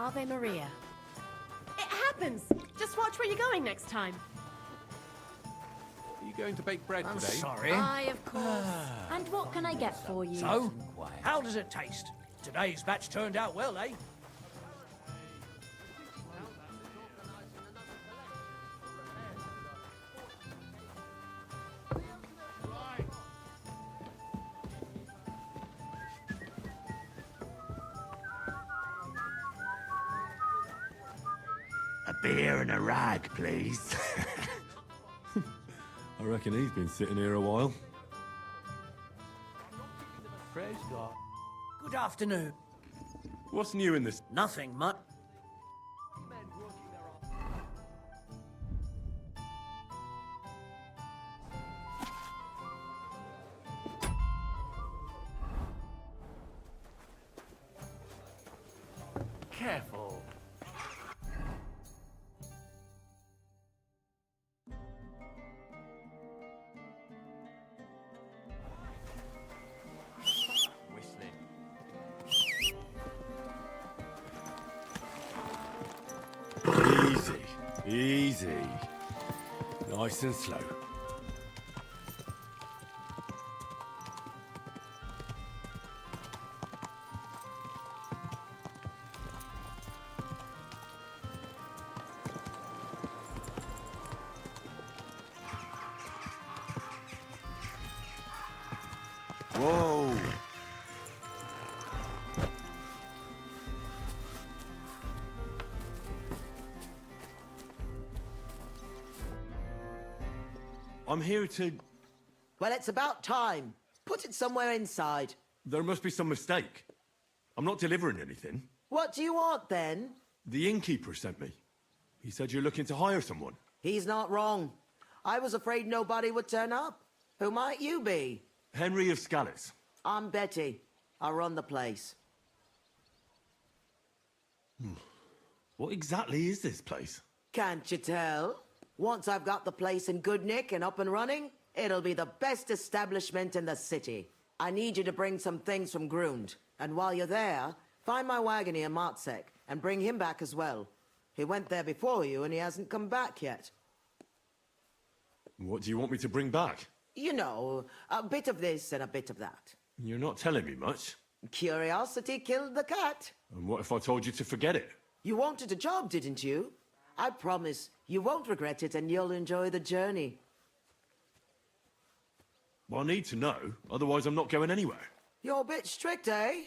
Ave Maria. It happens! Just watch where you're going next time. Are you going to bake bread I'm today? sorry. Aye, of course. And what can I get for you? So, how does it taste? Today's batch turned out well, eh? A beer and a rag, please. I reckon he's been sitting here a while. Praise God. Good afternoon. What's new in this? Nothing much. Careful. Whistling. Easy, easy. Nice and slow. Whoa! I'm here to... Well, it's about time. Put it somewhere inside. There must be some mistake. I'm not delivering anything. What do you want, then? The innkeeper sent me. He said you're looking to hire someone. He's not wrong. I was afraid nobody would turn up. Who might you be? Henry of Scallis. I'm Betty. I run the place. What exactly is this place? Can't you tell? Once I've got the place in good nick and up and running, it'll be the best establishment in the city. I need you to bring some things from Grund. And while you're there, find my wagoner Matsek and bring him back as well. He went there before you and he hasn't come back yet. What do you want me to bring back? You know, a bit of this and a bit of that. You're not telling me much. Curiosity killed the cat. And what if I told you to forget it? You wanted a job, didn't you? I promise you won't regret it and you'll enjoy the journey. Well, I need to know, otherwise I'm not going anywhere. You're a bit strict, eh?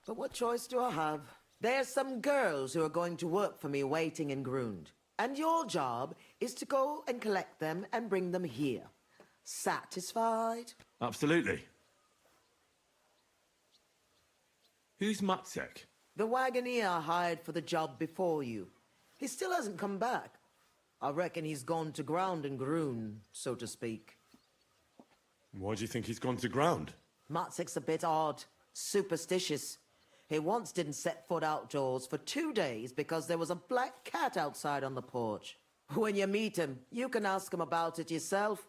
But what choice do I have? There's some girls who are going to work for me waiting in Grund. And your job is to go and collect them and bring them here. Satisfied? Absolutely. Who's Matsek? The wagoner I hired for the job before you. He still hasn't come back. I reckon he's gone to ground in Grun, so to speak. Why do you think he's gone to ground? Matsek's a bit odd, superstitious. He once didn't set foot outdoors for 2 days because there was a black cat outside on the porch. When you meet him, you can ask him about it yourself.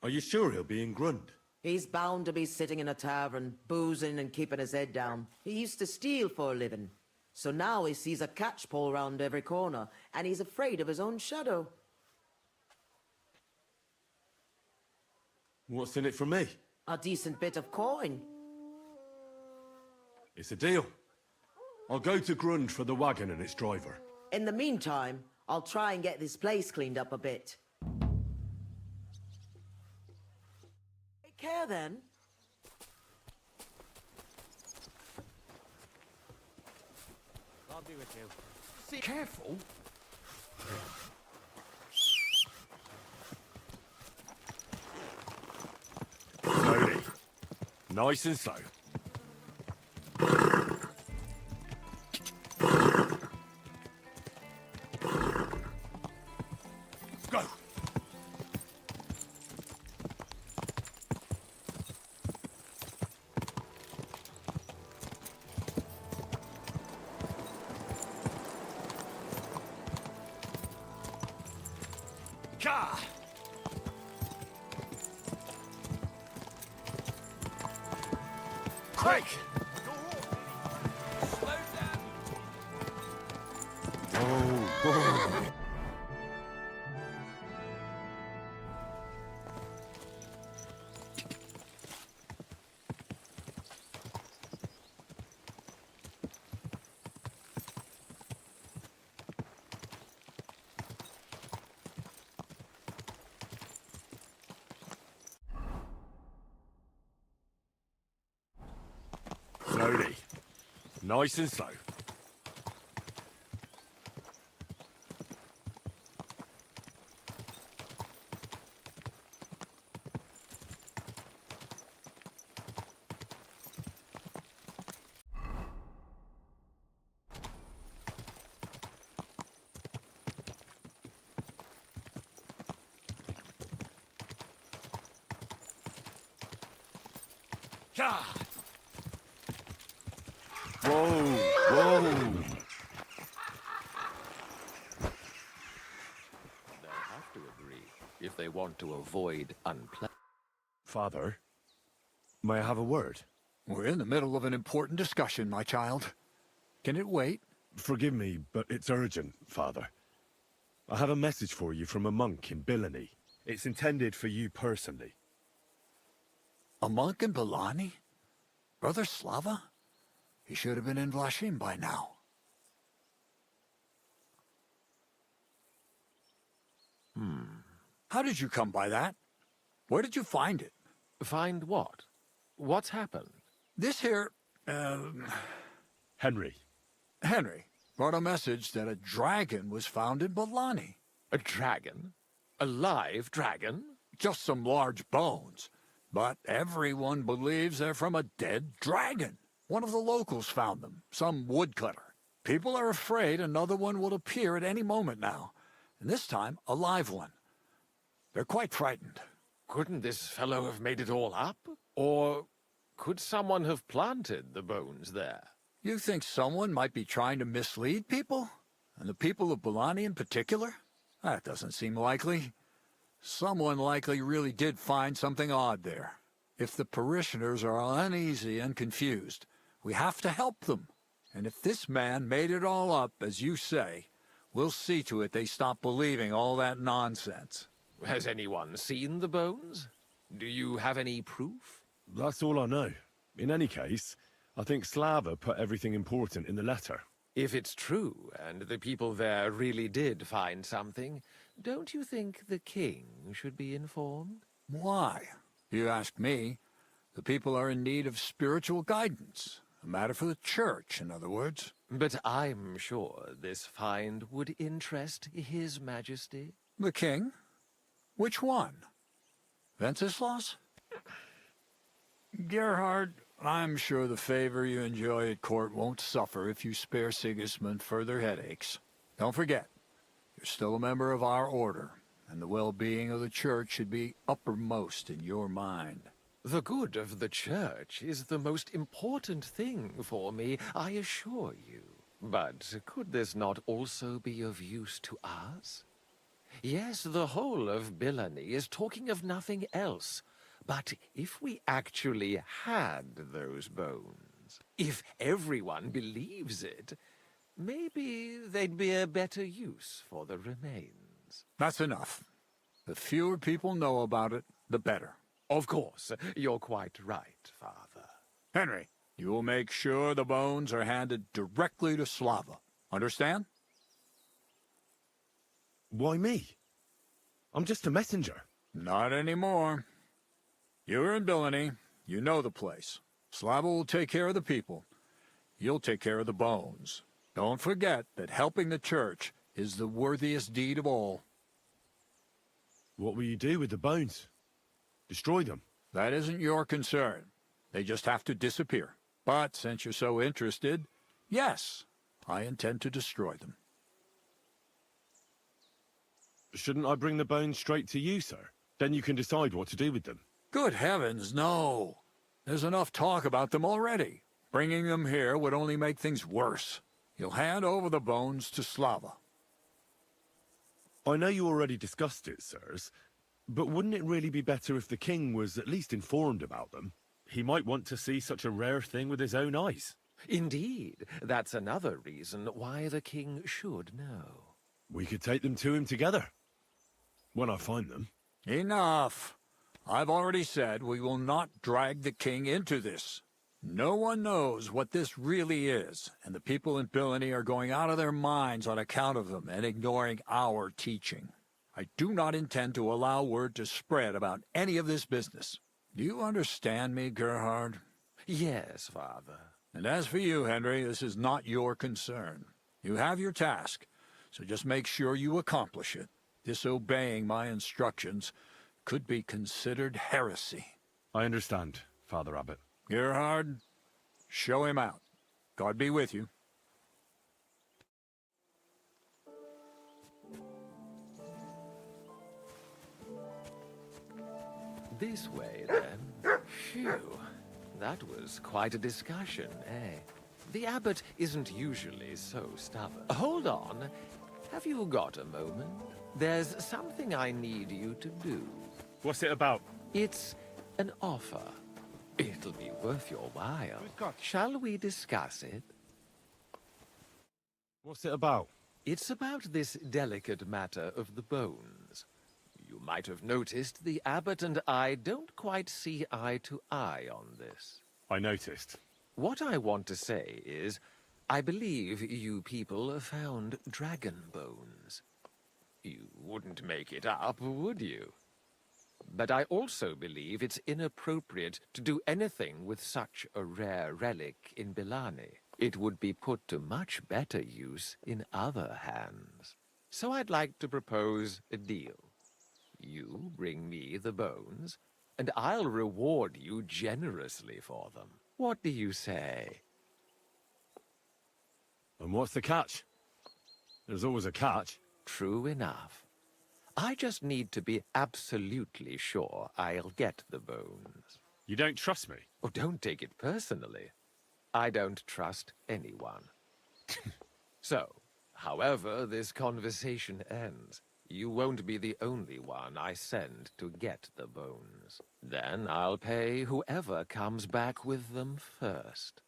Are you sure he'll be in Grund? He's bound to be sitting in a tavern, boozing and keeping his head down. He used to steal for a living. So now he sees a catchpole round every corner, and he's afraid of his own shadow. What's in it for me? A decent bit of coin. It's a deal. I'll go to Grund for the wagon and its driver. In the meantime, I'll try and get this place cleaned up a bit. Take care then. I'll be with you. Careful. Slowly. Nice and slow. Go! Ka! Quick! Slow down. Nice and slow. Whoa, whoa. They'll have to agree if they want to avoid unpleasant. Father, may I have a word? We're in the middle of an important discussion, my child. Can it wait? Forgive me, but it's urgent, Father. I have a message for you from a monk in Bilani. It's intended for you personally. A monk in Bilani? Brother Slava? He should have been in Vlashim by now. How did you come by that? Where did you find it? Find what? What's happened? This here, Henry. Henry, brought a message that a dragon was found in Bilani. A dragon? A live dragon? Just some large bones. But everyone believes they're from a dead dragon. One of the locals found them, some woodcutter. People are afraid another one will appear at any moment now, and this time a live one. They're quite frightened. Couldn't this fellow have made it all up? Or could someone have planted the bones there? You think someone might be trying to mislead people? And the people of Bilani in particular? That doesn't seem likely. Someone likely really did find something odd there. If the parishioners are uneasy and confused, we have to help them. And if this man made it all up, as you say, we'll see to it they stop believing all that nonsense. Has anyone seen the bones? Do you have any proof? That's all I know. In any case, I think Slava put everything important in the letter. If it's true, and the people there really did find something, don't you think the king should be informed? Why? You ask me. The people are in need of spiritual guidance. A matter for the church, in other words. But I'm sure this find would interest His Majesty. The king? Which one? Wenceslaus? Gerhard, I'm sure the favor you enjoy at court won't suffer if you spare Sigismund further headaches. Don't forget, you're still a member of our order, and the well-being of the church should be uppermost in your mind. The good of the church is the most important thing for me, I assure you. But could this not also be of use to us? Yes, the whole of Bilani is talking of nothing else. But if we actually had those bones, if everyone believes it, maybe they'd be a better use for the remains. That's enough. The fewer people know about it, the better. Of course, you're quite right, Father. Henry, you will make sure the bones are handed directly to Slava. Understand? Why me? I'm just a messenger. Not anymore. You're in Bilani. You know the place. Slava will take care of the people. You'll take care of the bones. Don't forget that helping the church is the worthiest deed of all. What will you do with the bones? Destroy them? That isn't your concern. They just have to disappear. But since you're so interested, yes, I intend to destroy them. Shouldn't I bring the bones straight to you, sir? Then you can decide what to do with them. Good heavens, no. There's enough talk about them already. Bringing them here would only make things worse. You'll hand over the bones to Slava. I know you already discussed it, sirs, but wouldn't it really be better if the king was at least informed about them? He might want to see such a rare thing with his own eyes. Indeed, that's another reason why the king should know. We could take them to him together. When I find them. Enough. I've already said we will not drag the king into this. No one knows what this really is, and the people in Bilani are going out of their minds on account of them and ignoring our teaching. I do not intend to allow word to spread about any of this business. Do you understand me, Gerhard? Yes, Father. And as for you, Henry, this is not your concern. You have your task, so just make sure you accomplish it. Disobeying my instructions could be considered heresy. I understand, Father Abbot. Gerhard, show him out. God be with you. This way, then. Phew. That was quite a discussion, eh? The abbot isn't usually so stubborn. Hold on. Have you got a moment? There's something I need you to do. What's it about? It's an offer. It'll be worth your while. Shall we discuss it? What's it about? It's about this delicate matter of the bones. You might have noticed the abbot and I don't quite see eye to eye on this. I noticed. What I want to say is, I believe you people found dragon bones. You wouldn't make it up, would you? But I also believe it's inappropriate to do anything with such a rare relic in Bilani. It would be put to much better use in other hands. So I'd like to propose a deal. You bring me the bones, and I'll reward you generously for them. What do you say? And what's the catch? There's always a catch. True enough. I just need to be absolutely sure I'll get the bones. You don't trust me? Oh, don't take it personally. I don't trust anyone. So, however this conversation ends, you won't be the only one I send to get the bones. Then I'll pay whoever comes back with them first.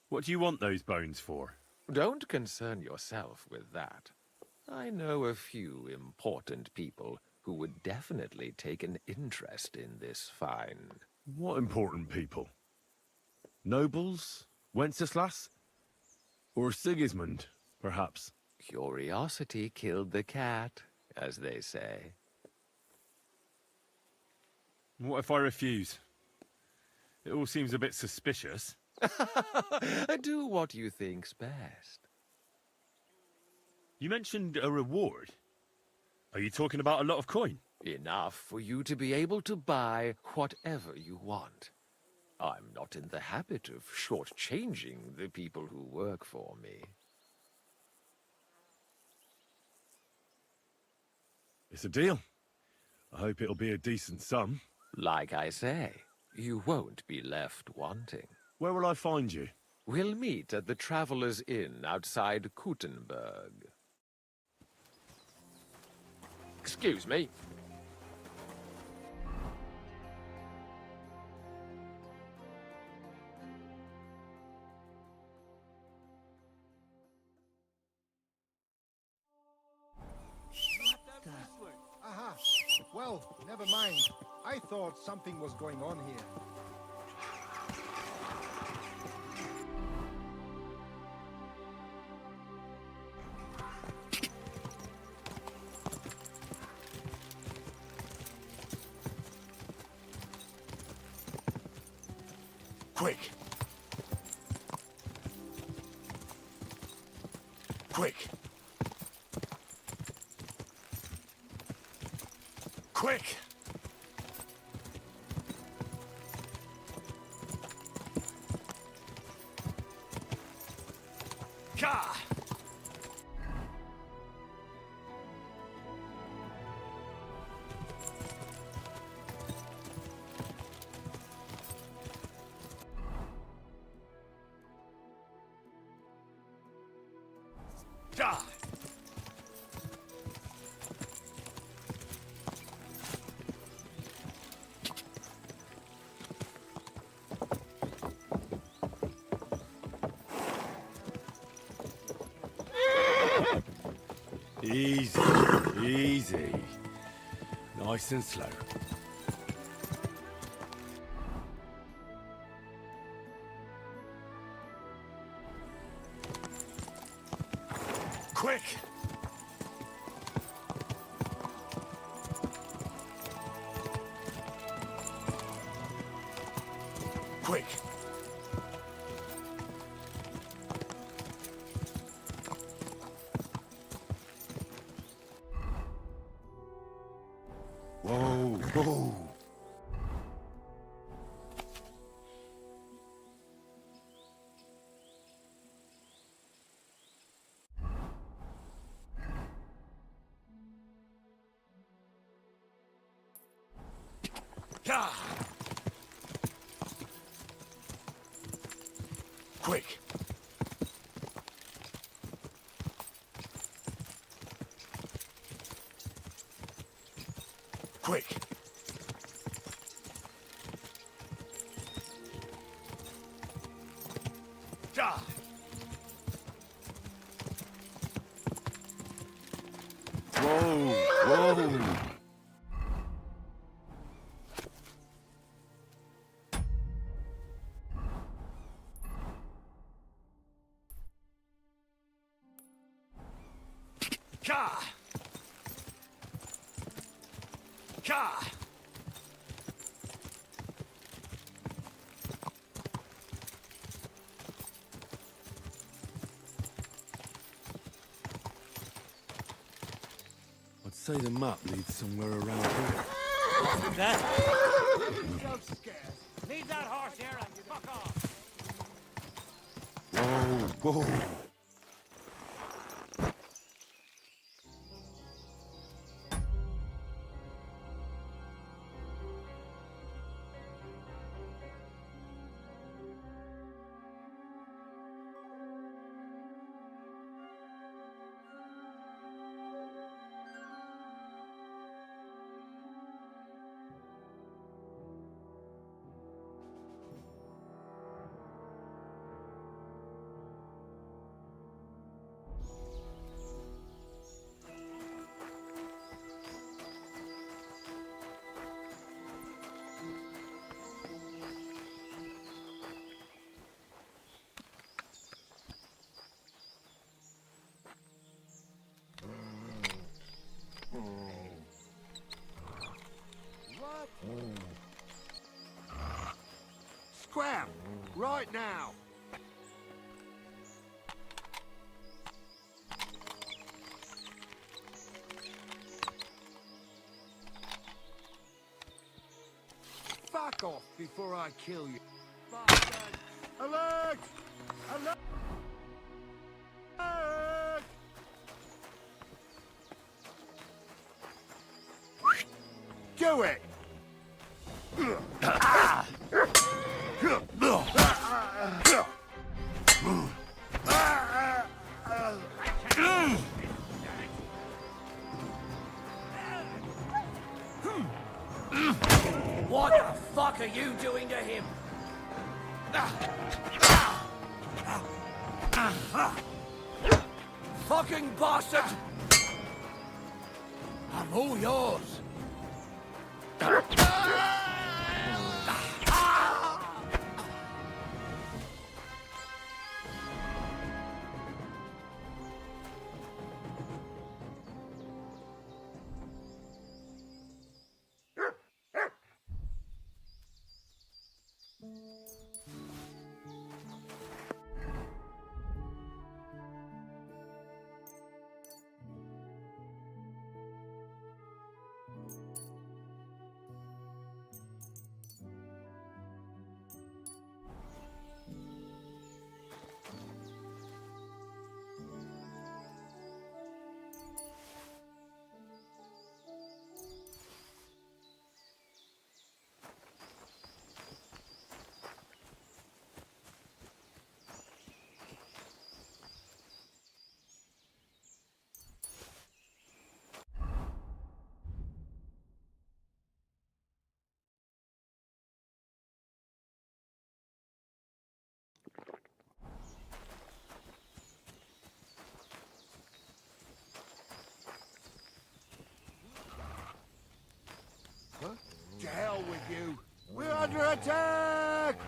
What do you want those bones for? Don't concern yourself with that. I know a few important people who would definitely take an interest in this find. What important people? Nobles? Wenceslas? Or Sigismund, perhaps? Curiosity killed the cat, as they say. What if I refuse? It all seems a bit suspicious. Do what you think's best. You mentioned a reward. Are you talking about a lot of coin? Enough for you to be able to buy whatever you want. I'm not in the habit of shortchanging the people who work for me. It's a deal. I hope it'll be a decent sum. Like I say, you won't be left wanting. Where will I find you? We'll meet at the Traveller's Inn outside Kuttenberg. Excuse me. Aha. Well, never mind. I thought something was going on here. Quick! Quick! Quick! Ka! Die! Easy, easy. Nice and slow. Quick! Quick! Whoa, whoa. Yeah. Quick. Quick. Ja. Whoa, whoa. Ka. Ka. I'd say the map leads somewhere around here. So scared. Leave that horse here and fuck off. Whoa, whoa. What? Scram! Right now! Fuck off before I kill you. Bastard! Alert! Alert! Do it! What the fuck are you doing to him? Fucking bastard! I'm all yours. To hell with you! We're under attack!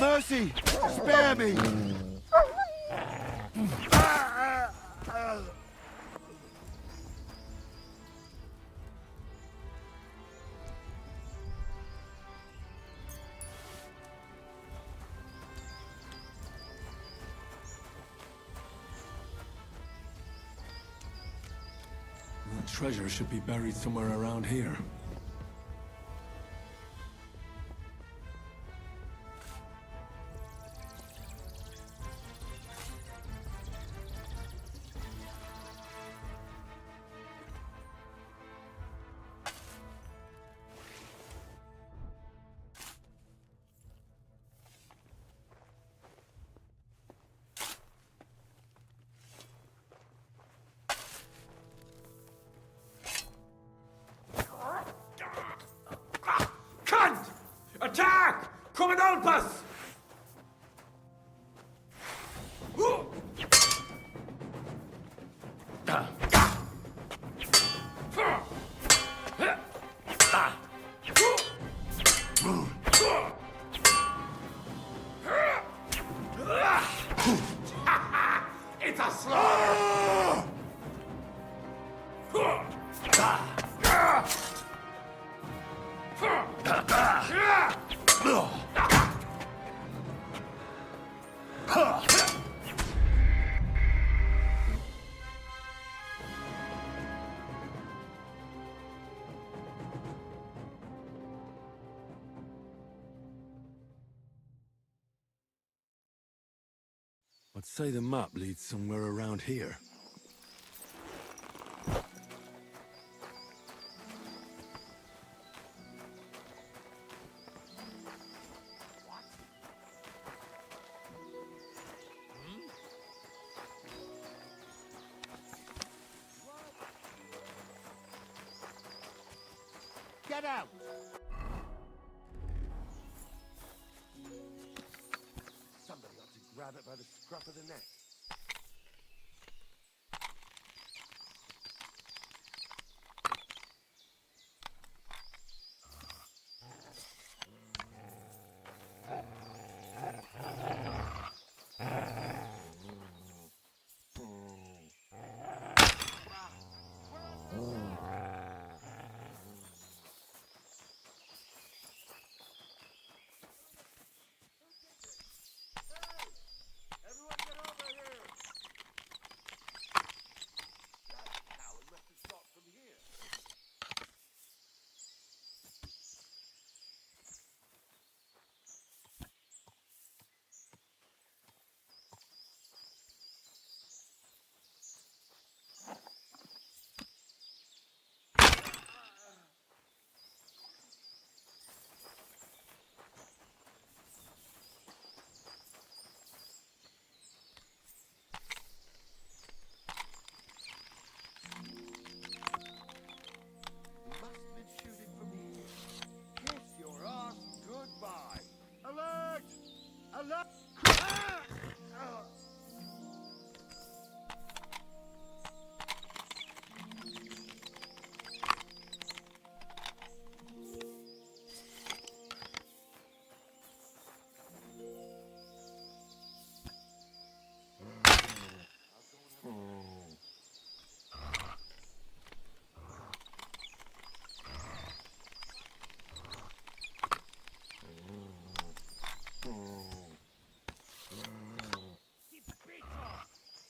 Mercy! Spare me! treasure should be buried somewhere around here. Cunt! Attack! Come and help us! It's a slaughter! I'd say the map leads somewhere around here. Get out! Somebody ought to grab it by the scruff of the neck.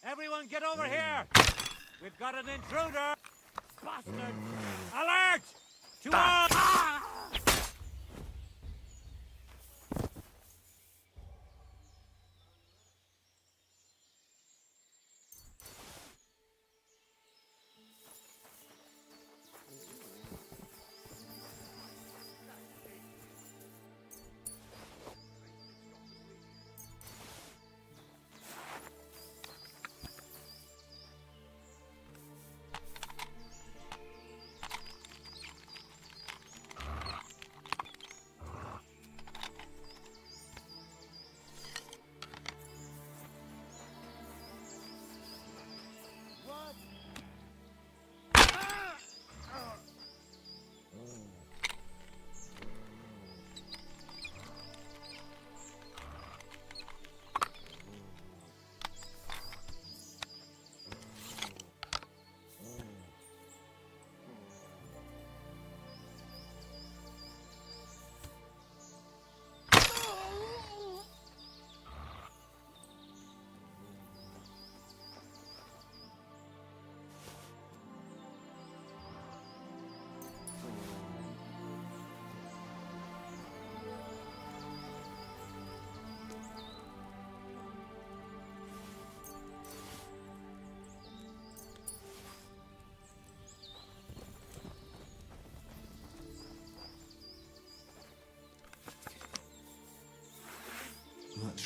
Everyone get over here! We've got an intruder! Bastard! Alert! To all!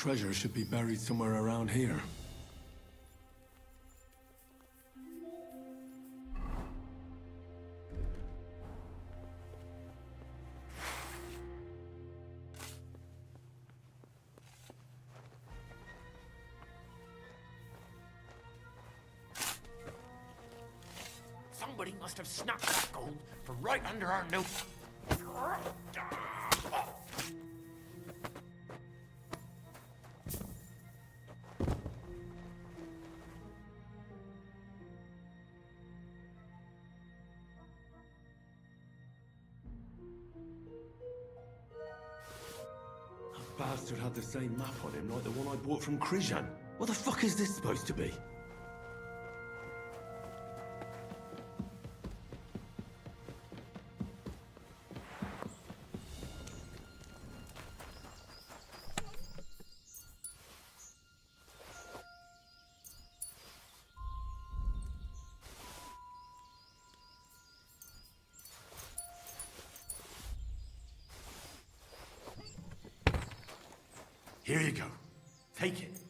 treasure should be buried somewhere around here. Somebody must have snuck that gold from right under our nose. That bastard had the same map on him like the one I bought from Krijan. What the fuck is this supposed to be? Here you go. Take it.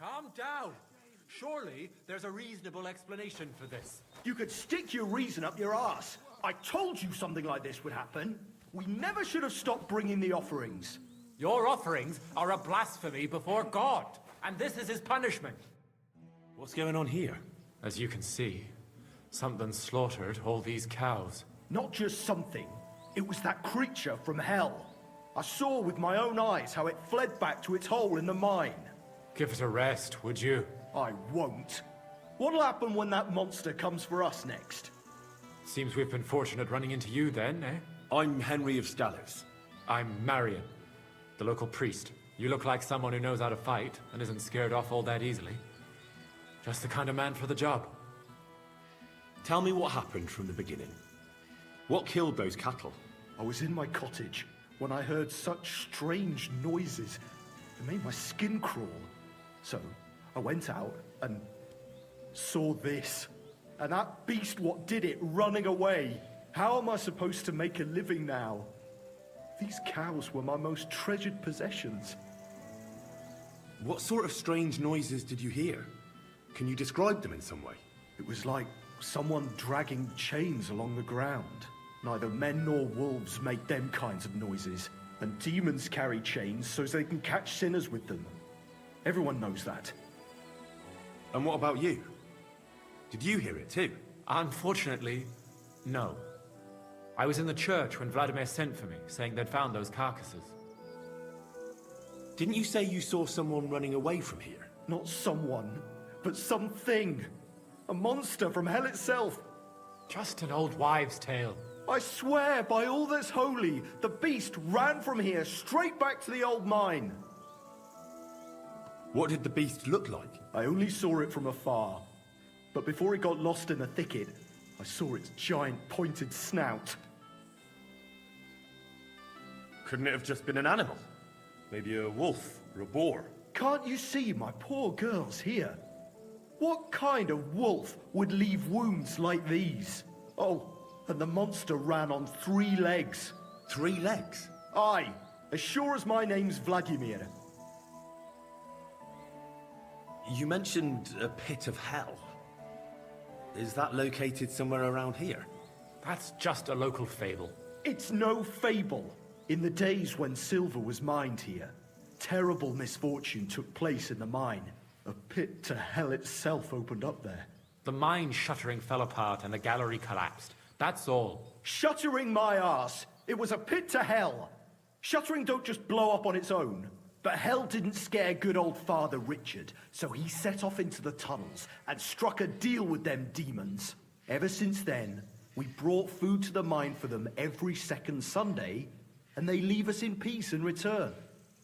Calm down. Surely there's a reasonable explanation for this. You could stick your reason up your ass. I told you something like this would happen. We never should have stopped bringing the offerings. Your offerings are a blasphemy before God, and this is his punishment. What's going on here? As you can see, something slaughtered all these cows. Not just something. It was that creature from hell. I saw with my own eyes how it fled back to its hole in the mine. Give it a rest, would you? I won't. What'll happen when that monster comes for us next? Seems we've been fortunate running into you then, eh? I'm Henry of Stalos. I'm Marion, the local priest. You look like someone who knows how to fight and isn't scared off all that easily. Just the kind of man for the job. Tell me what happened from the beginning. What killed those cattle? I was in my cottage when I heard such strange noises. It made my skin crawl. So I went out and saw this. And that beast what did it running away. How am I supposed to make a living now? These cows were my most treasured possessions. What sort of strange noises did you hear? Can you describe them in some way? It was like someone dragging chains along the ground. Neither men nor wolves make them kinds of noises. And demons carry chains so they can catch sinners with them. Everyone knows that. And what about you? Did you hear it too? Unfortunately, no. I was in the church when Vladimir sent for me, saying they'd found those carcasses. Didn't you say you saw someone running away from here? Not someone, but something. A monster from hell itself. Just an old wives' tale. I swear by all that's holy, the beast ran from here straight back to the old mine. What did the beast look like? I only saw it from afar. But before it got lost in the thicket, I saw its giant pointed snout. Couldn't it have just been an animal? Maybe a wolf or a boar? Can't you see my poor girls here? What kind of wolf would leave wounds like these? Oh, and the monster ran on 3 legs. 3 legs? Aye, as sure as my name's Vladimir. You mentioned a pit of hell. Is that located somewhere around here? That's just a local fable. It's no fable. In the days when silver was mined here, terrible misfortune took place in the mine. A pit to hell itself opened up there. The mine shuttering fell apart and the gallery collapsed. That's all. Shuttering my arse! It was a pit to hell! Shuttering don't just blow up on its own. But hell didn't scare good old Father Richard, so he set off into the tunnels and struck a deal with them demons. Ever since then, we brought food to the mine for them every second Sunday, and they leave us in peace in return.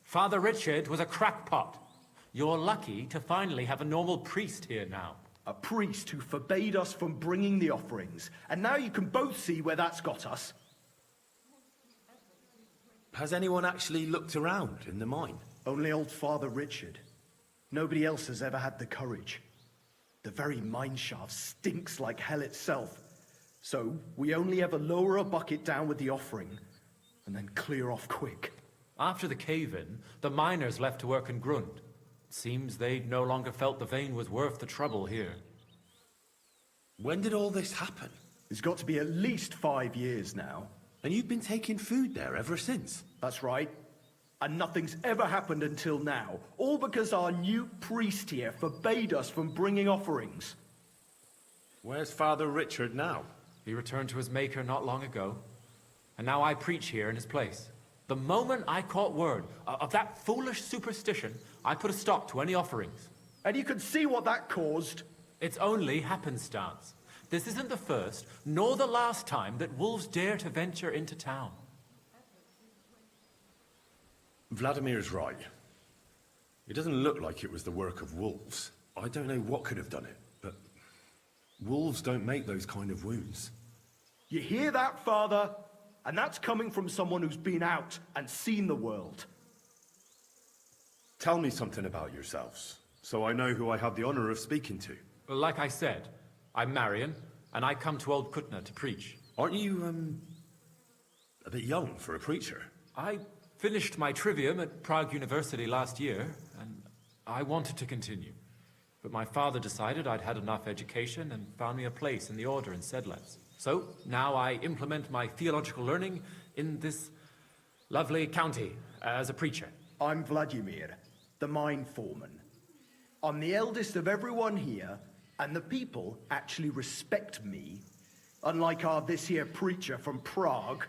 Father Richard was a crackpot. You're lucky to finally have a normal priest here now. A priest who forbade us from bringing the offerings, and now you can both see where that's got us. Has anyone actually looked around in the mine? Only old Father Richard. Nobody else has ever had the courage. The very mineshaft stinks like hell itself. So we only ever lower a bucket down with the offering, and then clear off quick. After the cave-in, the miners left to work in Grund. Seems they no longer felt the vein was worth the trouble here. When did all this happen? It's got to be at least 5 years now. And you've been taking food there ever since? That's right. And nothing's ever happened until now. All because our new priest here forbade us from bringing offerings. Where's Father Richard now? He returned to his maker not long ago. And now I preach here in his place. The moment I caught word of that foolish superstition, I put a stop to any offerings. And you can see what that caused. It's only happenstance. This isn't the first, nor the last time that wolves dare to venture into town. Vladimir's right. It doesn't look like it was the work of wolves. I don't know what could have done it, but wolves don't make those kind of wounds. You hear that, Father? And that's coming from someone who's been out and seen the world. Tell me something about yourselves, so I know who I have the honor of speaking to. Like I said, I'm Marion, and I come to Old Kutna to preach. Aren't you, a bit young for a preacher? I finished my trivium at Prague University last year, and I wanted to continue. But my father decided I'd had enough education and found me a place in the order in Sedlec. So now I implement my theological learning in this lovely county as a preacher. I'm Vladimir, the mine foreman. I'm the eldest of everyone here, and the people actually respect me, unlike our this here preacher from Prague.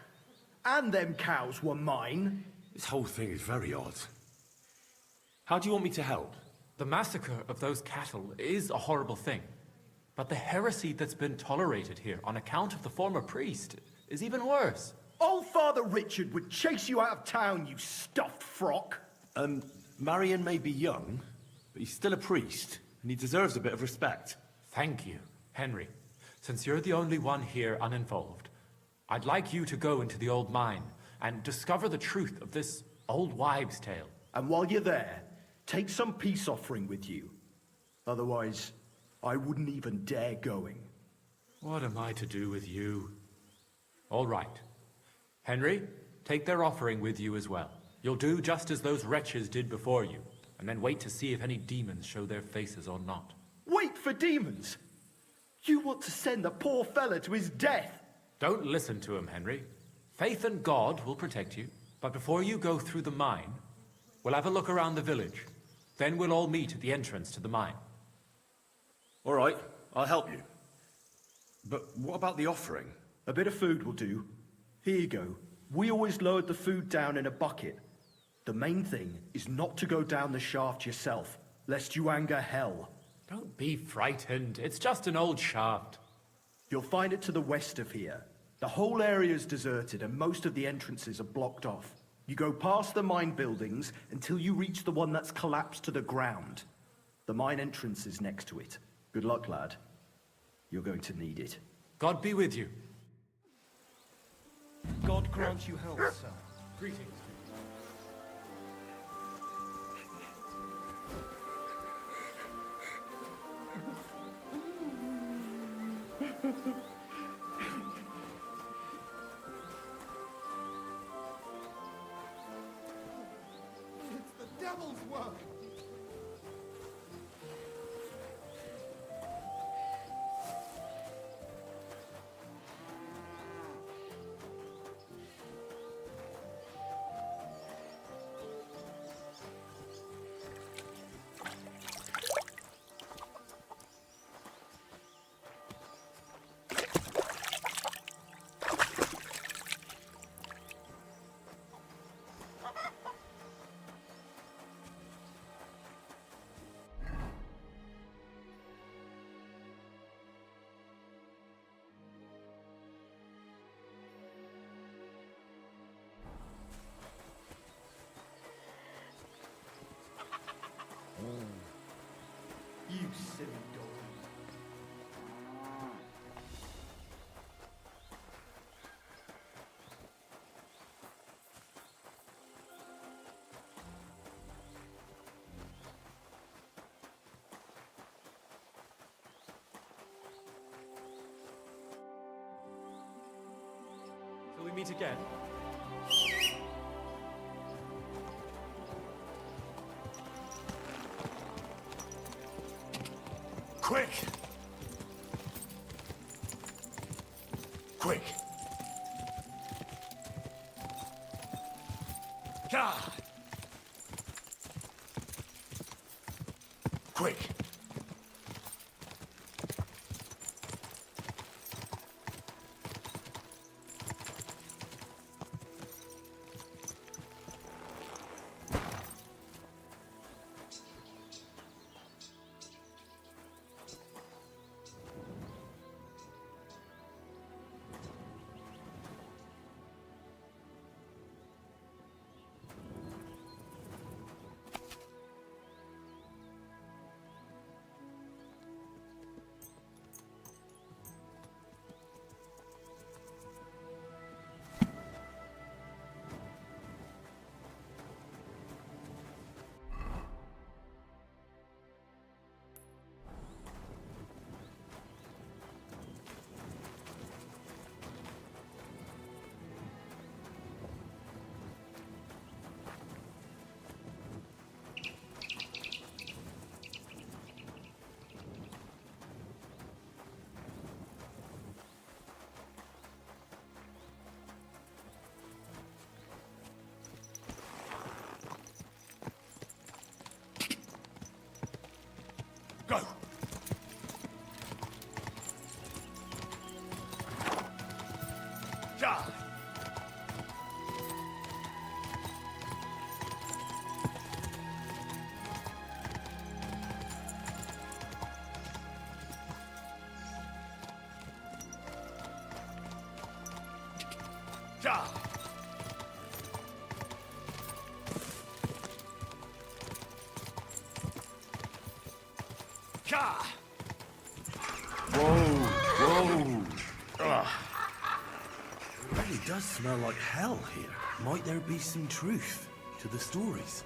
And them cows were mine. This whole thing is very odd. How do you want me to help? The massacre of those cattle is a horrible thing. But the heresy that's been tolerated here on account of the former priest is even worse. Old Father Richard would chase you out of town, you stuffed frock. Marion may be young, but he's still a priest, and he deserves a bit of respect. Thank you, Henry. Since you're the only one here uninvolved, I'd like you to go into the old mine and discover the truth of this old wives' tale. And while you're there, take some peace offering with you. Otherwise, I wouldn't even dare going. What am I to do with you? All right. Henry, Take their offering with you as well. You'll do just as those wretches did before you, and then wait to see if any demons show their faces or not. Wait for demons? You want to send the poor fella to his death? Don't listen to him, Henry. Faith and God will protect you. But before you go through the mine, we'll have a look around the village. Then we'll all meet at the entrance to the mine. All right, I'll help you. But what about the offering? A bit of food will do. Here you go. We always lowered the food down in a bucket. The main thing is not to go down the shaft yourself, lest you anger hell. Don't be frightened. It's just an old shaft. You'll find it to the west of here. The whole area is deserted and most of the entrances are blocked off. You go past the mine buildings until you reach the one that's collapsed to the ground. The mine entrance is next to it. Good luck, lad. You're going to need it. God be with you. God grant you health, sir. Greetings. It's the devil's work. You silly dog. Till we meet again. Quick! Quick! God! Quick! Go! Ja! Ja! Ja! Whoa! Ugh. It really does smell like hell here. Might there be some truth to the stories?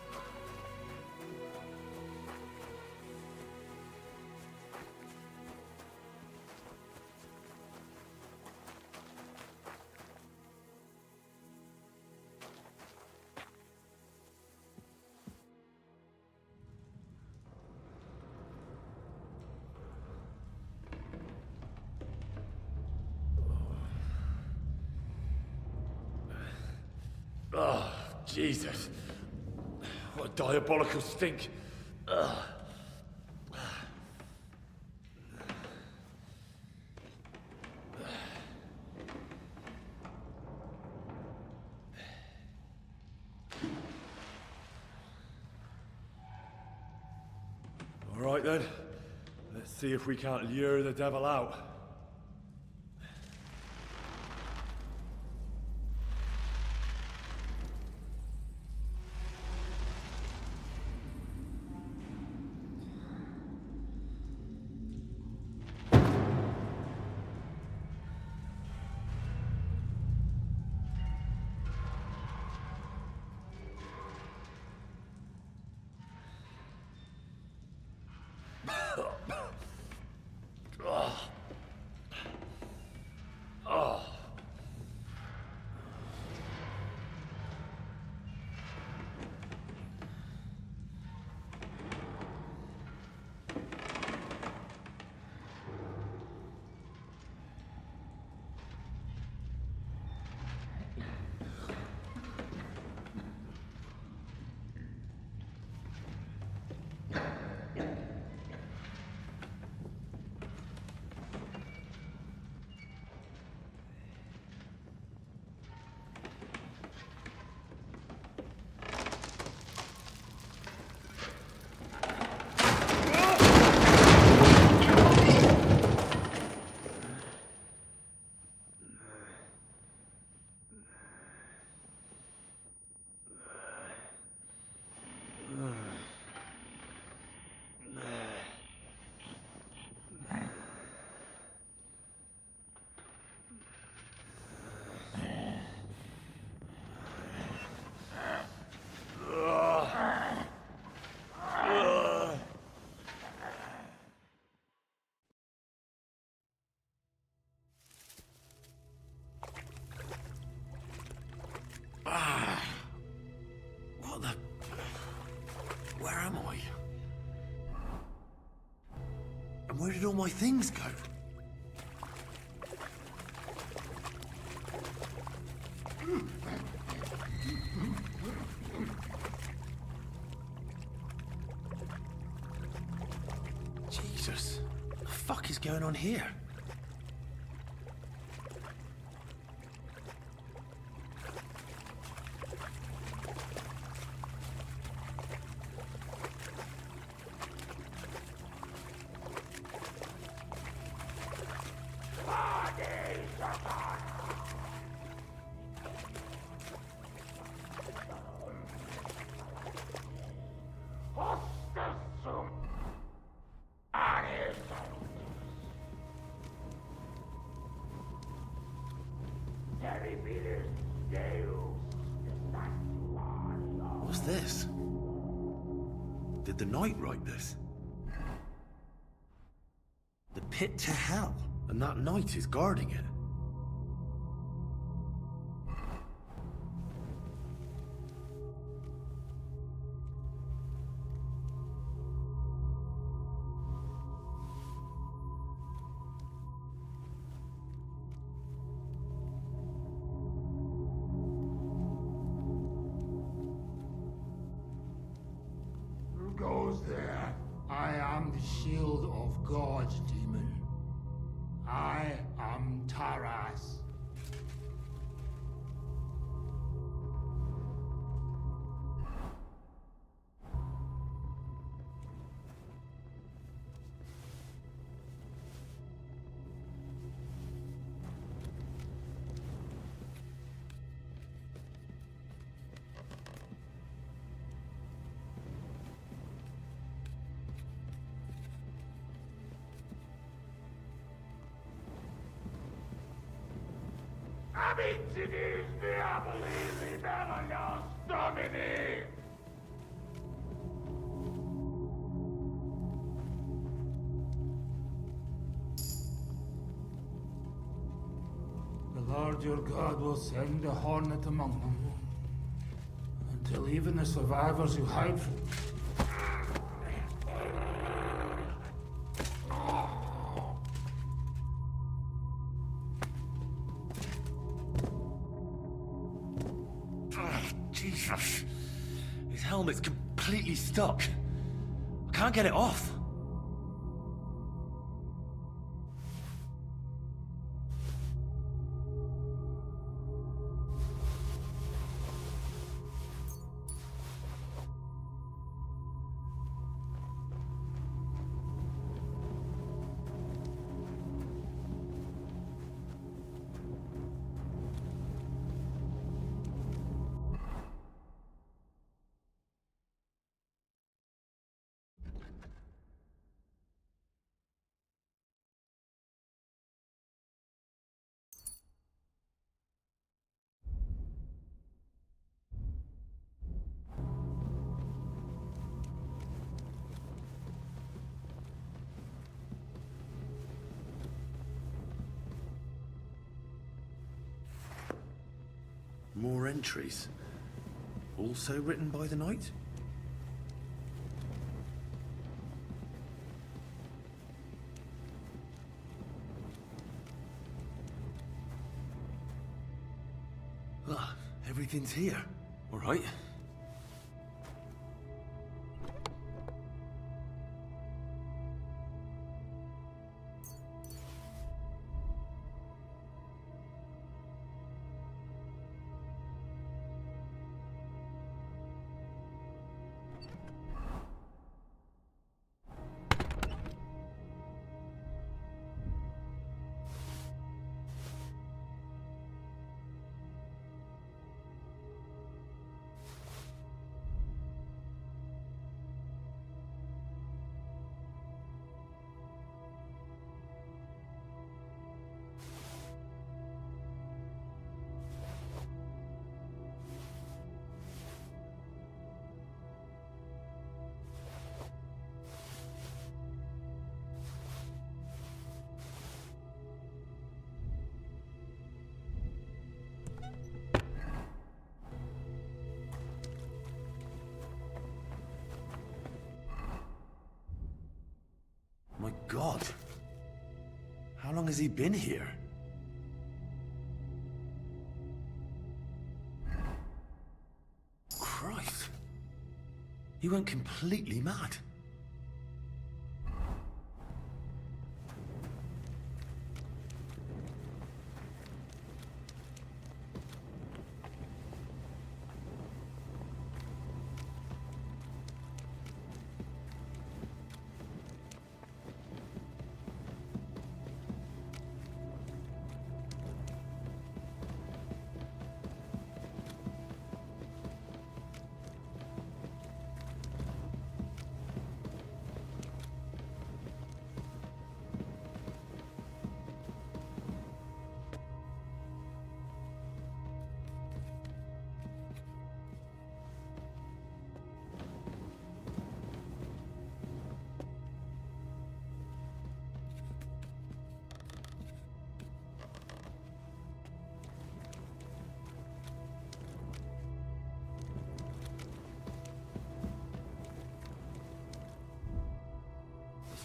Jesus. What a diabolical stink. Ugh. All right then. Let's see if we can't lure the devil out. Where am I? And where did all my things go? Jesus, what the fuck is going on here? What's this? Did the knight write this? The pit to hell. And that knight is guarding it. There. I am the shield of God, demon. I am Taras. Abitinis diaboli liberos domini! The Lord your God will send a hornet among them, until even the survivors who hide from His helmet's completely stuck. I can't get it off. More entries. Also written by the knight? Ah, everything's here. All right. My God. How long has he been here? Christ. He went completely mad.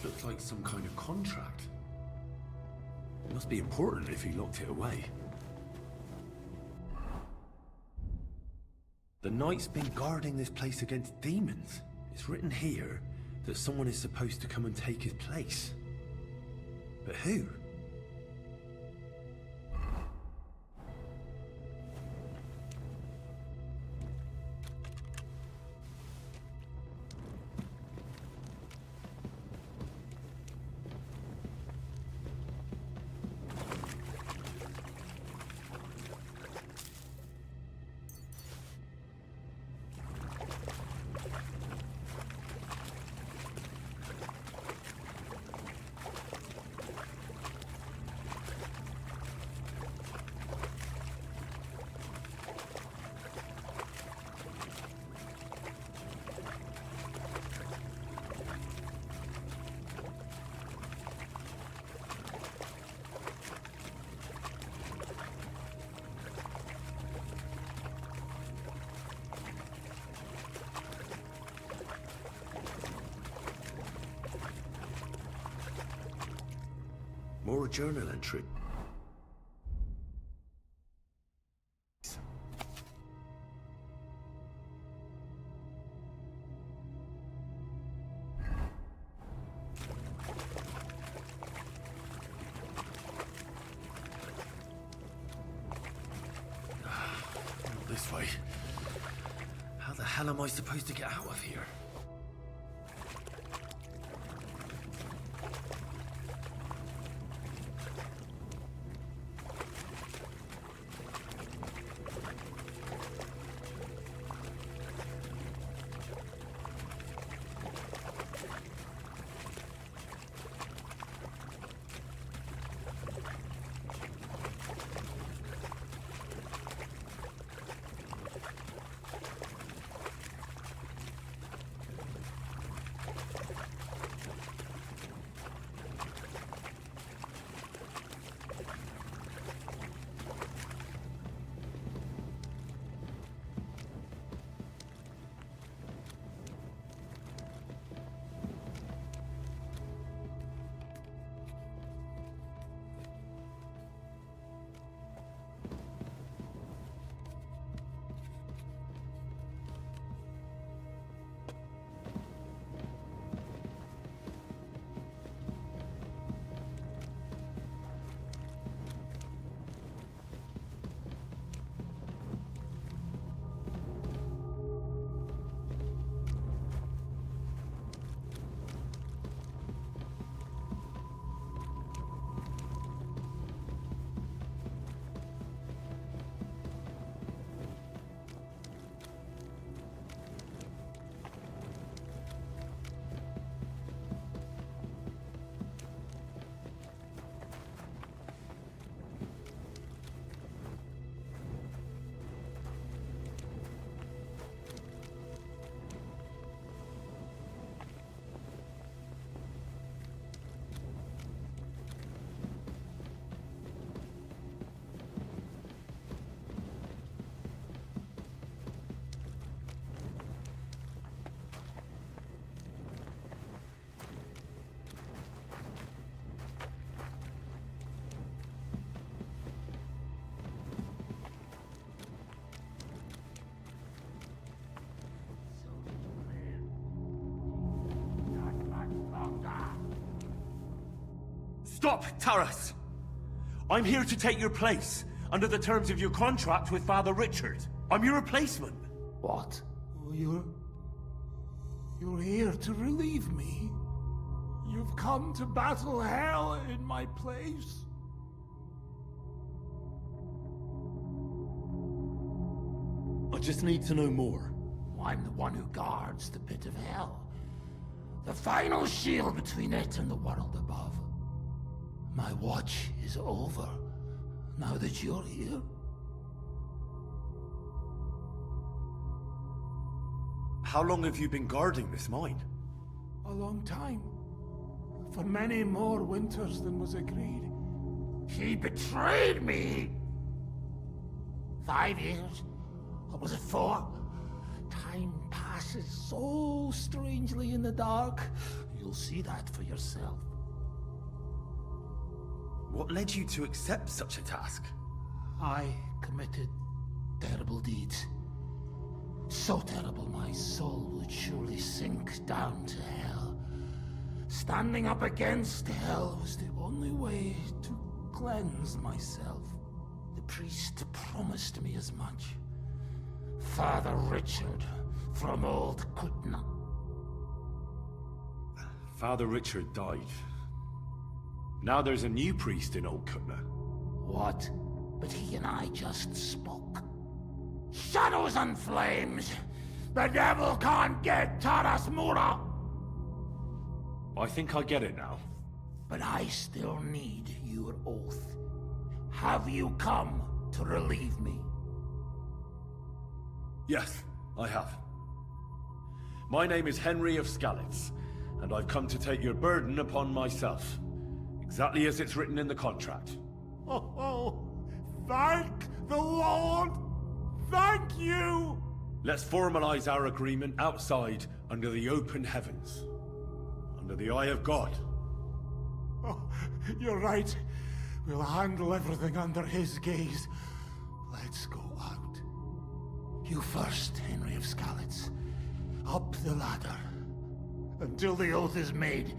Looks like some kind of contract. It must be important if he locked it away. The knight's been guarding this place against demons. It's written here that someone is supposed to come and take his place. But who? More journal entry. hell am I supposed to get out of here? Stop, Taras! I'm here to take your place, under the terms of your contract with Father Richard. I'm your replacement. What? You're here to relieve me? You've come to battle hell in my place? I just need to know more. I'm the one who guards the pit of hell. The final shield between it and the world above. My watch is over, now that you're here. How long have you been guarding this mine? A long time. For many more winters than was agreed. He betrayed me! 5 years? Or was it 4? Time passes so strangely in the dark. You'll see that for yourself. What led you to accept such a task? I committed terrible deeds. So terrible my soul would surely sink down to hell. Standing up against hell was the only way to cleanse myself. The priest promised me as much. Father Richard from Old Kutna. Father Richard died. Now there's a new priest in Old Kutna. What? But he and I just spoke. Shadows and flames! The devil can't get Taras Mura! I think I get it now. But I still need your oath. Have you come to relieve me? Yes, I have. My name is Henry of Skalitz, and I've come to take your burden upon myself. Exactly as it's written in the contract. Oh, thank the Lord! Thank you! Let's formalize our agreement outside, under the open heavens. Under the eye of God. Oh, you're right. We'll handle everything under his gaze. Let's go out. You first, Henry of Skalitz. Up the ladder. Until the oath is made,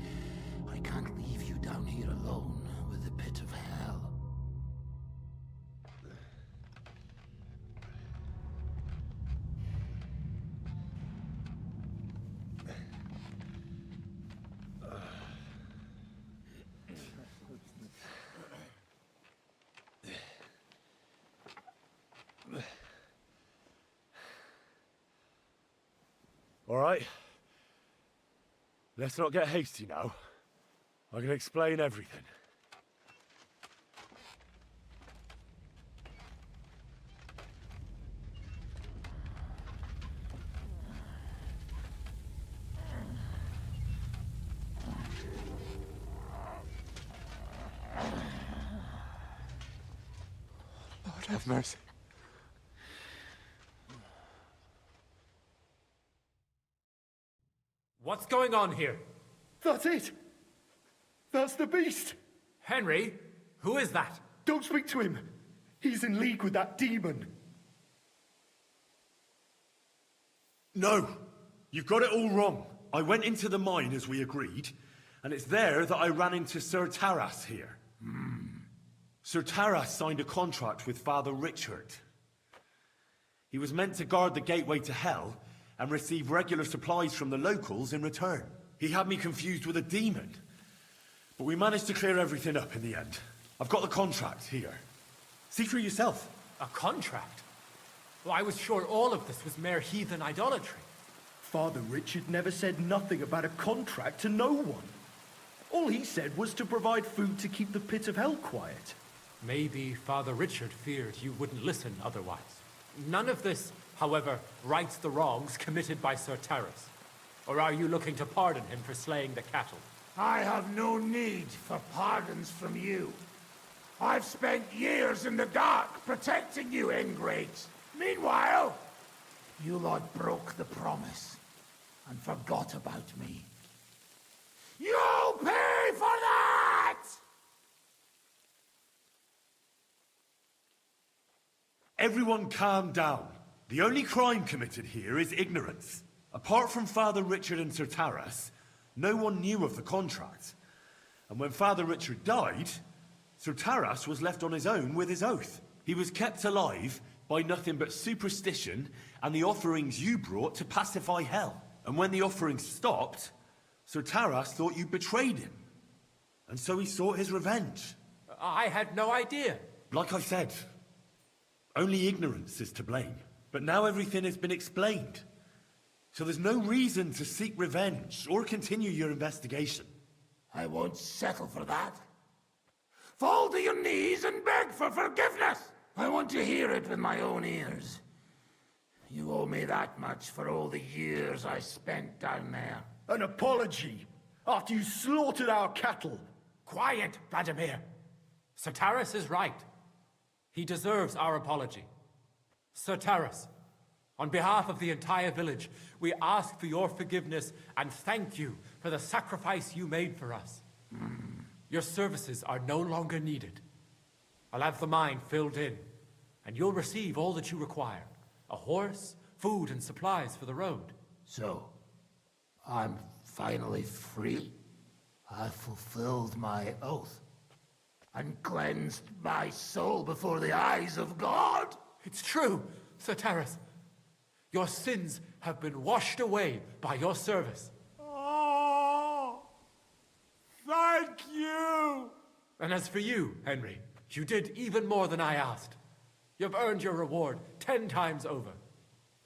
I can't leave you down here alone with the pit of hell. All right. Let's not get hasty now. I can explain everything. Lord have mercy. What's going on here? That's it! That's the beast! Henry, who is that? Don't speak to him! He's in league with that demon. No! You've got it all wrong. I went into the mine as we agreed, and it's there that I ran into Sir Taras here. Sir Taras signed a contract with Father Richard. He was meant to guard the gateway to hell and receive regular supplies from the locals in return. He had me confused with a demon. But we managed to clear everything up in the end. I've got the contract here. See for yourself. A contract? Well, I was sure all of this was mere heathen idolatry. Father Richard never said nothing about a contract to no one. All he said was to provide food to keep the pit of hell quiet. Maybe Father Richard feared you wouldn't listen otherwise. None of this, however, rights the wrongs committed by Sir Taras. Or are you looking to pardon him for slaying the cattle? I have no need for pardons from you. I've spent years in the dark protecting you, ingrates. Meanwhile, you lot broke the promise and forgot about me. You'll pay for that! Everyone calm down. The only crime committed here is ignorance. Apart from Father Richard and Sir Taras, no one knew of the contract. And when Father Richard died, Sir Taras was left on his own with his oath. He was kept alive by nothing but superstition and the offerings you brought to pacify hell. And when the offerings stopped, Sir Taras thought you betrayed him. And so he sought his revenge. I had no idea. Like I said, only ignorance is to blame. But now everything has been explained. So there's no reason to seek revenge or continue your investigation. I won't settle for that. Fall to your knees and beg for forgiveness. I want to hear it with my own ears. You owe me that much for all the years I spent down there. An apology after you slaughtered our cattle. Quiet, Vladimir. Sir Taras is right. He deserves our apology. Sir Taras, on behalf of the entire village, we ask for your forgiveness and thank you for the sacrifice you made for us. Your services are no longer needed. I'll have the mine filled in, and you'll receive all that you require. A horse, food, and supplies for the road. So, I'm finally free. I've fulfilled my oath and cleansed my soul before the eyes of God. It's true, Sir Taras. Your sins have been washed away by your service. Oh, thank you! And as for you, Henry, you did even more than I asked. You've earned your reward 10 times over.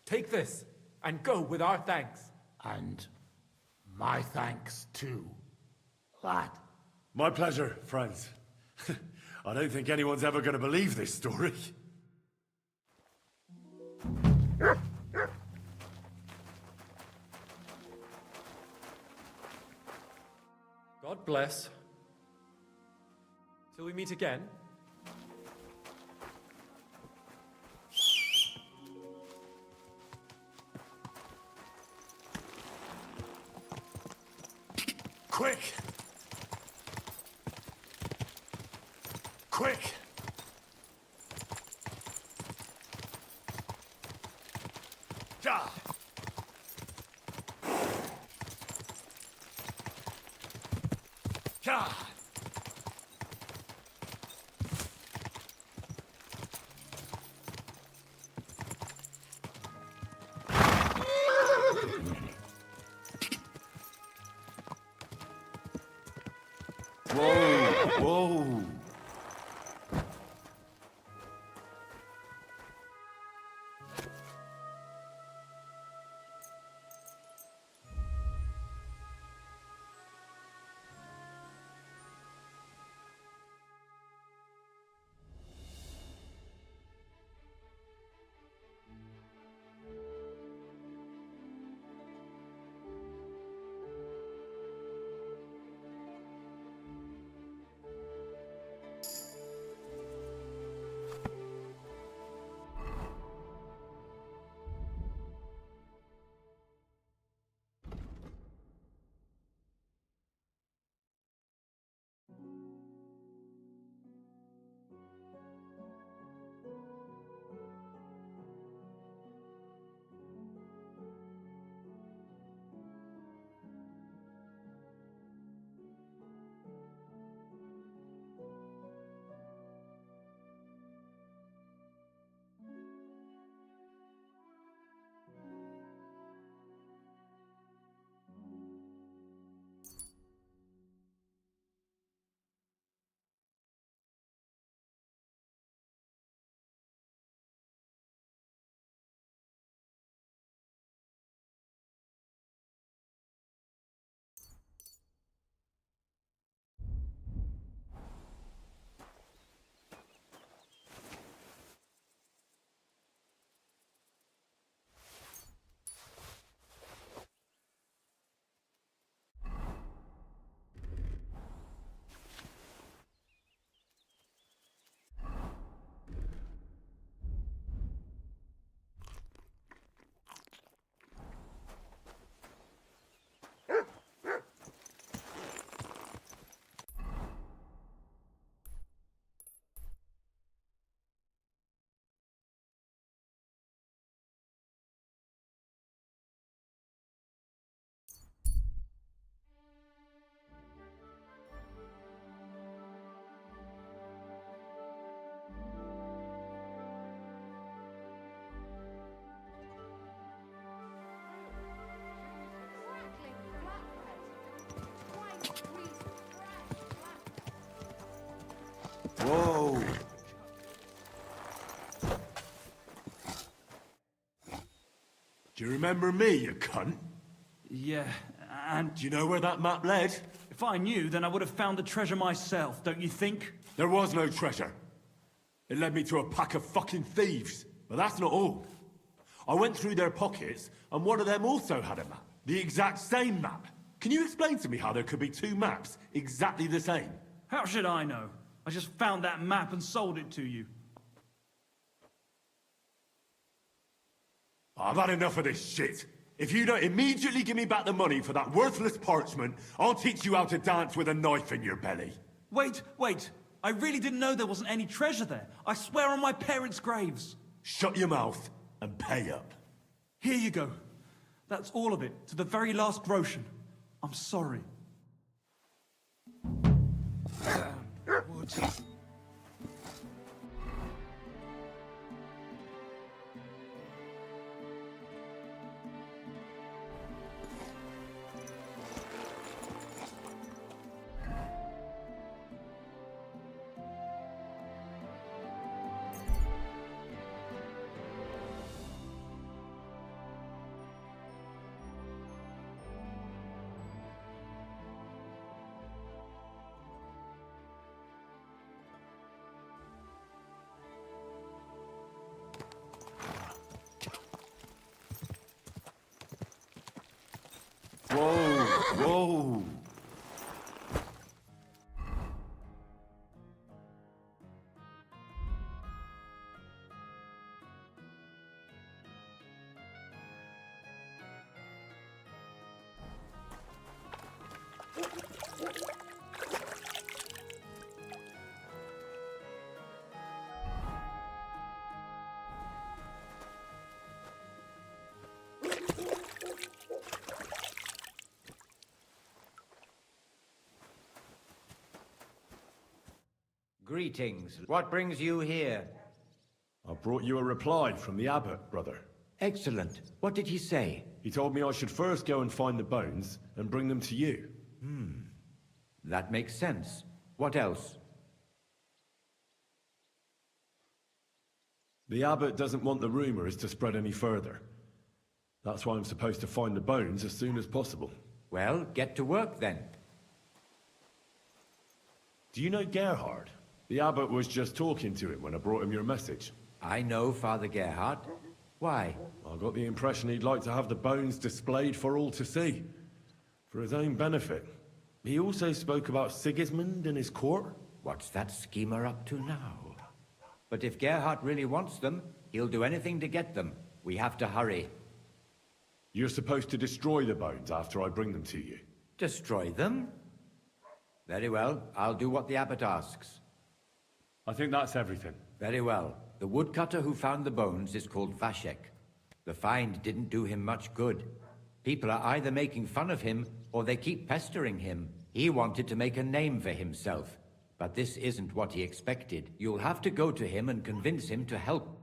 Take this and go with our thanks. And my thanks too, lad. My pleasure, friends. I don't think anyone's ever going to believe this story. God bless. Till we meet again. Quick! Quick! Ja! Ja! Whoa! Whoa! Do you remember me, you cunt? Yeah, and Do you know where that map led? if I knew, then I would have found the treasure myself, don't you think? There was no treasure. It led me to a pack of fucking thieves. But that's not all. I went through their pockets, and one of them also had a map. The exact same map. Can you explain to me how there could be two maps exactly the same? How should I know? I just found that map and sold it to you. I've had enough of this shit. If you don't immediately give me back the money for that worthless parchment, I'll teach you how to dance with a knife in your belly. Wait. I really didn't know there wasn't any treasure there. I swear on my parents' graves. Shut your mouth and pay up. Here you go. That's all of it, to the very last groschen. I'm sorry. Whoa. Greetings. What brings you here? I brought you a reply from the abbot, brother. Excellent. What did he say? He told me I should first go and find the bones and bring them to you. That makes sense. What else? The abbot doesn't want the rumors to spread any further. That's why I'm supposed to find the bones as soon as possible. Well, get to work then. Do you know Gerhard? The abbot was just talking to him when I brought him your message. I know Father Gerhard. Why? I got the impression he'd like to have the bones displayed for all to see, for his own benefit. He also spoke about Sigismund and his court. What's that schemer up to now? But if Gerhard really wants them, he'll do anything to get them. We have to hurry. You're supposed to destroy the bones after I bring them to you. Destroy them? Very well. I'll do what the abbot asks. I think that's everything. Very well. The woodcutter who found the bones is called Vashek. The find didn't do him much good. People are either making fun of him, or they keep pestering him. He wanted to make a name for himself. But this isn't what he expected. You'll have to go to him and convince him to help.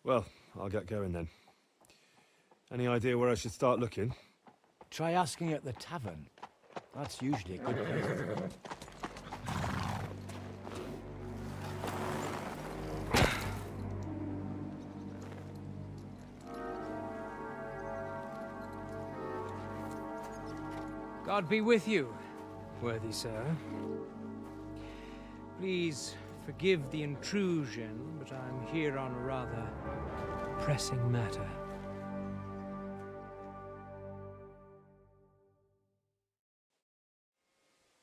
Well, I'll get going then. Any idea where I should start looking? Try asking at the tavern. That's usually a good place. God be with you, worthy sir. Please forgive the intrusion, but I'm here on a rather pressing matter.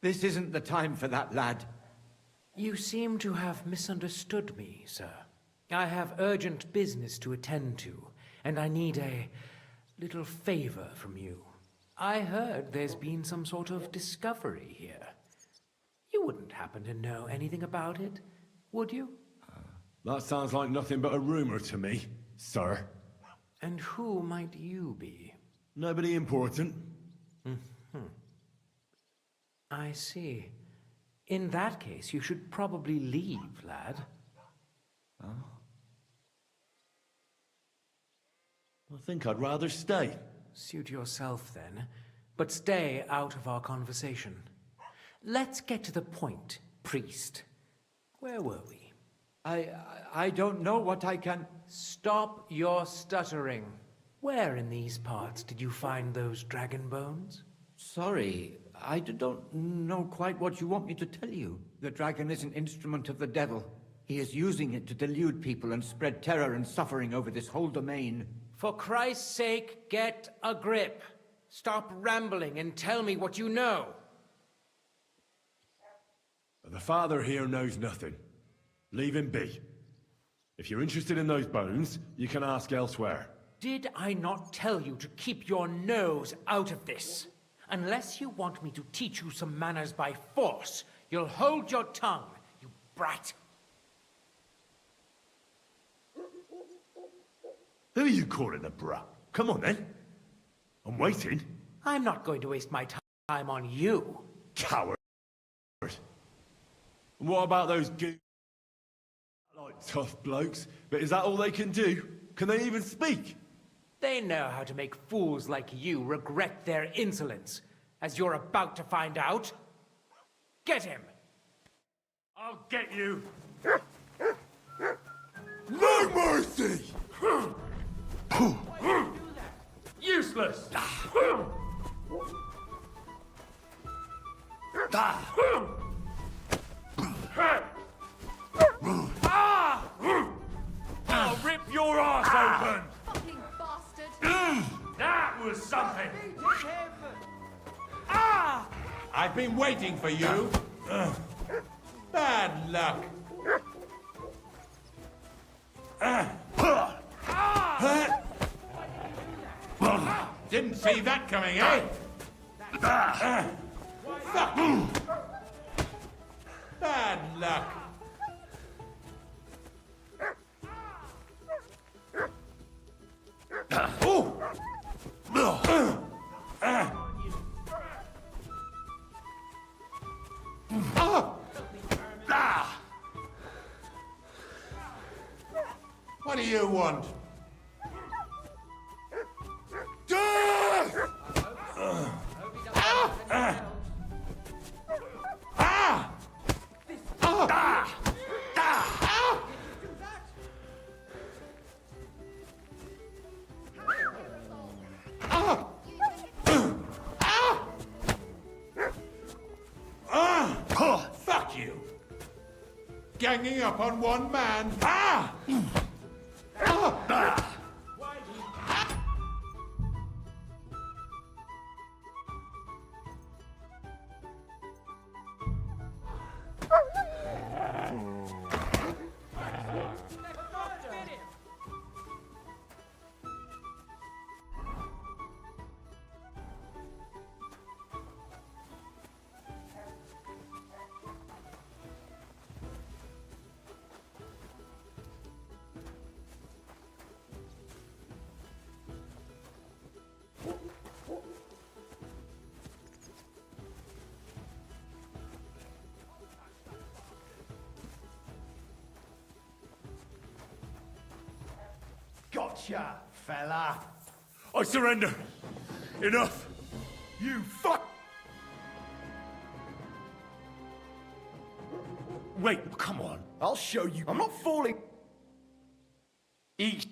This isn't the time for that, lad. You seem to have misunderstood me, sir. I have urgent business to attend to, and I need a little favor from you. I heard there's been some sort of discovery here. You wouldn't happen to know anything about it, would you? That sounds like nothing but a rumor to me, sir. And who might you be? Nobody important. I see. In that case, you should probably leave, lad. I think I'd rather stay. Suit yourself, then. But stay out of our conversation. Let's get to the point, priest. Where were we? I don't know what I can... Stop your stuttering. Where in these parts did you find those dragon bones? Sorry, I don't know quite what you want me to tell you. The dragon is an instrument of the devil. He is using it to delude people and spread terror and suffering over this whole domain. For Christ's sake, get a grip. Stop rambling and tell me what you know. The father here knows nothing. Leave him be. If you're interested in those bones, you can ask elsewhere. Did I not tell you to keep your nose out of this? Unless you want me to teach you some manners by force, you'll hold your tongue, you brat. Who are you calling a brat? Come on, then. I'm waiting. I'm not going to waste my time on you. Coward. And what about those like tough blokes? But is that all they can do? Can they even speak? They know how to make fools like you regret their insolence, as you're about to find out. Get him! I'll get you! No mercy! Useless! I'll rip your ass open! Fucking bastard! That was something! I've been waiting for you. Bad luck. Didn't see that coming, eh? Fuck you. Bad luck. What do you want? Fuck you! Ganging up on one man. Gotcha, fella. I surrender. Enough. You fuck. Wait, come on. I'll show you. I'm not falling. Eat.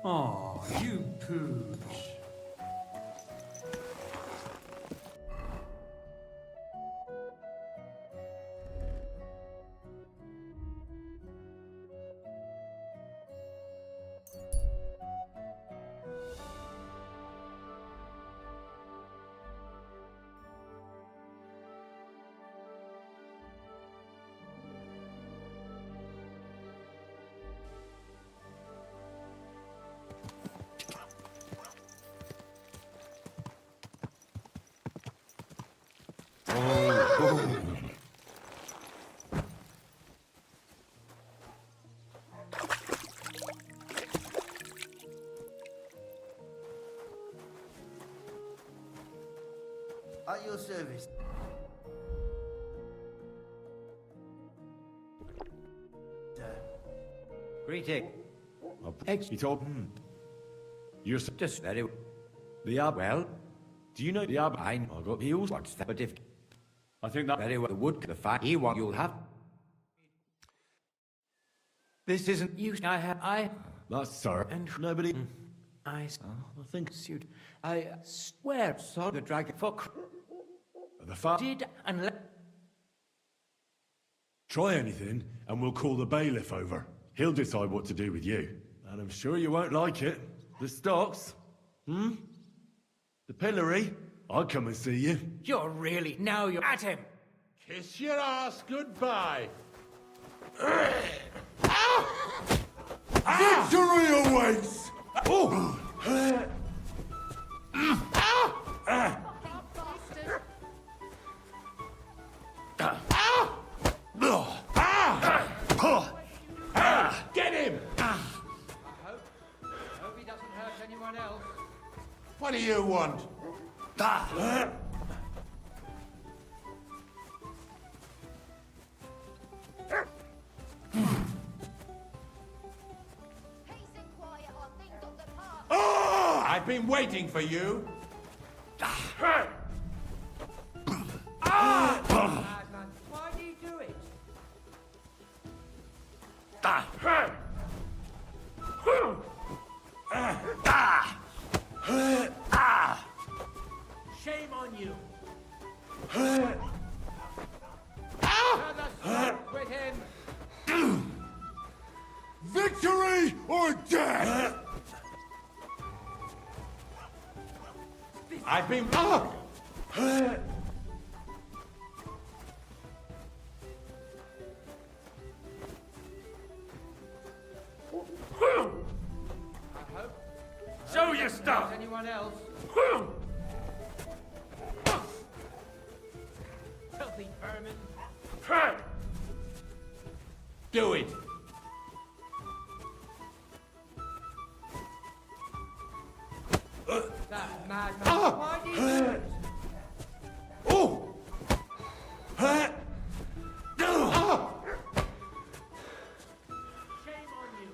Aw, you pooch. At your service. Greeting. He told. You're Just very the ab. well. Do you know the ab? I got heels. What's that? But if I think that very well, the wood, the fire, he want you'll have. This isn't You, I, that's sir. And Nobody. I think suit. I swear, saw the dragon for the fa. did unless. Try anything, and we'll call the bailiff over. He'll decide what to do with you, and I'm sure you won't like it. The stocks, the pillory. I'll come and see you. You're really now you're at him. Kiss your ass goodbye. Victory awaits! Oh! Get him! Hope he doesn't hurt anyone else. What do you want? I've been waiting for you. Why do you do it? Shame on you. With him. Victory or death! I've been. Show your stuff! Anyone else? Filthy vermin. Do it. That madman. Why do you do it? Oh! Shame on you.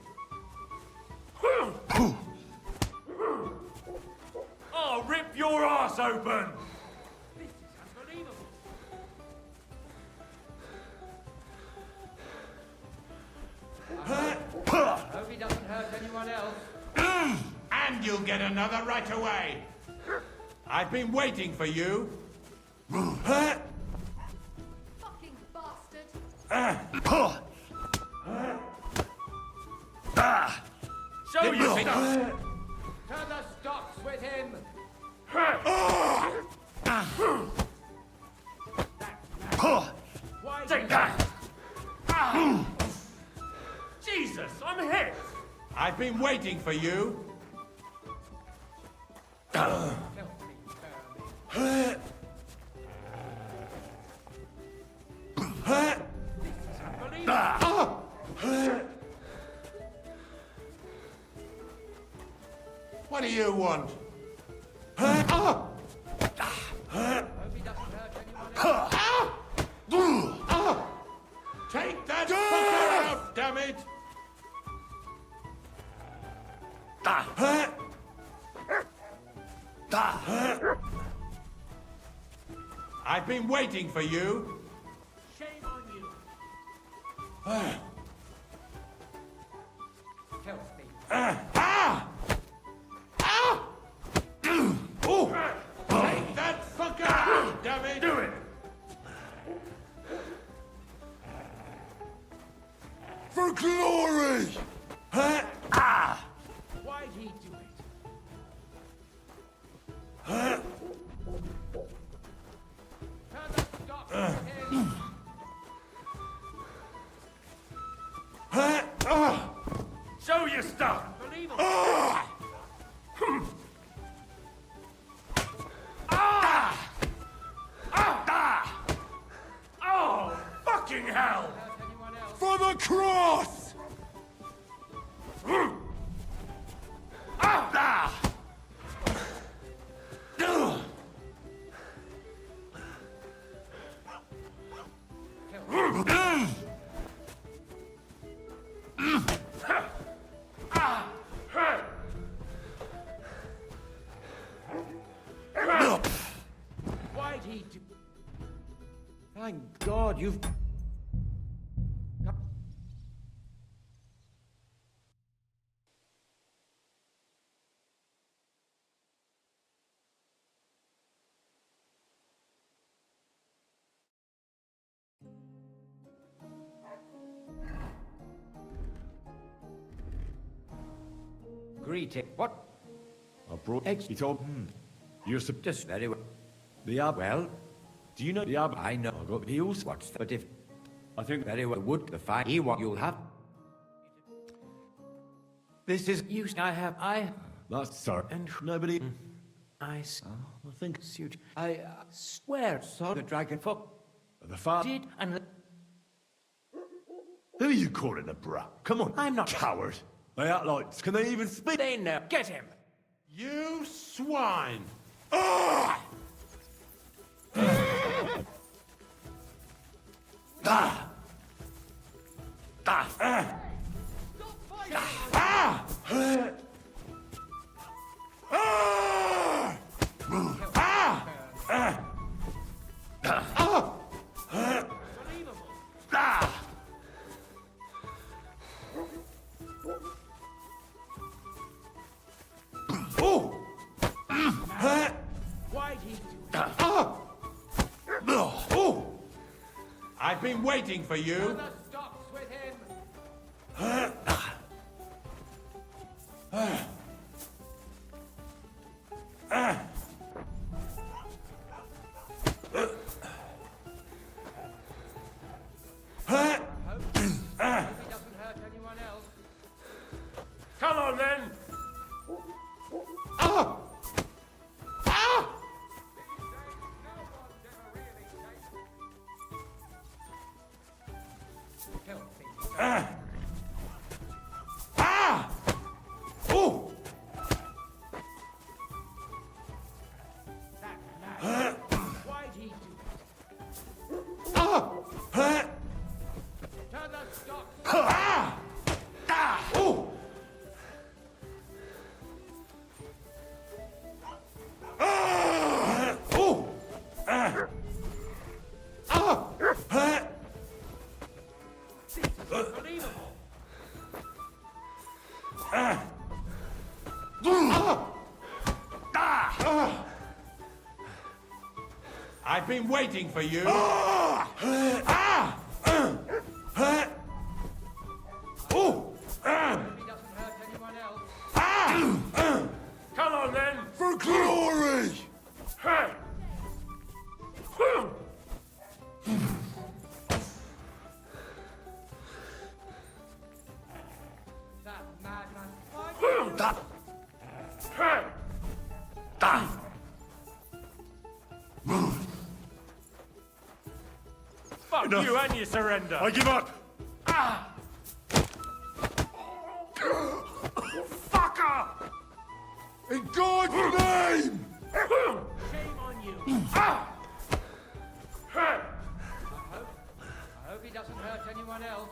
I'll rip your ass open! This is unbelievable. Hope he doesn't hurt anyone else. And you'll get another right away. I've been waiting for you. Fucking bastard. Show your stuff! To the stocks with him. Why Take that! Jesus, I'm hit! I've been waiting for you. What do you want? Hope he doesn't hurt anyone else. Take that fucker out, damn it! I've been waiting for you. Shame on you. Filthy. Take that fucker out, damn it! Do it! For glory! Why'd he do it? To the stocks with him. Show your stuff! Oh, fucking hell! Anyone else? For the cross! Thank God you've... Greeting. What? I brought eggs. He told. You're Just very well. the ab. Well, Do you know the ab? I know. I got the heels. What's that? But if I think very well would the fine he want you'll have. This is I that's sorry. And Nobody. I think suit. I swear saw the dragon for the father. did and Who are you calling a brat? Come on. I'm not Coward. They act like... Can they even speak? they know. Get him. You swine! I've been waiting for you. Come on then. I've been waiting for you. Come on then. For glory! Fuck Enough. you and your surrender. I give up! Fucker! In God's name! Shame on you. I hope he doesn't hurt anyone else.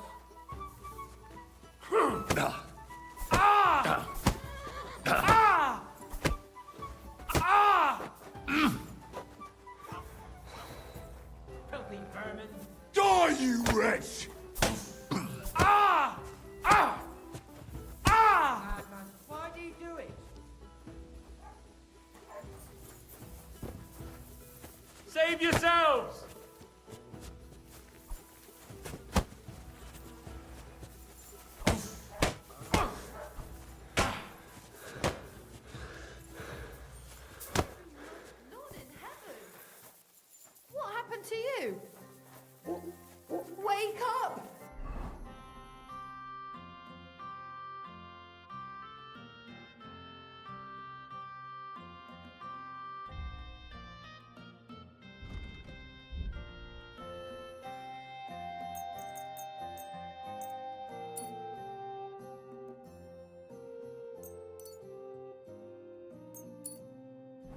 Filthy vermin. Die, you wretch! Madman, why do you do it? Save yourselves! Lord in heaven! What happened to you? Wake up!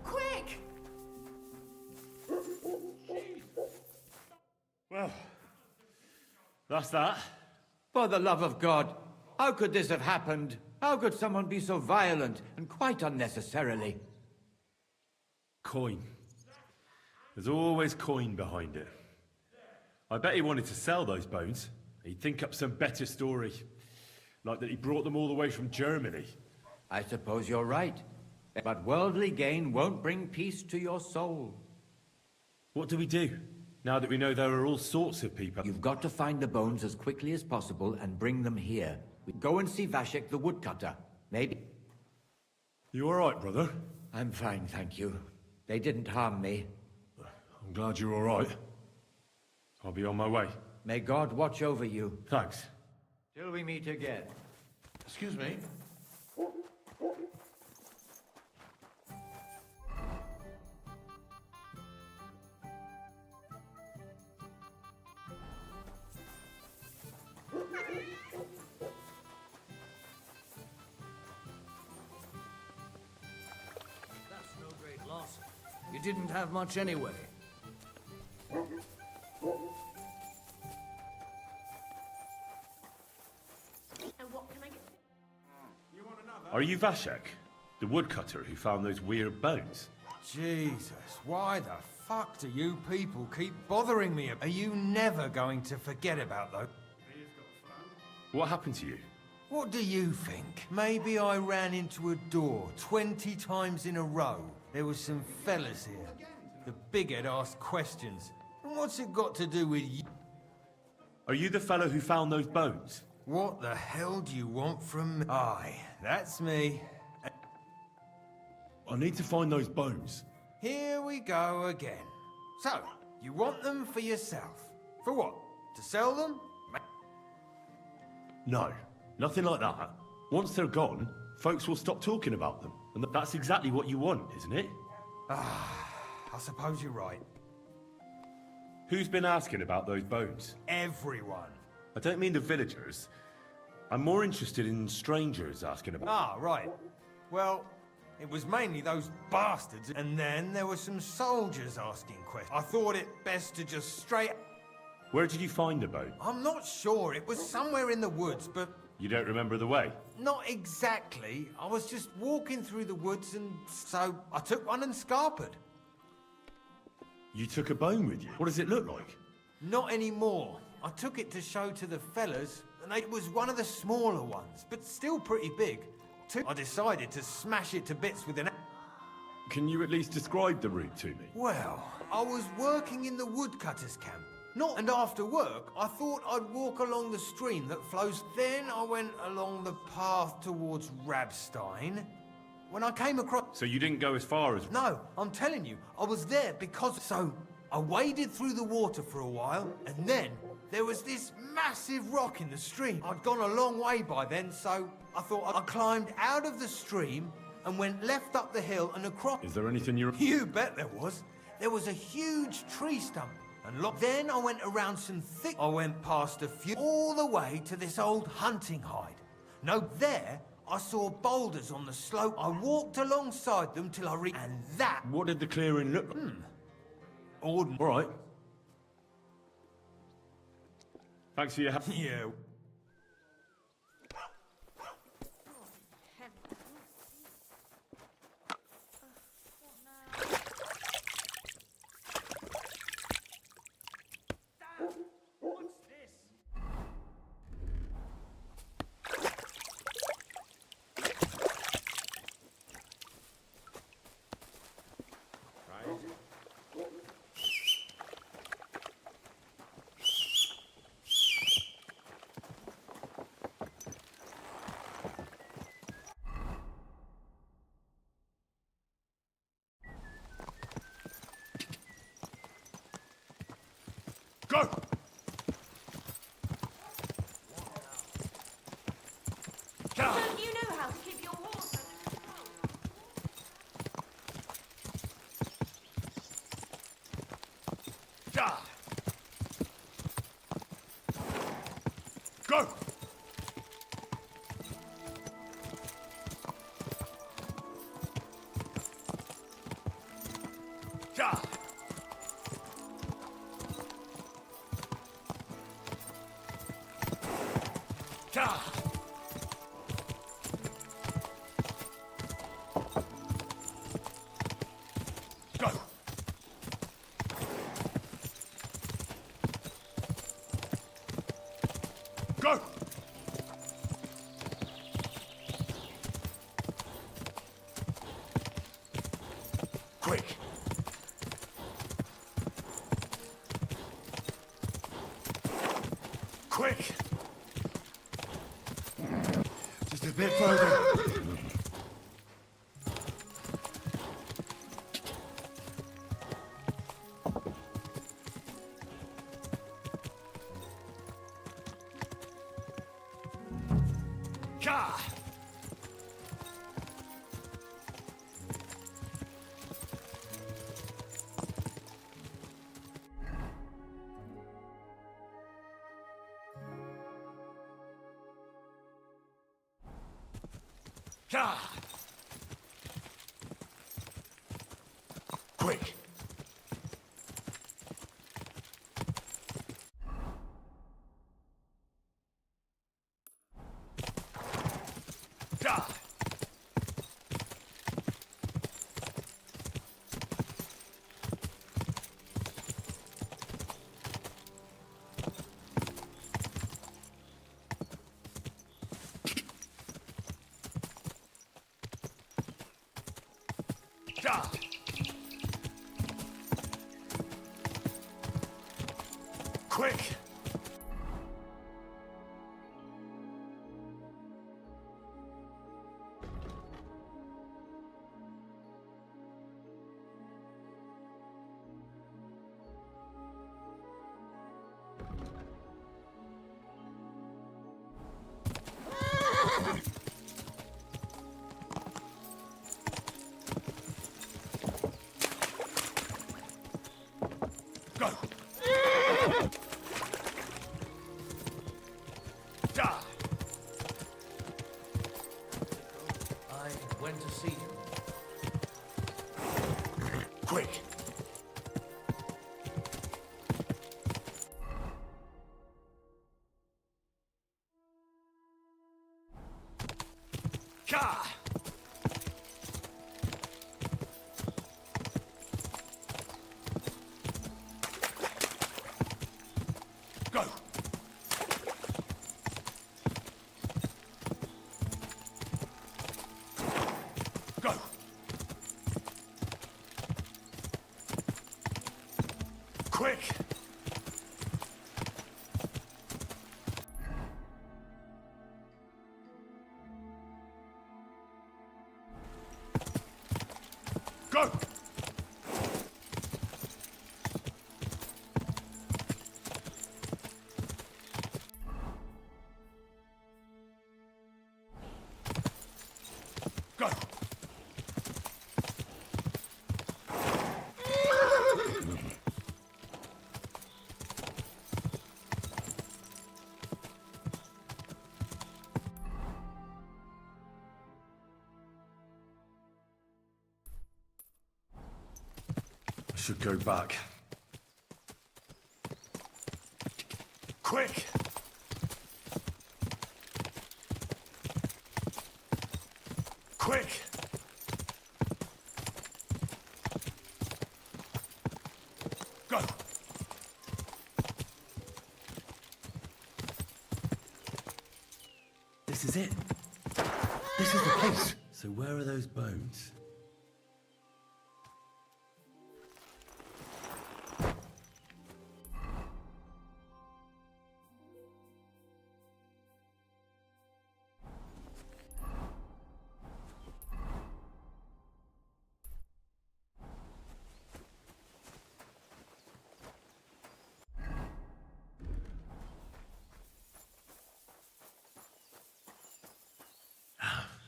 Quick! Well, that's that. For the love of God, how could this have happened? How could someone be so violent and quite unnecessarily? Coin. There's always coin behind it. I bet he wanted to sell those bones. He'd think up some better story. Like that he brought them all the way from Germany. I suppose you're right. But worldly gain won't bring peace to your soul. What do we do, now that we know there are all sorts of people? You've got to find the bones as quickly as possible and bring them here. Go and see Vashek the woodcutter. Maybe... You all right, brother? I'm fine, thank you. They didn't harm me. I'm glad you're all right. I'll be on my way. May God watch over you. Thanks. Till we meet again. Excuse me. That's no great loss. You didn't have much anyway. And what can I get? Are you Vashek? The woodcutter who found those weird bones? Jesus, why the fuck do you people keep bothering me? Are you never going to forget about those? What happened to you? What do you think? Maybe I ran into a door 20 times in a row. There was some fellas here. The bighead asked questions. And what's it got to do with you? Are you the fellow who found those bones? What the hell do you want from me? Aye, that's me. I need to find those bones. Here we go again. So, you want them for yourself? For what? To sell them? No, nothing like that. Once they're gone, folks will stop talking about them. And that's exactly what you want, isn't it? I suppose you're right. Who's been asking about those bones? Everyone. I don't mean the villagers. I'm more interested in strangers asking about... Ah, right. Well, it was mainly those bastards, and then there were some soldiers asking questions. I thought it best to just straight... Where did you find the bone? I'm not sure. It was somewhere in the woods, but... You don't remember the way? Not exactly. I was just walking through the woods, and so I took one and scarpered. You took a bone with you? What does it look like? Not anymore. I took it to show to the fellas, and it was one of the smaller ones, but still pretty big. I decided to smash it to bits with an... Can you at least describe the route to me? Well, I was working in the woodcutters' camp. And after work, I thought I'd walk along the stream that flows. Then I went along the path towards Rabstein. When I came across... So you didn't go as far as... No, I'm telling you, I was there because... So, I waded through the water for a while, and then there was this massive rock in the stream. I'd gone a long way by then, so I thought I climbed out of the stream and went left up the hill and across... Is there anything you... You bet there was. There was a huge tree stump. And then I went around some thick... I went past a few... all the way to this old hunting hide. No, there, I saw boulders on the slope. I walked alongside them till I reached... And that... What did the clearing look like? All right. Thanks for your help. Yeah. Go! Don't you know how to keep your horse under control? Go! Go! Quick! Quick! Just a bit further. Gah! Gah! Quick! Gah! Gah! Quick! Go! Da! I went to see you. Quick! Gah! Go! Go! Quick! Go! Go! I should go back. Quick! Quick! Go! This is it. This is the place. So where are those bones?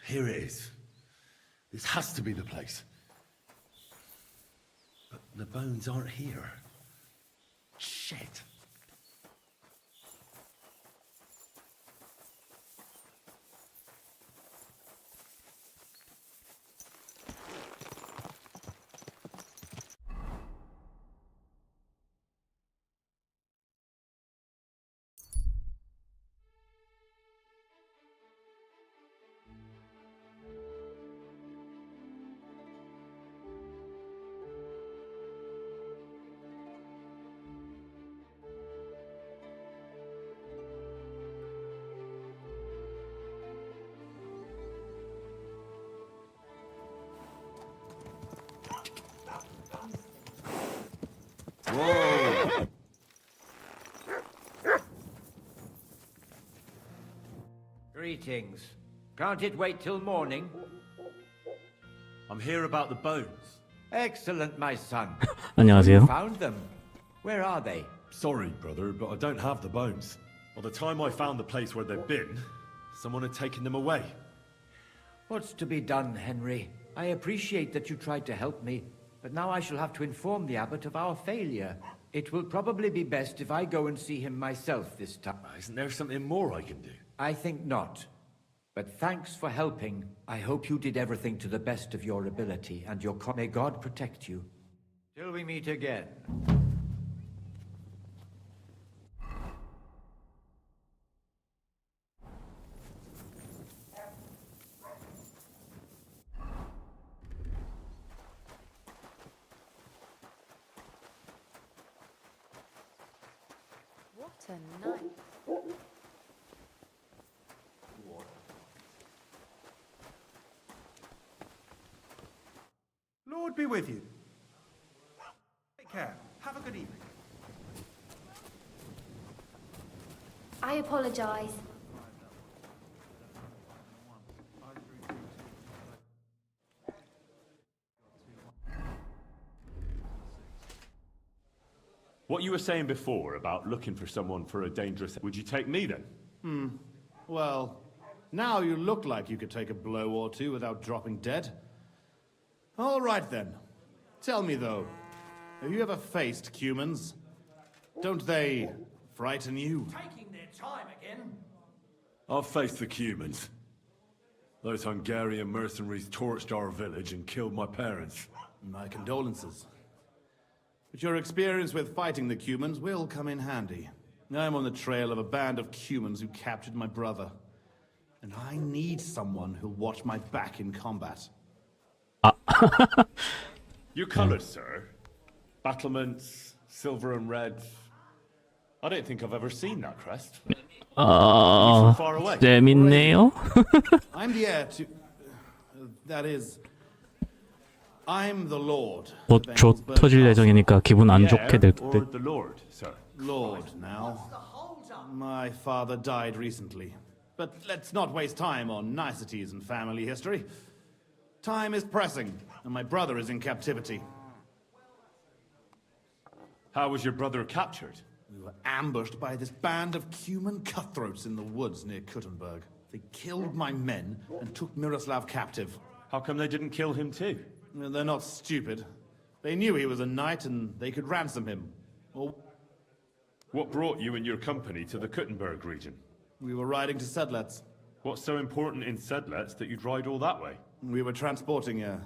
Here it is. This has to be the place. But the bones aren't here. Shit. Greetings. Can't it wait till morning? I'm here about the bones. Excellent, my son. 안녕하세요. You found them. Where are they? Sorry, brother, but I don't have the bones. By the time I found the place where they'd been, someone had taken them away. What's to be done, Henry? I appreciate that you tried to help me, but now I shall have to inform the abbot of our failure. It will probably be best if I go and see him myself this time. Isn't there something more I can do? I think not. But thanks for helping. I hope you did everything to the best of your ability, and may God protect you. Till we meet again. What a night. Lord be with you. Take care. Have a good evening. I apologize. What you were saying before about looking for someone for a dangerous... Would you take me then? Well, now you look like you could take a blow or two without dropping dead. All right then. Tell me though, have you ever faced humans? Don't they frighten you? Taking their time again. I've faced the Cumans. Those Hungarian mercenaries torched our village and killed my parents. My condolences. But your experience with fighting the Cumans will come in handy. I'm on the trail of a band of Cumans who captured my brother. And I need someone who'll watch my back in combat. Your colours, sir. Battlements, silver and red. I don't think I've ever seen that crest. 재밌네요. I'm the heir to... that is... I'm the Lord. 곧 터질 예정이니까 기분 안 좋게 될 듯. The Lord, sir. Lord, now. My father died recently. But let's not waste time on niceties and family history. Time is pressing, and my brother is in captivity. How was your brother captured? We were ambushed by this band of Cuman cutthroats in the woods near Kuttenberg. They killed my men and took Miroslav captive. How come they didn't kill him too? They're not stupid. They knew he was a knight and they could ransom him. What brought you and your company to the Kuttenberg region? We were riding to Sedlets. What's so important in Sedlets that you'd ride all that way? We were transporting a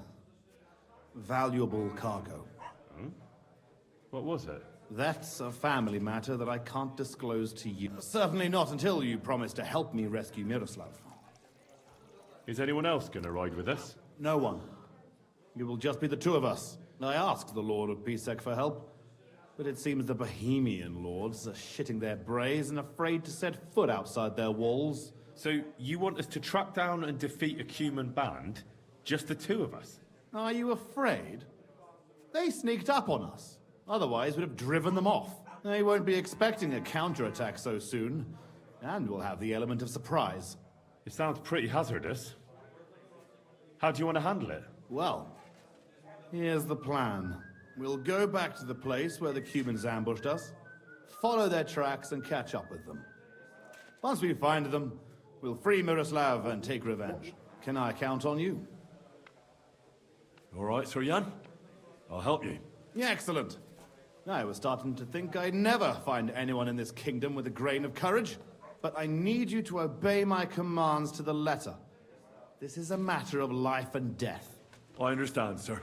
valuable cargo. Hmm? What was it? That's a family matter that I can't disclose to you. Certainly not until you promise to help me rescue Miroslav. Is anyone else going to ride with us? No one. It will just be the two of us. I asked the Lord of Pisek for help, but it seems the Bohemian lords are shitting their brays and afraid to set foot outside their walls. So you want us to track down and defeat a Cuman band? Just the two of us? Are you afraid? They sneaked up on us. Otherwise, we'd have driven them off. They won't be expecting a counterattack so soon, and we'll have the element of surprise. It sounds pretty hazardous. How do you want to handle it? Well, here's the plan. We'll go back to the place where the Cumans ambushed us, follow their tracks and catch up with them. Once we find them, we'll free Miroslav and take revenge. Can I count on you? All right, Sir Jan. I'll help you. Yeah, excellent. I was starting to think I'd never find anyone in this kingdom with a grain of courage, but I need you to obey my commands to the letter. This is a matter of life and death. I understand, sir.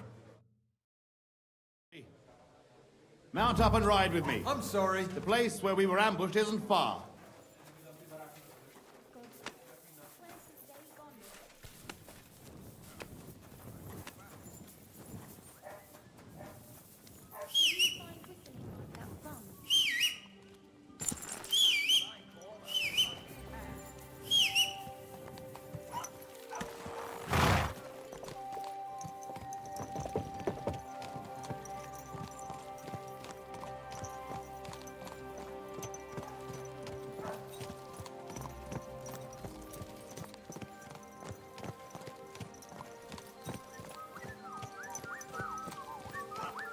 Mount up and ride with me. I'm sorry. The place where we were ambushed isn't far.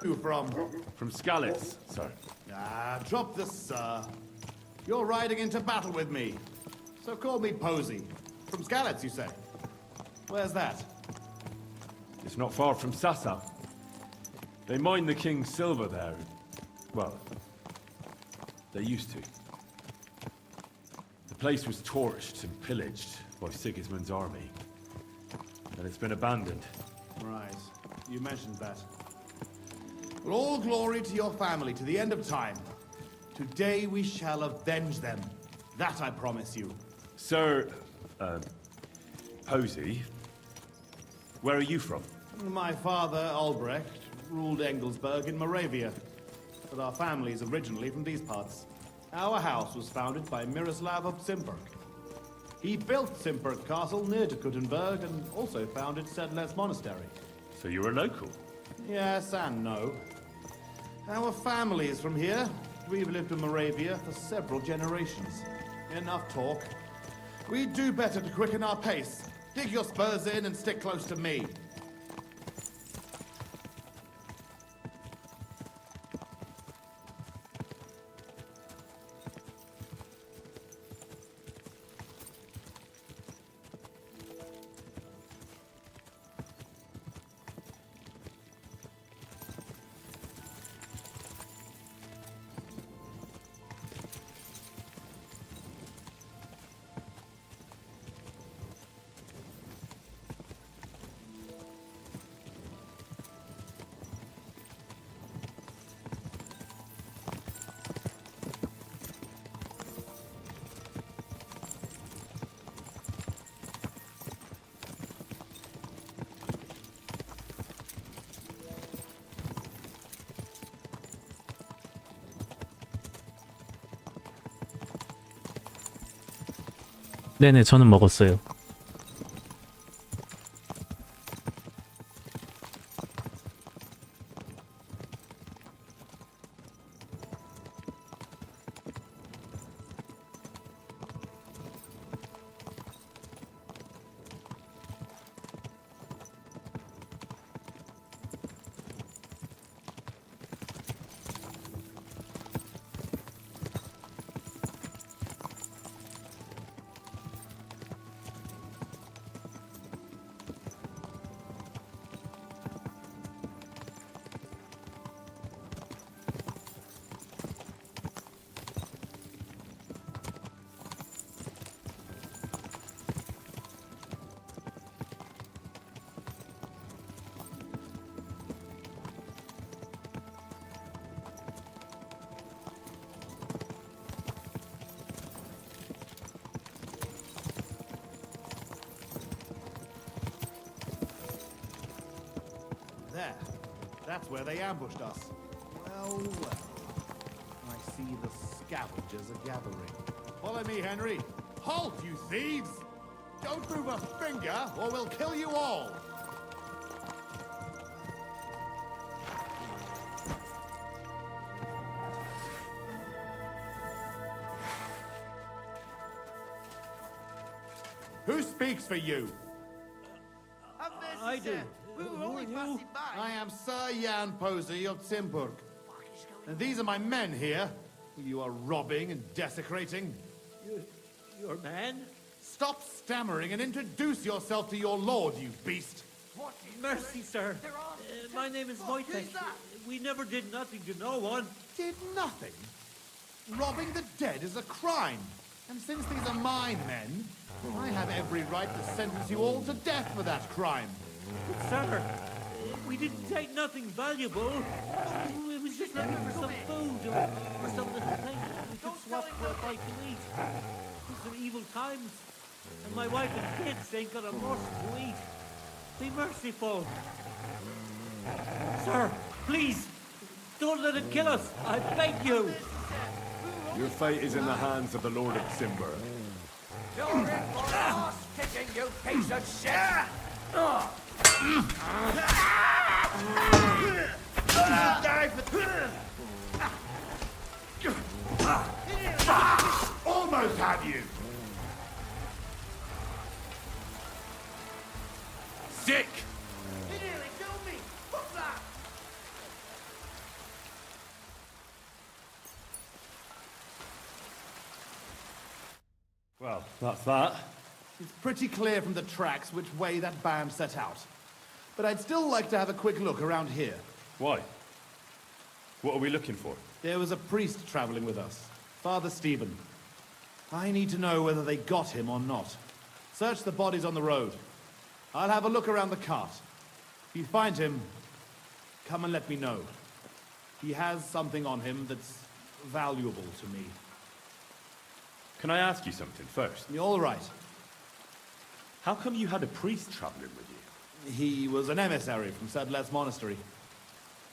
You from? From Skalitz, sir. Ah, drop this, sir. You're riding into battle with me. So call me Posey. From Skalitz, you say? Where's that? It's not far from Sassa. They mine the king's silver there. Well, they used to. The place was torched and pillaged by Sigismund's army. And it's been abandoned. Right. You mentioned that. Well, all glory to your family to the end of time. Today we shall avenge them. That I promise you. Sir, Posey, where are you from? My father, Albrecht, ruled Engelsberg in Moravia. But our family is originally from these parts. Our house was founded by Miroslav of Simperk. He built Simperk Castle near to Kuttenberg and also founded Sedlet's Monastery. So you're a local? Yes and no. Our family is from here. We've lived in Moravia for several generations. Enough talk. We do better to quicken our pace. Dig your spurs in and stick close to me. 네네, 저는 먹었어요. There. That's where they ambushed us. Well, well. I see the scavengers are gathering. Follow me, Henry. Halt, you thieves! Don't move a finger, or we'll kill you all! Who speaks for you? I do. Who are you? I am Sir Jan Posey of Simburg. And these are my men here, who you are robbing and desecrating. Your man? Stop stammering and introduce yourself to your lord, you beast. What? Mercy, sir. My name is Wojtek. We never did nothing to no one. Did nothing? Robbing the dead is a crime. And since these are my men, I have every right to sentence you all to death for that crime. But, sir, we didn't take nothing valuable. It was just looking for some food or some little thing we could swap for a bite to eat. These are evil times, and my wife and kids ain't got a morsel to eat. Be merciful. Sir, please, don't let it kill us. I beg you. Your fate is in the hands of the Lord of Simber. You're in for ass kicking, you piece of shit! Almost had you! Sick! Well, that's that. It's pretty clear from the tracks which way that band set out. But I'd still like to have a quick look around here. Why? What are we looking for? There was a priest traveling with us, Father Stephen. I need to know whether they got him or not. Search the bodies on the road. I'll have a look around the cart. If you find him, come and let me know. He has something on him that's valuable to me. Can I ask you something first? You're all right. How come you had a priest traveling with you? He was an emissary from Sedlet's monastery.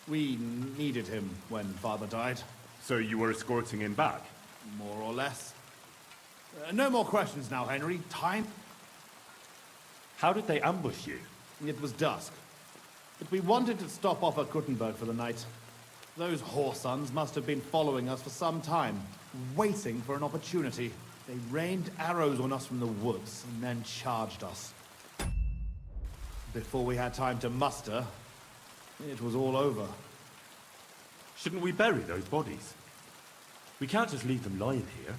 We needed him when Father died. So you were escorting him back? More or less. No more questions now, Henry. Time? How did they ambush you? It was dusk. But we wanted to stop off at Kuttenberg for the night. Those whoresons must have been following us for some time, waiting for an opportunity. They rained arrows on us from the woods and then charged us. Before we had time to muster, it was all over. Shouldn't we bury those bodies? We can't just leave them lying here.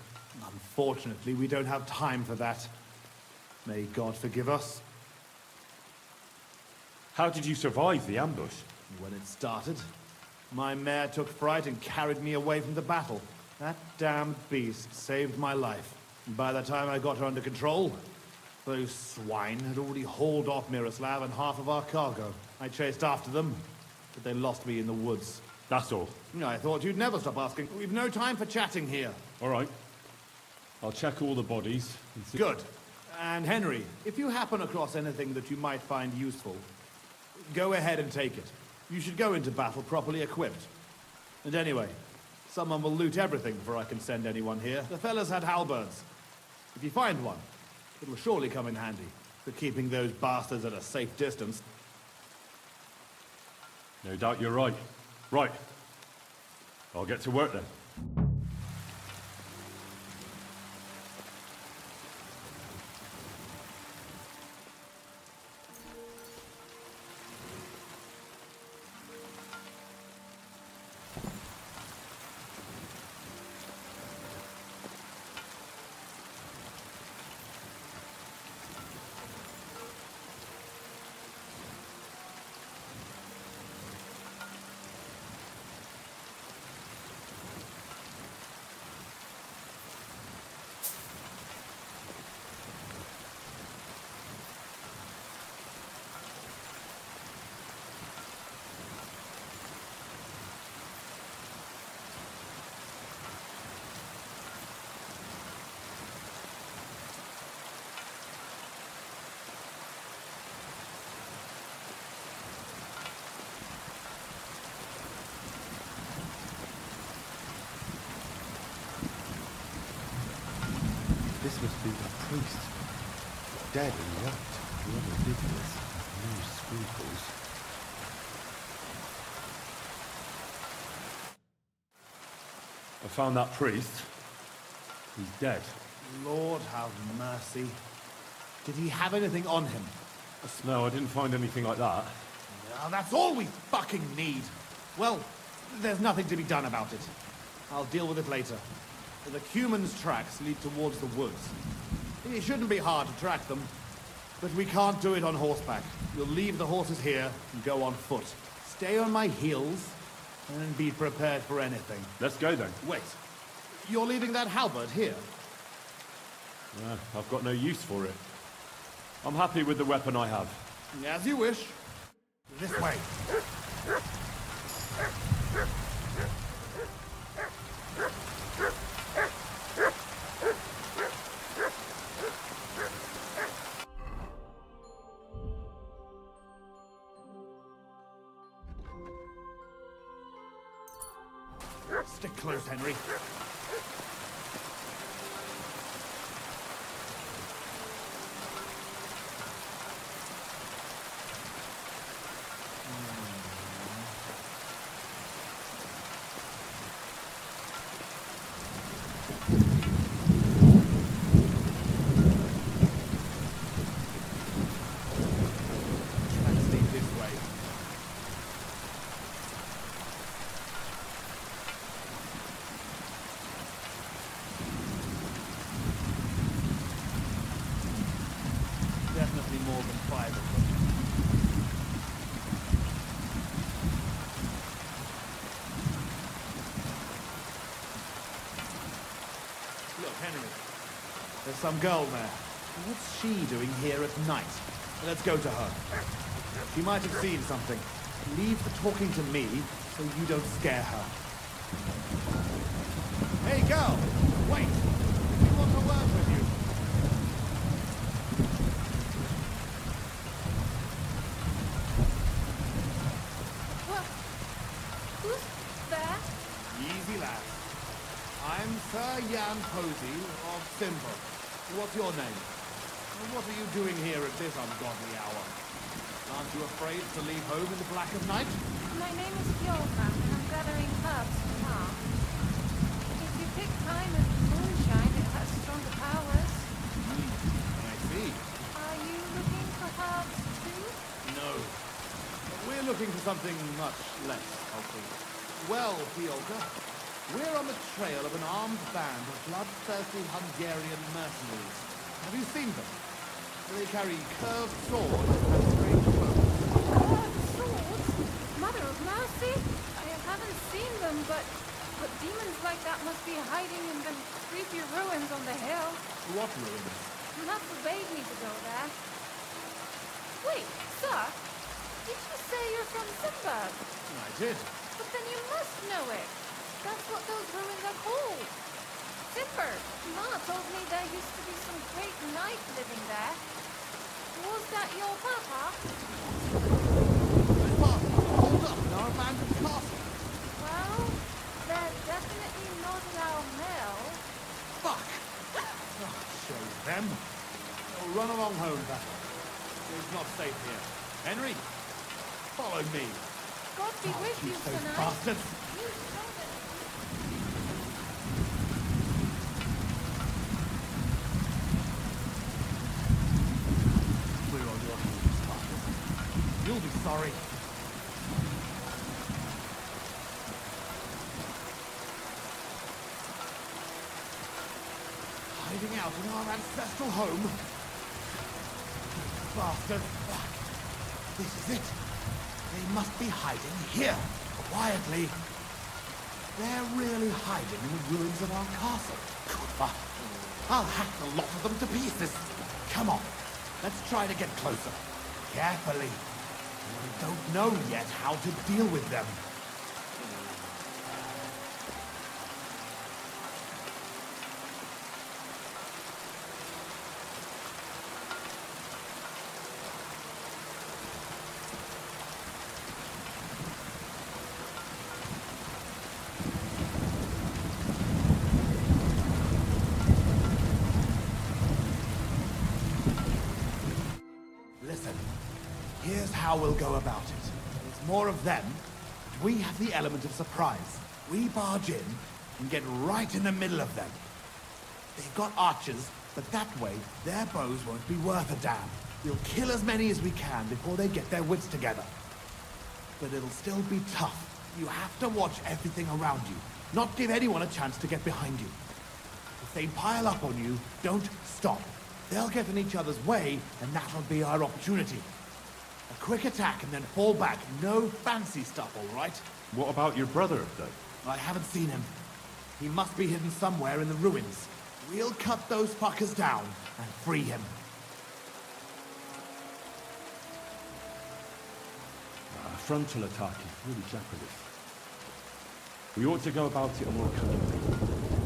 Unfortunately, we don't have time for that. May God forgive us. How did you survive the ambush? When it started, my mare took fright and carried me away from the battle. That damned beast saved my life. And by the time I got her under control, those swine had already hauled off Miroslav and half of our cargo. I chased after them, but they lost me in the woods. That's all. I thought you'd never stop asking. We've no time for chatting here. All right. I'll check all the bodies. And see. Good. And Henry, if you happen across anything that you might find useful, go ahead and take it. You should go into battle properly equipped. And anyway, someone will loot everything before I can send anyone here. The fellas had halberds. If you find one, it will surely come in handy for keeping those bastards at a safe distance. No doubt you're right. Right. I'll get to work then. This must be the priest. Dead and wrapped. Whoever did this has no scruples. I found that priest. He's dead. Lord have mercy. Did he have anything on him? No, I didn't find anything like that. That's all we fucking need. Well, there's nothing to be done about it. I'll deal with it later. The Cuman's tracks lead towards the woods. It shouldn't be hard to track them, but we can't do it on horseback. You'll leave the horses here and go on foot. Stay on my heels and be prepared for anything. Let's go then. Wait, you're leaving that halberd here? I've got no use for it. I'm happy with the weapon I have. As you wish. This way. Stick close, Henry. There's some girl there. What's she doing here at night? Let's go to her. She might have seen something. Leave the talking to me, so you don't scare her. Hey, girl! Wait! We want to work with you. What? Who's there? Easy, lad. I'm Sir Jan Posey of Simba. What's your name? And what are you doing here at this ungodly hour? Aren't you afraid to leave home in the black of night? My name is Fjolva, and I'm gathering herbs for Ma. If you pick time and moonshine, it has stronger powers. I see. Are you looking for herbs too? No. We're looking for something much less healthy. Well, Fiolka, we're on the trail of an armed band of bloodthirsty Hungarian mercenaries. Have you seen them? They carry curved swords and strange clothes. Curved swords? Mother of mercy! I haven't seen them, but demons like that must be hiding in the creepy ruins on the hill. What ruins? Not forbade me to go there. Wait, sir? Did you say you're from Simburg? I did. But then you must know it. That's what those ruins are called. Simburg. Ma told me there used to be some great knight living there. Was that your papa? Hold up, in our abandoned castle. Well, they're definitely not our mill. Fuck! Oh, show them. Oh, run along home, Battle. It's not safe here. Henry, follow me. God be with you Those tonight. bastards. You showed it. We're on your hands, bastard. You'll be sorry. Hiding out in our ancestral home? Bastard. This is it. They must be hiding here, quietly. They're really hiding in the ruins of our castle. Good. I'll hack a lot of them to pieces. Come on, let's try to get closer. Carefully. We don't know yet how to deal with them. Listen, here's how we'll go about it. It's more of them, but we have the element of surprise. We barge in and get right in the middle of them. They've got archers, but that way their bows won't be worth a damn. We'll kill as many as we can before they get their wits together. But it'll still be tough. You have to watch everything around you, not give anyone a chance to get behind you. If they pile up on you, don't stop. They'll get in each other's way, and that'll be our opportunity. A quick attack and then fall back. No fancy stuff, all right? What about your brother, though? I haven't seen him. He must be hidden somewhere in the ruins. We'll cut those fuckers down and free him. A frontal attack is really jeopardous. We ought to go about it a more cunningly.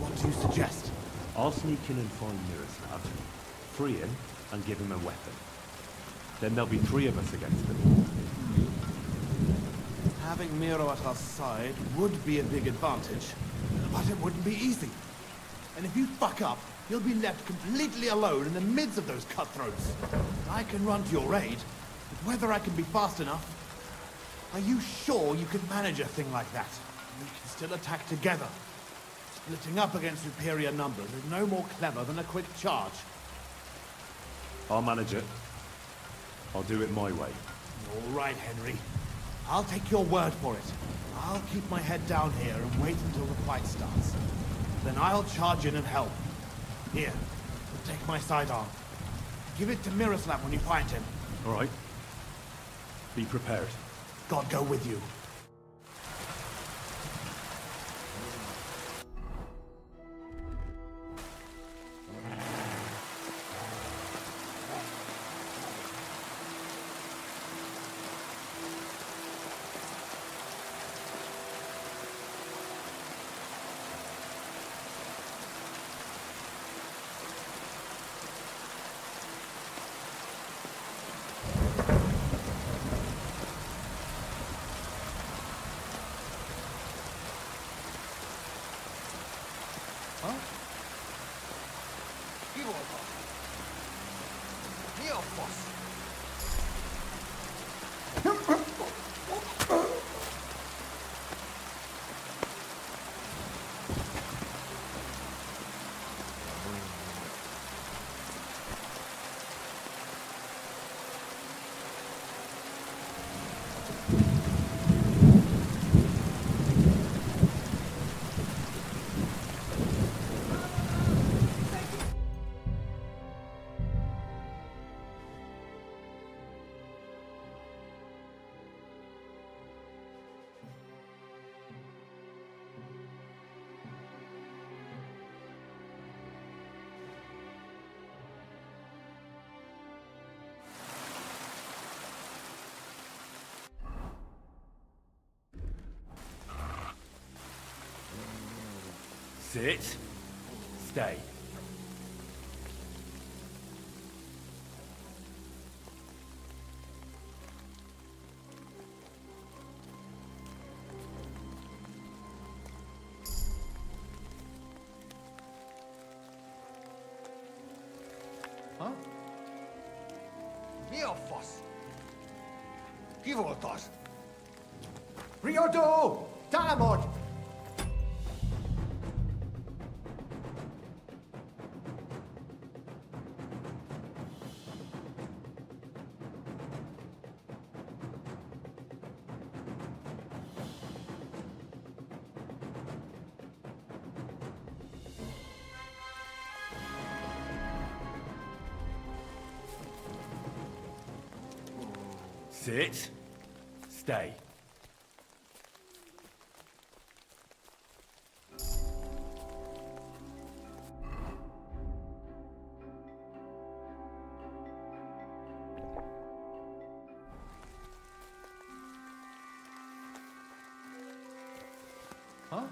What do you suggest? I'll sneak in and find Miroslav, free him, and give him a weapon. Then there'll be 3 of us against them. Having Miro at our side would be a big advantage, but it wouldn't be easy. And if you fuck up, you'll be left completely alone in the midst of those cutthroats. I can run to your aid, but whether I can be fast enough... Are you sure you can manage a thing like that? We can still attack together. Splitting up against superior numbers is no more clever than a quick charge. I'll manage it. I'll do it my way. All right, Henry. I'll take your word for it. I'll keep my head down here and wait until the fight starts. Then I'll charge in and help. Here, take my sidearm. Give it to Miroslav when you find him. All right. Be prepared. God go with you. Huh? Pivotal. Neophos. Sit. Stay. Huh? Neophos. Pivotas. Riodo! Diamond! Sit. Stay. Huh?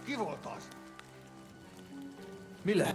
Pivotas. Mille?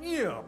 Yeah.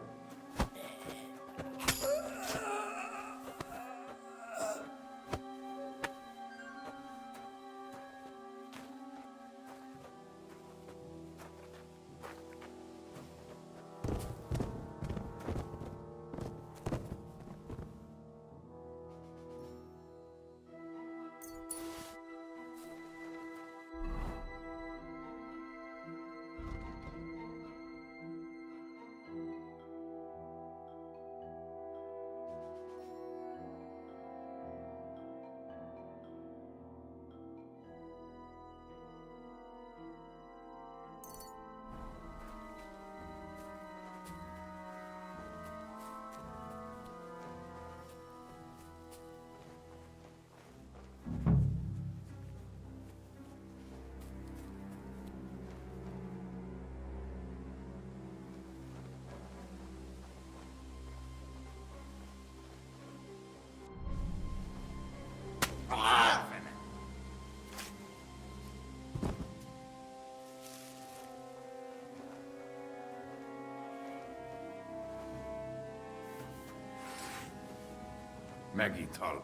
Megital.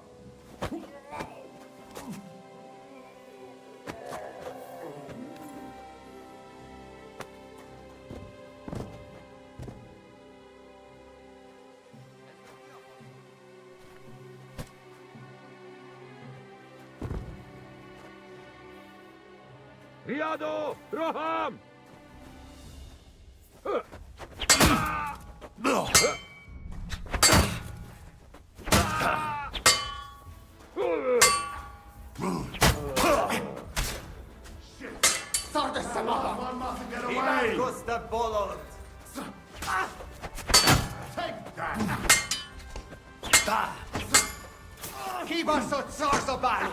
Riado! Roham! Kibaszott szarzabáló!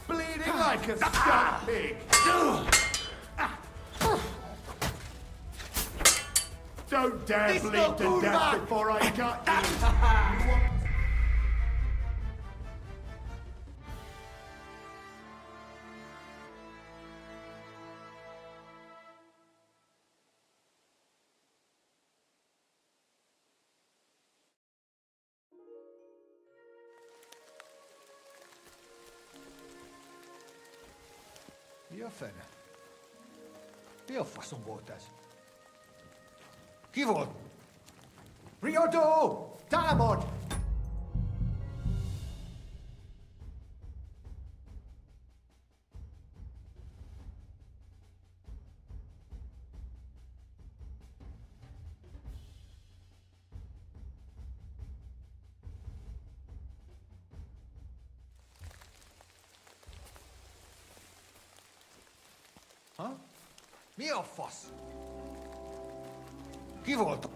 Bleeding like a stuck pig! Don't dare This bleed no to good, death man. before I cut you! Mi a fene? Mi a faszom volt ez? Ki volt? Riadó! Támad! Ha? Mi a fasz? Ki volt?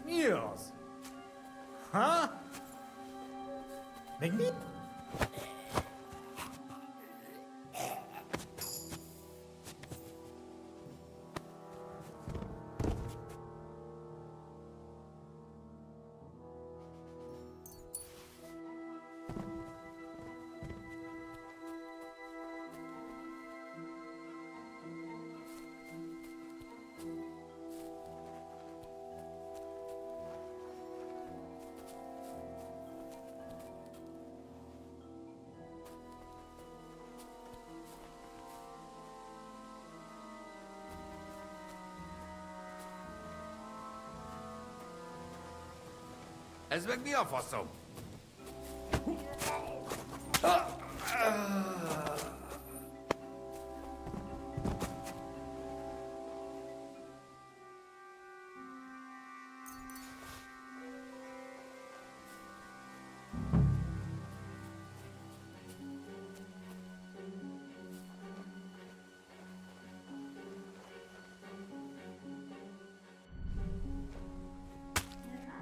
Mi az? Ha? Még mi? Ez meg mi a faszom?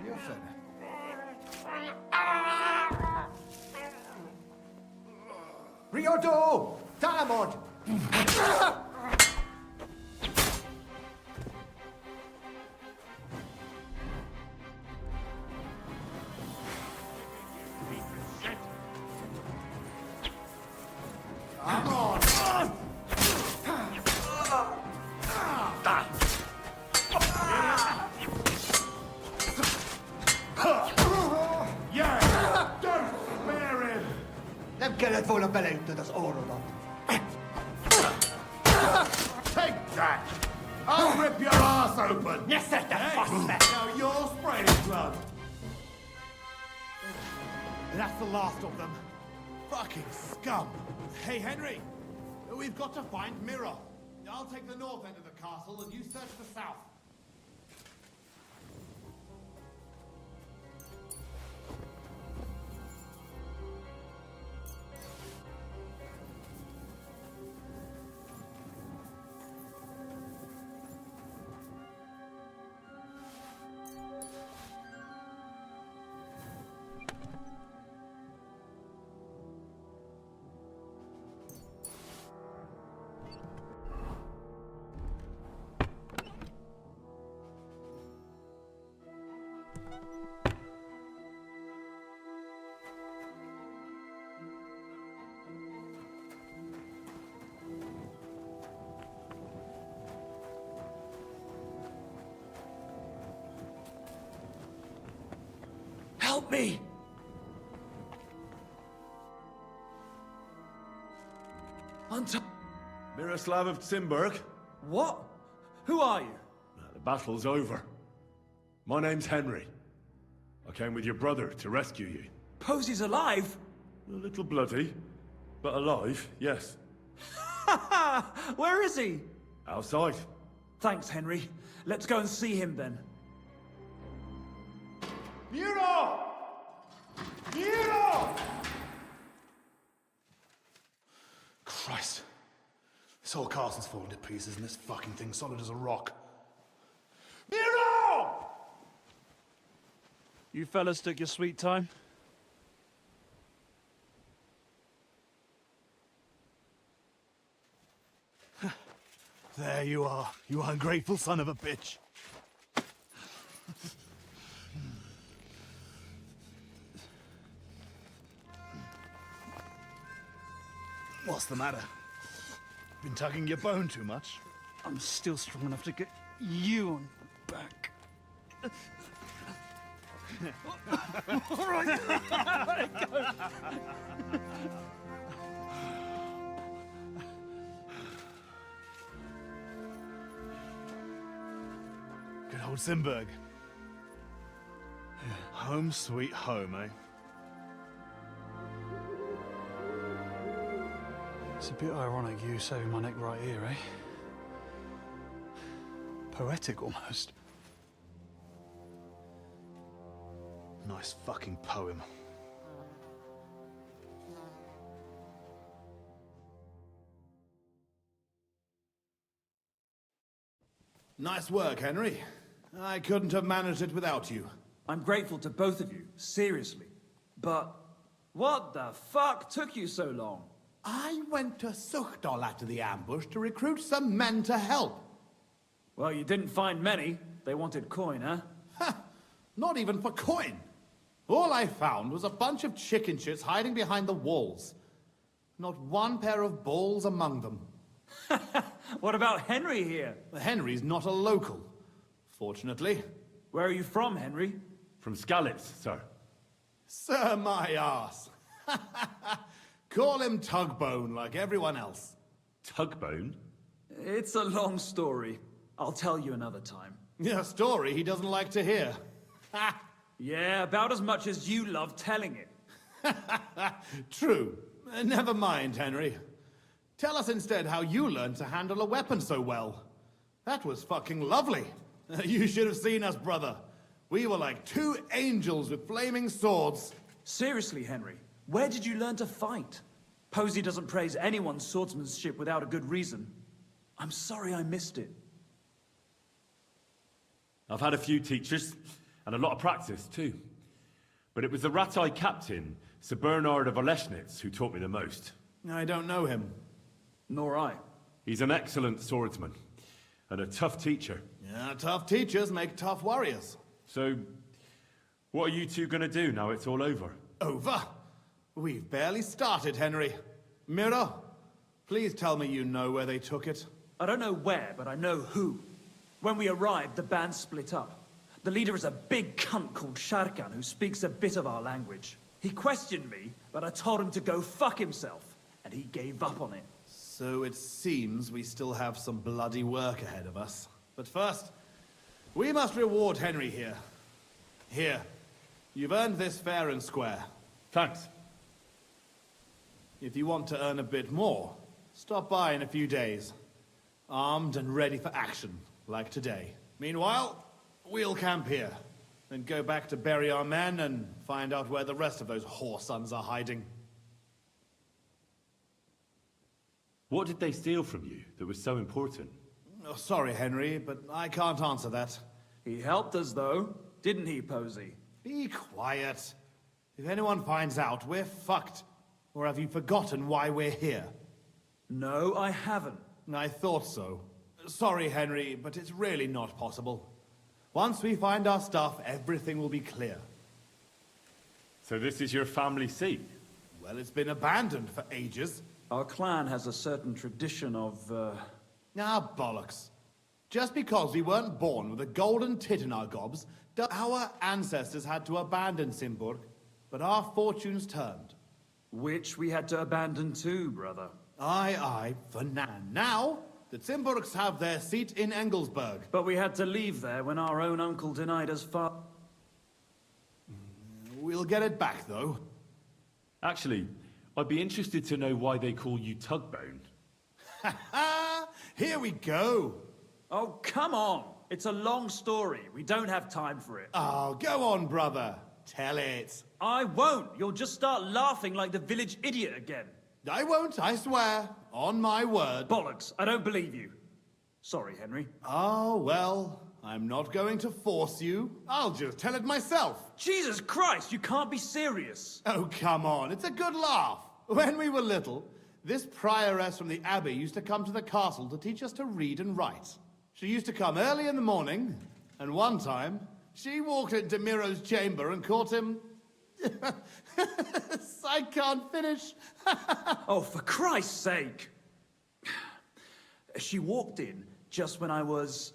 Mi a fene? Riadó! Támad! Come on! Yeah! Don't spare him! Nem kellett volna beleütnöd az orrodat. Take that! I'll rip your ass open! Ne szedted, fasz meg! Now you're spraying blood! That's the last of them. Fucking scum! Hey, Henry! We've got to find Mirror. I'll take the north end of the castle and you search the south. Help me! Hunter... Miroslav of Zimberg? What? Who are you? The battle's over. My name's Henry. I came with your brother to rescue you. Posey's alive? A little bloody, but alive, yes. Where is he? Outside. Thanks, Henry. Let's go and see him then. Miro! Miro! Christ. This whole castle's falling to pieces and this fucking thing's solid as a rock. Miro! You fellas took your sweet time? There you are, you ungrateful son of a bitch. What's the matter? Been tugging your bone too much? I'm still strong enough to get you on back. All right. Good old Zimberg. Home sweet home, eh? It's a bit ironic you saving my neck right here, eh? Poetic almost. Nice fucking poem. Nice work, Henry. I couldn't have managed it without you. I'm grateful to both of you, seriously. But what the fuck took you so long? I went to Suchdol after the ambush to recruit some men to help. Well, you didn't find many. They wanted coin, huh? Ha! Not even for coin. All I found was a bunch of chicken shits hiding behind the walls. Not one pair of balls among them. What about Henry here? Henry's not a local, fortunately. Where are you from, Henry? From Skalitz, sir. Sir, my arse. Call him Tugbone like everyone else. Tugbone? It's a long story. I'll tell you another time. A story he doesn't like to hear. Yeah, about as much as you love telling it. True. Never mind, Henry. Tell us instead how you learned to handle a weapon so well. That was fucking lovely. You should have seen us, brother. We were like two angels with flaming swords. Seriously, Henry, where did you learn to fight? Posey doesn't praise anyone's swordsmanship without a good reason. I'm sorry I missed it. I've had a few teachers, and a lot of practice, too. But it was the Ratai captain, Sir Bernard of Oleschnitz, who taught me the most. I don't know him. Nor I. He's an excellent swordsman, and a tough teacher. Yeah, tough teachers make tough warriors. So, what are you two gonna do now it's all over? Over? We've barely started, Henry. Miro, please tell me you know where they took it. I don't know where, but I know who. When we arrived, the band split up. The leader is a big cunt called Sharkan who speaks a bit of our language. He questioned me, but I told him to go fuck himself, and he gave up on it. So it seems we still have some bloody work ahead of us. But first, we must reward Henry here. Here. You've earned this fair and square. Thanks. If you want to earn a bit more, stop by in a few days. Armed and ready for action, like today. Meanwhile, we'll camp here. Then go back to bury our men and find out where the rest of those whore sons are hiding. What did they steal from you that was so important? Oh, sorry, Henry, but I can't answer that. He helped us, though, didn't he, Posey? Be quiet. If anyone finds out, we're fucked. Or have you forgotten why we're here? No, I haven't. I thought so. Sorry, Henry, but it's really not possible. Once we find our stuff, everything will be clear. So this is your family seat? Well, it's been abandoned for ages. Our clan has a certain tradition of, Ah, bollocks. Just because we weren't born with a golden tit in our gobs, our ancestors had to abandon Simburg, but our fortunes turned. Which we had to abandon too, brother. Aye, for now. Now, the Simburgs have their seat in Engelsberg. But we had to leave there when our own uncle denied us We'll get it back, though. Actually, I'd be interested to know why they call you Tugbone. Here we go. Oh, come on! It's a long story. We don't have time for it. Oh, go on, brother. Tell it. I won't. You'll just start laughing like the village idiot again. I won't, I swear. On my word. Bollocks. I don't believe you. Sorry, Henry. Oh, well, I'm not going to force you. I'll just tell it myself. Jesus Christ, you can't be serious. Oh, come on. It's a good laugh. When we were little, this prioress from the abbey used to come to the castle to teach us to read and write. She used to come early in the morning, and one time, she walked into Miro's chamber and caught him... I can't finish. Oh, for Christ's sake! She walked in just when I was...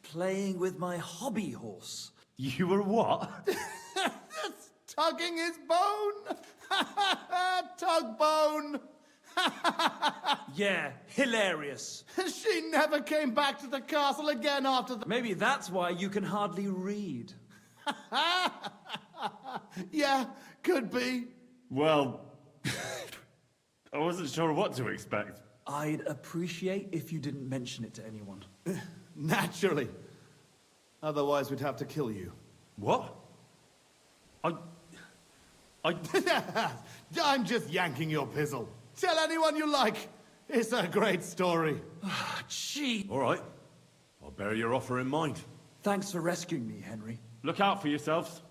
playing with my hobby horse. You were what? Tugging his bone! Tug bone! Yeah, hilarious. She never came back to the castle again after that. Maybe that's why you can hardly read. Yeah, could be. Well, I wasn't sure what to expect. I'd appreciate if you didn't mention it to anyone. Naturally. Otherwise, we'd have to kill you. What? I'm just yanking your pizzle. Tell anyone you like. It's a great story. Gee. All right. I'll bear your offer in mind. Thanks for rescuing me, Henry. Look out for yourselves.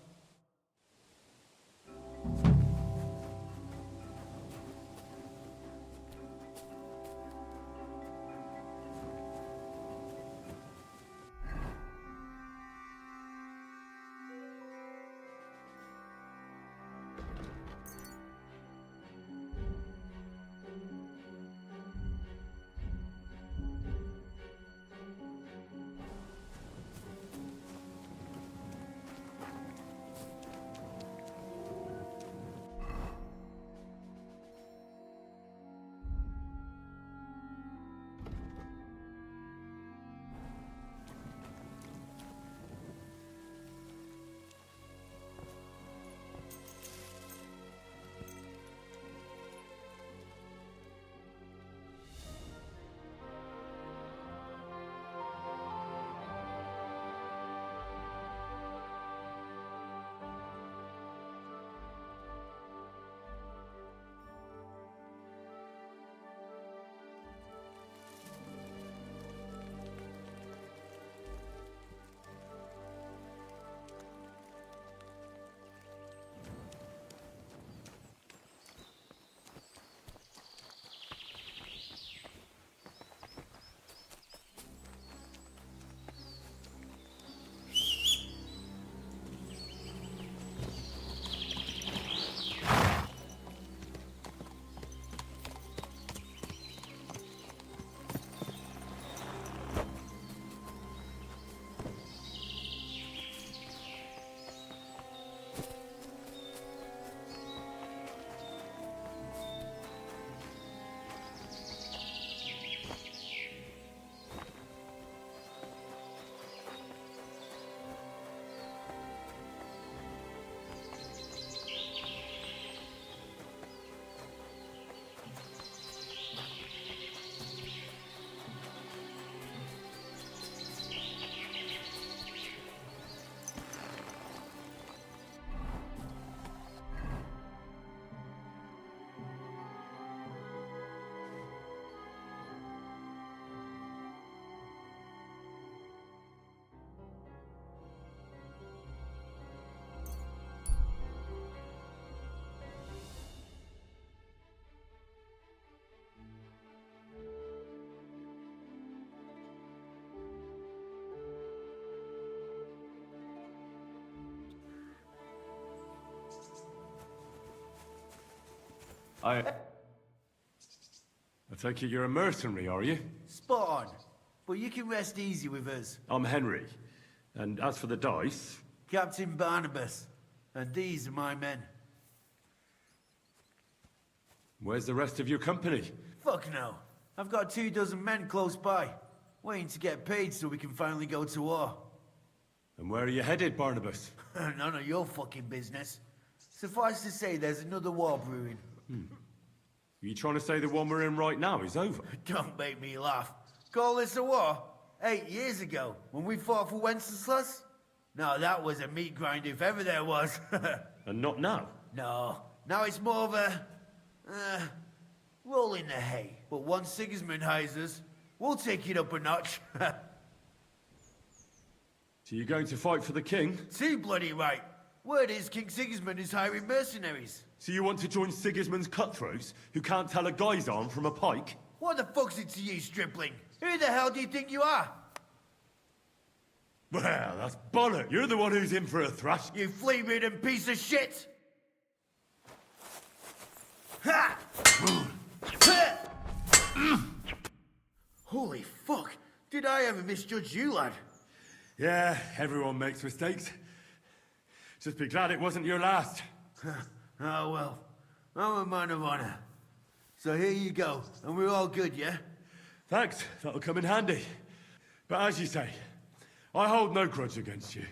I take it you're a mercenary, are you? Spot on. but you can rest easy with us. I'm Henry. And as for the dice... Captain Barnabas. And these are my men. Where's the rest of your company? Fuck no. I've got 24 men close by, waiting to get paid so we can finally go to war. And where are you headed, Barnabas? None of your fucking business. Suffice to say, there's another war brewing. Are you trying to say the one we're in right now is over? Don't make me laugh. Call this a war? 8 years ago, when we fought for Wenceslas? No, that was a meat grind if ever there was. And not now? No. Now it's more of a... roll in the hay. But once Sigismund hires us, we'll take it up a notch. So you're going to fight for the king? Too bloody right. Word is King Sigismund is hiring mercenaries. So you want to join Sigismund's cutthroats, who can't tell a guy's arm from a pike? What the fuck's it to you, stripling? Who the hell do you think you are? Well, that's bollock. You're the one who's in for a thrash. You flea-ridden piece of shit! Ha! Holy fuck! Did I ever misjudge you, lad? Yeah, everyone makes mistakes. Just be glad it wasn't your last. Oh well, I'm a man of honor. So here you go, and we're all good, yeah? Thanks, that'll come in handy. But as you say, I hold no grudge against you.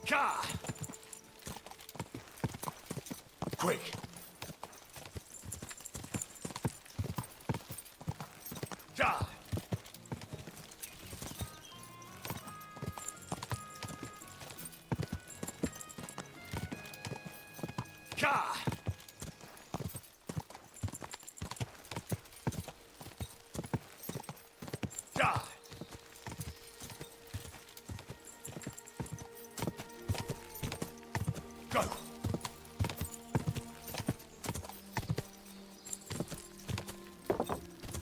Ka! Quick! Ja! Ka! Ja! Go!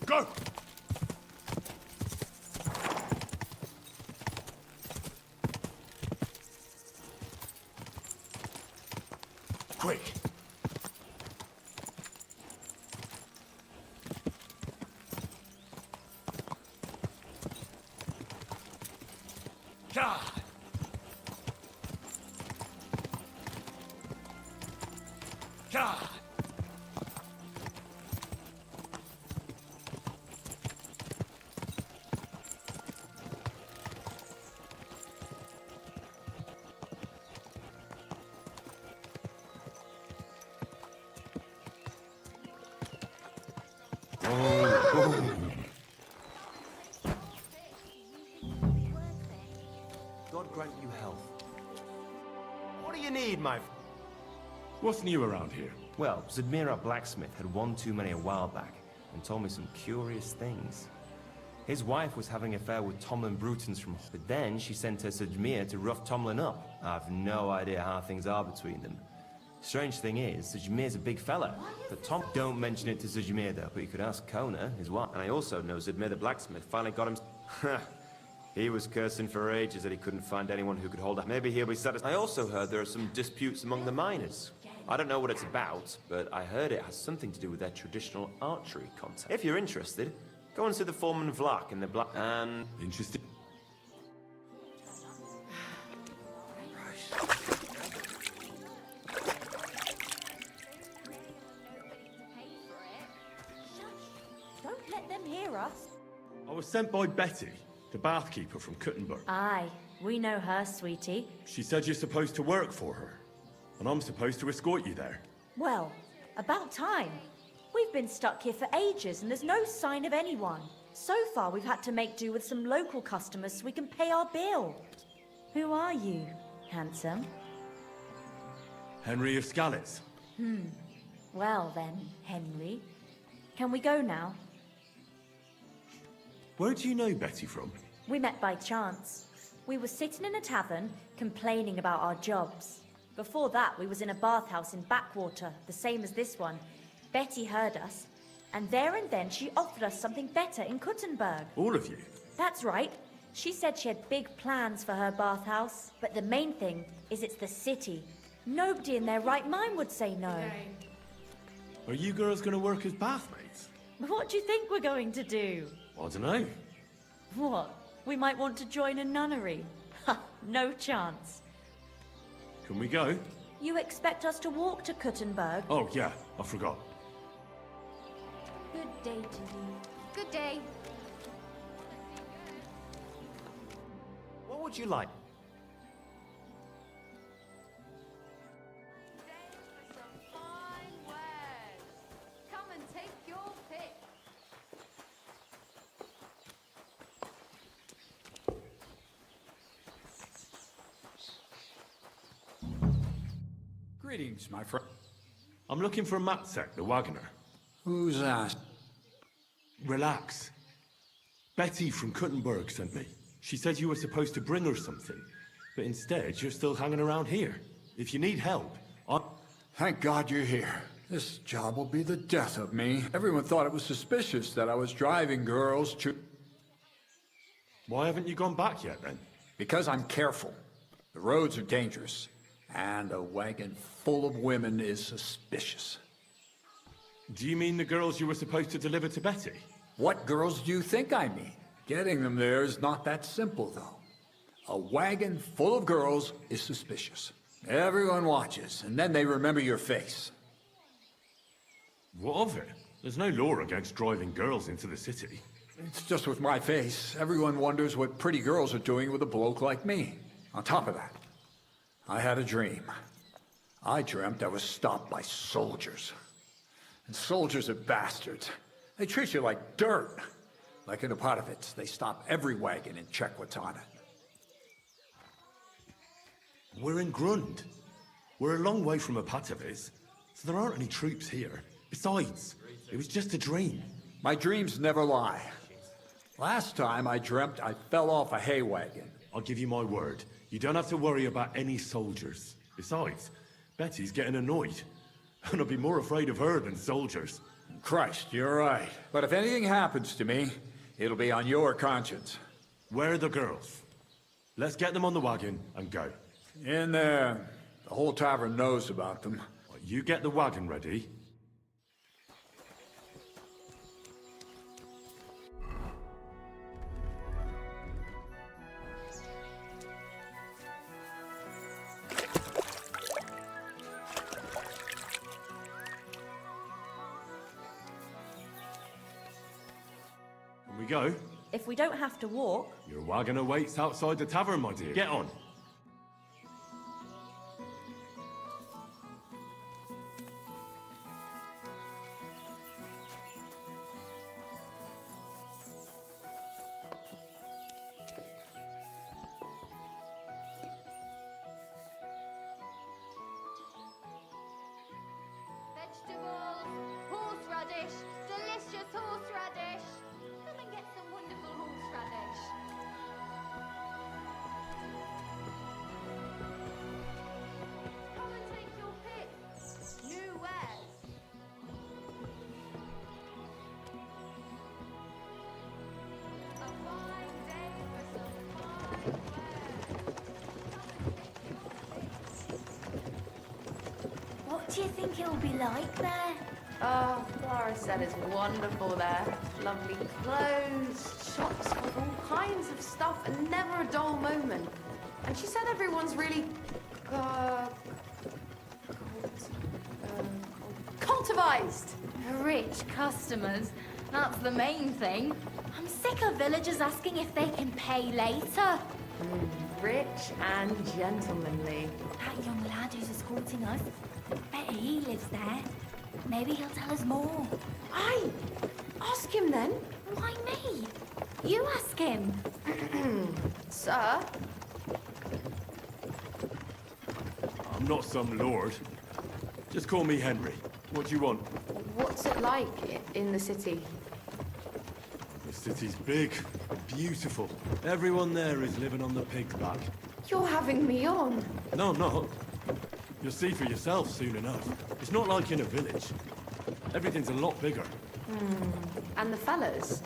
Go! Quick! Ja! Ja! God grant you health. What do you need, my... What's new around here? Well, Zadmira Blacksmith had one too many a while back and told me some curious things. His wife was having an affair with Tomlin Brutons from... But then she sent her Zadmir to rough Tomlin up. I've no idea how things are between them. Strange thing is, Zadmir's a big fella. But Tom... Don't mention it to Zadmir, though, but you could ask Kona, his wife. And I also know Zadmir the Blacksmith finally got him... He was cursing for ages that he couldn't find anyone who could hold up. Maybe he'll be satisfied. I also heard there are some disputes among the miners. I don't know what it's about, but I heard it has something to do with their traditional archery contest. If you're interested, go and see the foreman Vlak in the black... And... Interested? Don't let them hear us. I was sent by Betty, the bathkeeper from Kuttenberg. Aye, we know her, sweetie. She said you're supposed to work for her, and I'm supposed to escort you there. Well, about time. We've been stuck here for ages and there's no sign of anyone. So far we've had to make do with some local customers so we can pay our bill. Who are you, handsome? Henry of Skalitz. Well then, Henry. Can we go now? Where do you know Betty from? We met by chance. We were sitting in a tavern, complaining about our jobs. Before that, we was in a bathhouse in Backwater, the same as this one. Betty heard us, and there and then she offered us something better in Kuttenberg. All of you? That's right. She said she had big plans for her bathhouse, but the main thing is it's the city. Nobody in their right mind would say no. Are you girls going to work as bathmaids? What do you think we're going to do? I don't know. What? We might want to join a nunnery. Ha! No chance. Can we go? You expect us to walk to Kuttenberg? Oh, yeah, I forgot. Good day to you. Good day. What would you like? Come and take your pick. Greetings, my friend. I'm looking for Matzek, the wagoner. Who's that? Relax. Betty from Kuttenberg sent me. She said you were supposed to bring her something, but instead you're still hanging around here. If you need help, Thank God you're here. This job will be the death of me. Everyone thought it was suspicious that I was driving girls to... Why haven't you gone back yet, then? Because I'm careful. The roads are dangerous, and a wagon full of women is suspicious. Do you mean the girls you were supposed to deliver to Betty? What girls do you think I mean? Getting them there is not that simple, though. A wagon full of girls is suspicious. Everyone watches, and then they remember your face. What of it? There's no law against driving girls into the city. It's just with my face. Everyone wonders what pretty girls are doing with a bloke like me. On top of that, I had a dream. I dreamt I was stopped by soldiers. And soldiers are bastards. They treat you like dirt. Like in Apotovitz, they stop every wagon and check what's on it. We're in Grund. We're a long way from Apotovitz, so there aren't any troops here. Besides, it was just a dream. My dreams never lie. Last time I dreamt I fell off a hay wagon. I'll give you my word. You don't have to worry about any soldiers. Besides, Betty's getting annoyed. And I'll be more afraid of her than soldiers. Christ, you're right. But if anything happens to me, it'll be on your conscience. Where are the girls? Let's get them on the wagon and go. In there. The whole tavern knows about them. You get the wagon ready. Can we go? If we don't have to walk... Your wagon awaits outside the tavern, my dear. Get on. do you think it'll be like there? Oh, Clara said it's wonderful there. Lovely clothes, shops with all kinds of stuff, and never a dull moment. And she said everyone's really cultivized. Rich customers. That's the main thing. I'm sick of villagers asking if they can pay later. Rich and gentlemanly. That young lad who's escorting us, bet he lives there. Maybe he'll tell us more. Aye, ask him then. Why me? You ask him. Sir? I'm not some lord. Just call me Henry. What do you want? What's it like in the city? The city's big, beautiful. Everyone there is living on the pig's back. You're having me on. No, I'm not. You'll see for yourself soon enough. It's not like in a village. Everything's a lot bigger. And the fellas?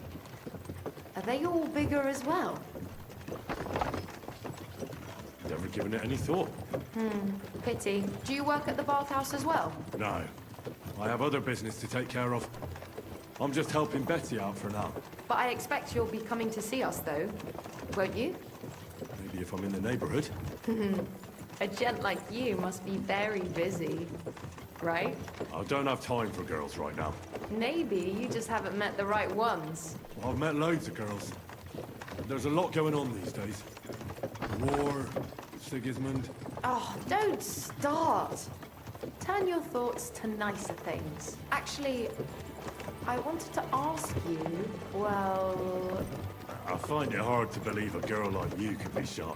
Are they all bigger as well? Never given it any thought. Pity. Do you work at the bathhouse as well? No. I have other business to take care of. I'm just helping Betty out for now. But I expect you'll be coming to see us, though. Won't you? Maybe if I'm in the neighborhood. A gent like you must be very busy, right? I don't have time for girls right now. Maybe you just haven't met the right ones. Well, I've met loads of girls. There's a lot going on these days. War, Sigismund. Oh, don't start. Turn your thoughts to nicer things. Actually, I wanted to ask you, well... I find it hard to believe a girl like you could be shy.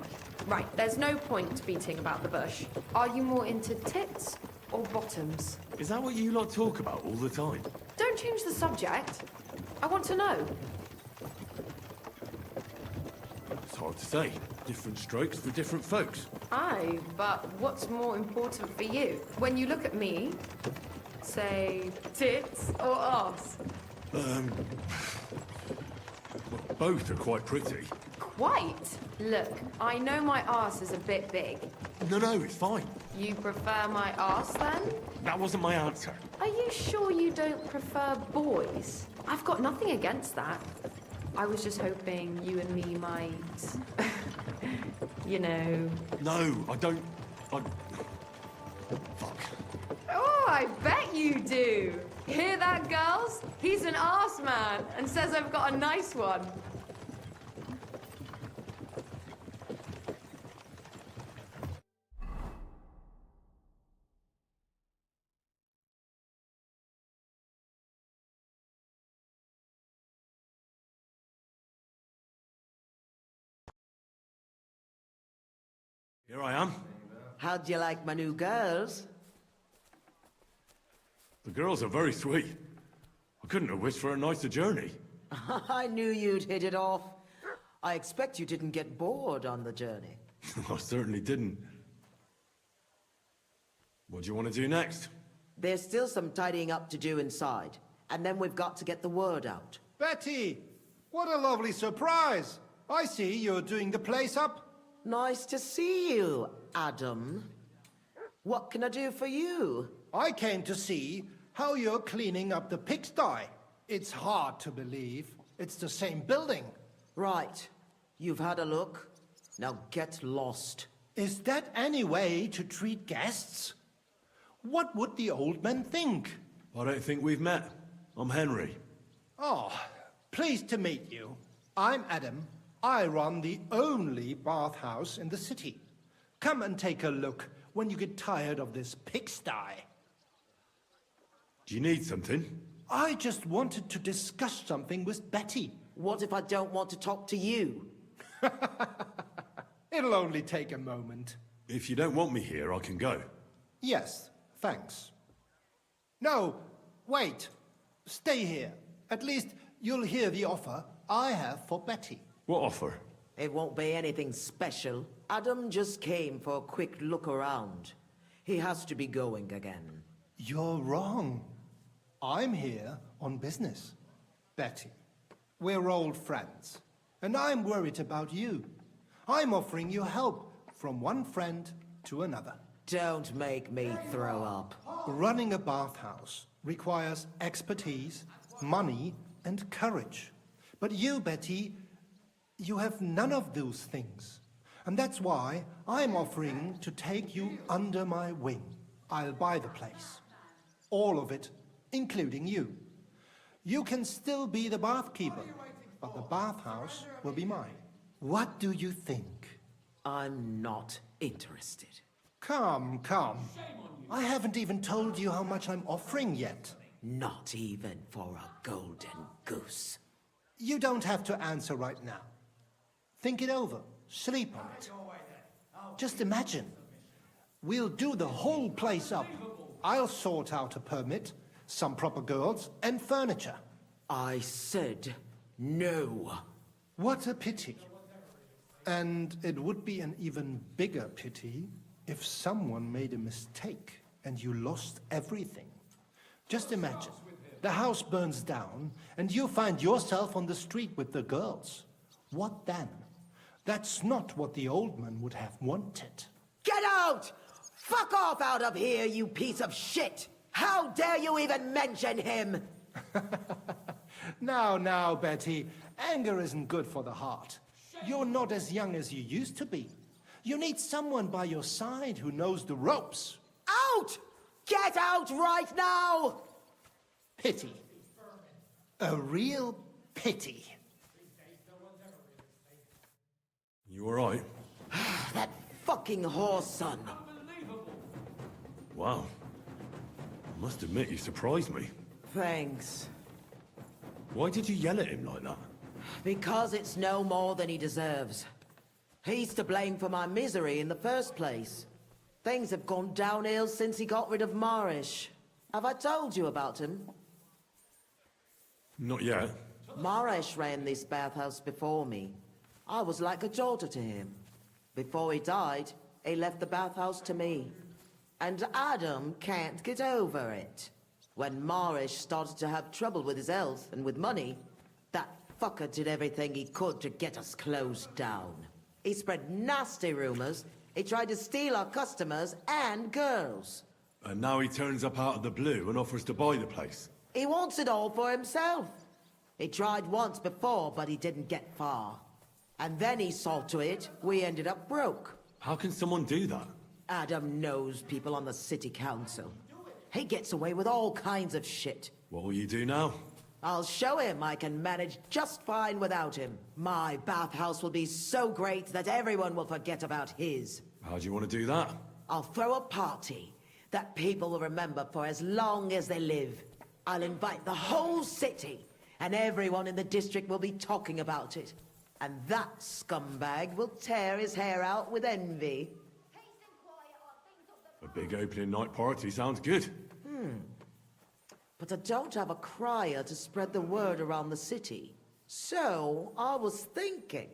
Right, there's no point beating about the bush. Are you more into tits or bottoms? Is that what you lot talk about all the time? Don't change the subject. I want to know. It's hard to say. Different strokes for different folks. Aye, but what's more important for you? When you look at me, say tits or arse? Well, both are quite pretty. Quite? Look, I know my arse is a bit big. No, it's fine. You prefer my arse then? That wasn't my answer. Are you sure you don't prefer boys? I've got nothing against that. I was just hoping you and me might... you know... No, I don't... Fuck. Oh, I bet you do! Hear that, girls? He's an arse man and says I've got a nice one. Here I am. How'd you like my new girls? The girls are very sweet. I couldn't have wished for a nicer journey. I knew you'd hit it off. I expect you didn't get bored on the journey. I certainly didn't. What do you want to do next? There's still some tidying up to do inside, and then we've got to get the word out. Betty! What a lovely surprise! I see you're doing the place up. Nice to see you, Adam. What can I do for you? I came to see how you're cleaning up the pigsty. It's hard to believe. It's the same building. Right. You've had a look. Now get lost. Is that any way to treat guests? What would the old man think? I don't think we've met. I'm Henry. Oh, pleased to meet you. I'm Adam. I run the only bathhouse in the city. Come and take a look when you get tired of this pigsty. Do you need something? I just wanted to discuss something with Betty. What if I don't want to talk to you? It'll only take a moment. If you don't want me here, I can go. Yes, thanks. No, wait. Stay here. At least you'll hear the offer I have for Betty. What offer? It won't be anything special. Adam just came for a quick look around. He has to be going again. You're wrong. I'm here on business. Betty, we're old friends, and I'm worried about you. I'm offering you help from one friend to another. Don't make me throw up. Running a bathhouse requires expertise, money, and courage. But you, Betty, you have none of those things. And that's why I'm offering to take you under my wing. I'll buy the place. All of it, including you. You can still be the bathkeeper, but the bathhouse will be mine. What do you think? I'm not interested. Come, come. I haven't even told you how much I'm offering yet. Not even for a golden goose. You don't have to answer right now. Think it over. Sleep on it. Just imagine. We'll do the whole place up. I'll sort out a permit, some proper girls, and furniture. I said no. What a pity. And it would be an even bigger pity if someone made a mistake and you lost everything. Just imagine, the house burns down and you find yourself on the street with the girls. What then? That's not what the old man would have wanted. Get out! Fuck off out of here, you piece of shit! How dare you even mention him? Now, Betty, anger isn't good for the heart. You're not as young as you used to be. You need someone by your side who knows the ropes. Out! Get out right now! Pity. A real pity. You alright? That fucking whore's son. Wow. I must admit, you surprised me. Thanks. Why did you yell at him like that? Because it's no more than he deserves. He's to blame for my misery in the first place. Things have gone downhill since he got rid of Marish. Have I told you about him? Not yet. Marish ran this bathhouse before me. I was like a daughter to him. Before he died, he left the bathhouse to me. And Adam can't get over it. When Marish started to have trouble with his health and with money, that fucker did everything he could to get us closed down. He spread nasty rumors. He tried to steal our customers and girls. And now he turns up out of the blue and offers to buy the place. He wants it all for himself. He tried once before, but he didn't get far. And then he saw to it, we ended up broke. How can someone do that? Adam knows people on the city council. He gets away with all kinds of shit. What will you do now? I'll show him I can manage just fine without him. My bathhouse will be so great that everyone will forget about his. How do you want to do that? I'll throw a party that people will remember for as long as they live. I'll invite the whole city, and everyone in the district will be talking about it. And that scumbag will tear his hair out with envy. A big opening night party sounds good. But I don't have a crier to spread the word around the city. So, I was thinking,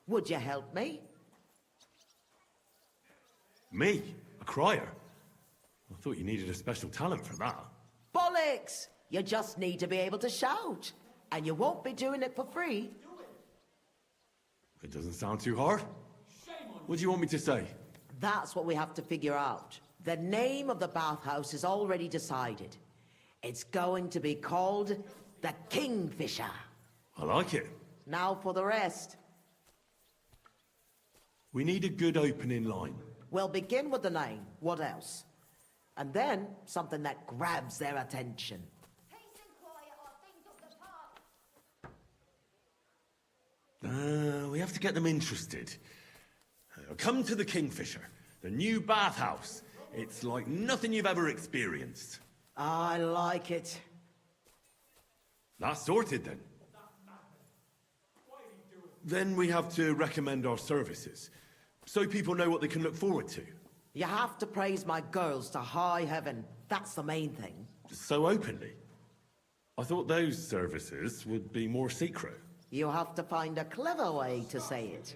would you help me? Me? A crier? I thought you needed a special talent for that. Bollocks! You just need to be able to shout. And you won't be doing it for free. It doesn't sound too hard. What do you want me to say? That's what we have to figure out. The name of the bathhouse is already decided. It's going to be called the Kingfisher. I like it. Now for the rest. We need a good opening line. We'll begin with the name. What else? And then something that grabs their attention. We have to get them interested. Come to the Kingfisher, the new bathhouse. It's like nothing you've ever experienced. I like it. That's sorted then. Then we have to recommend our services, so people know what they can look forward to. You have to praise my girls to high heaven. That's the main thing. So openly. I thought those services would be more secret. You have to find a clever way to say it.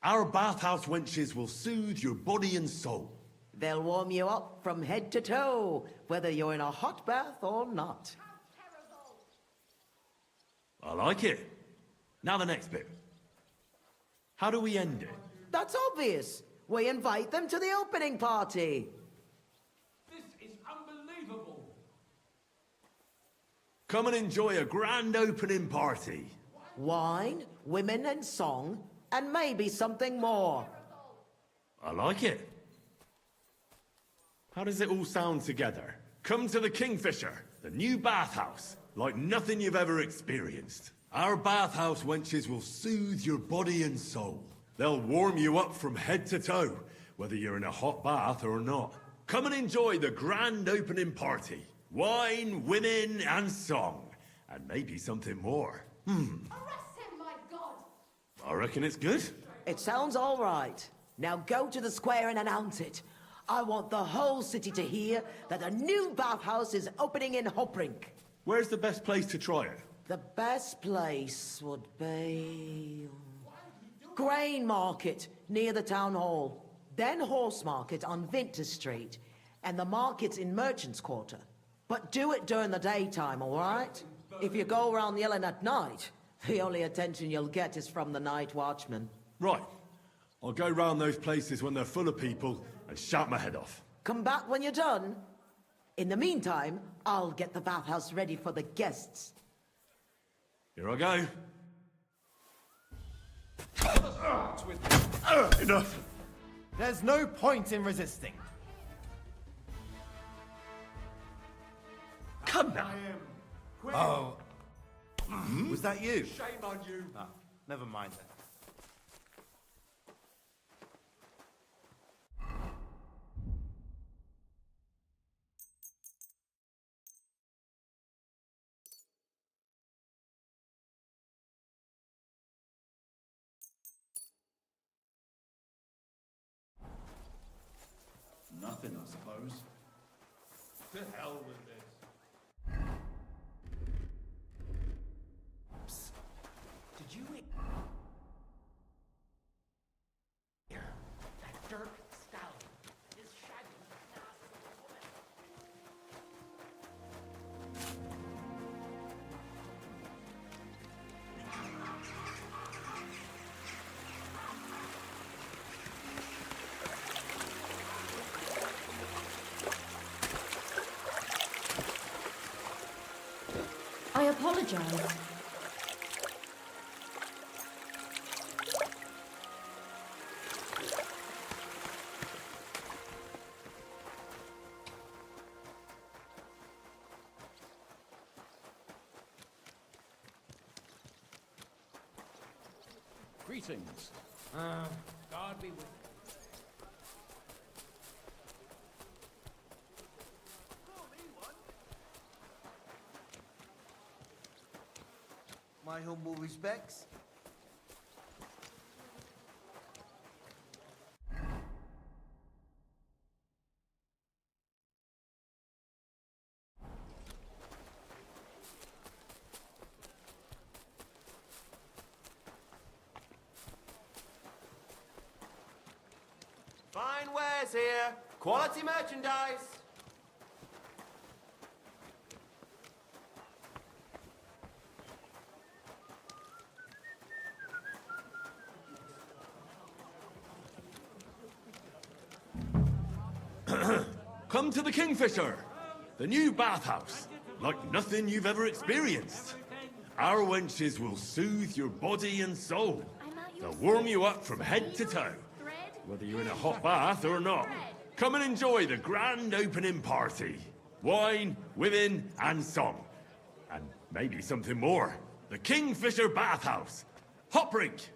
Our bathhouse wenches will soothe your body and soul. They'll warm you up from head to toe, whether you're in a hot bath or not. I like it. Now the next bit. How do we end it? That's obvious. We invite them to the opening party. This is unbelievable. Come and enjoy a grand opening party. Wine, women and song, and maybe something more. I like it. How does it all sound together? Come to the Kingfisher, the new bathhouse, like nothing you've ever experienced. Our bathhouse wenches will soothe your body and soul. They'll warm you up from head to toe, whether you're in a hot bath or not. Come and enjoy the grand opening party. Wine, women, and song. And maybe something more. Arrest him, my God! I reckon it's good. It sounds all right. Now go to the square and announce it. I want the whole city to hear that a new bathhouse is opening in Hoprink. Where's the best place to try it? The best place would be... Grain Market, near the town hall. Then Horse Market on Vinter Street. And the markets in Merchant's Quarter. But do it during the daytime, all right? If you go around yelling at night, the only attention you'll get is from the night watchman. Right. I'll go round those places when they're full of people and shout my head off. Come back when you're done. In the meantime, I'll get the bathhouse ready for the guests. Here I go. Enough. There's no point in resisting. Come now. Oh. Was that you? Shame on you. Ah, never mind then. Nothing, I suppose. To hell with this. Did you hear that Dirk Stallion is shagging that nasty woman? I apologize. Greetings. God be with you. My humble respects. Fine wares here. Quality merchandise. Come to the Kingfisher, the new bathhouse, like nothing you've ever experienced. Our wenches will soothe your body and soul. They'll warm you up from head to toe, whether you're in a hot bath or not. Come and enjoy the grand opening party. Wine, women, and song. And maybe something more. The Kingfisher Bathhouse. Hoprink!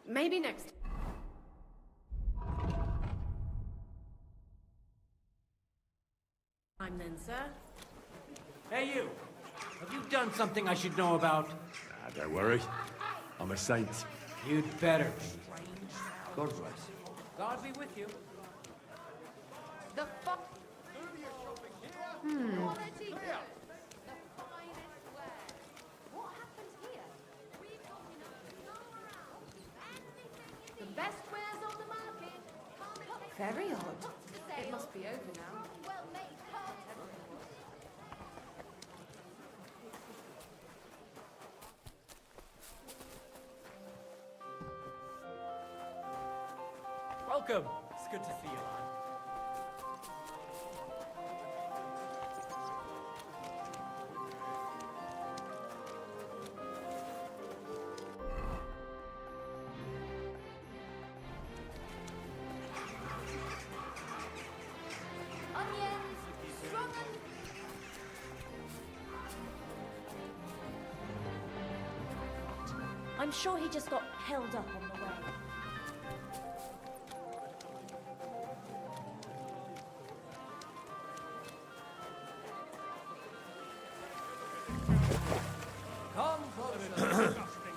Maybe next. I'm then, sir. Hey, you! Have you done something I should know about? Don't worry. I'm a saint. You'd better be. God bless. God be with you. The fuck? Quality goods. The finest wear. What happened here? We've got the best wares on the market. Very odd. It must be over now. Welcome. It's good to see you, lad. Onions, strong and... I'm sure he just got held up on the way.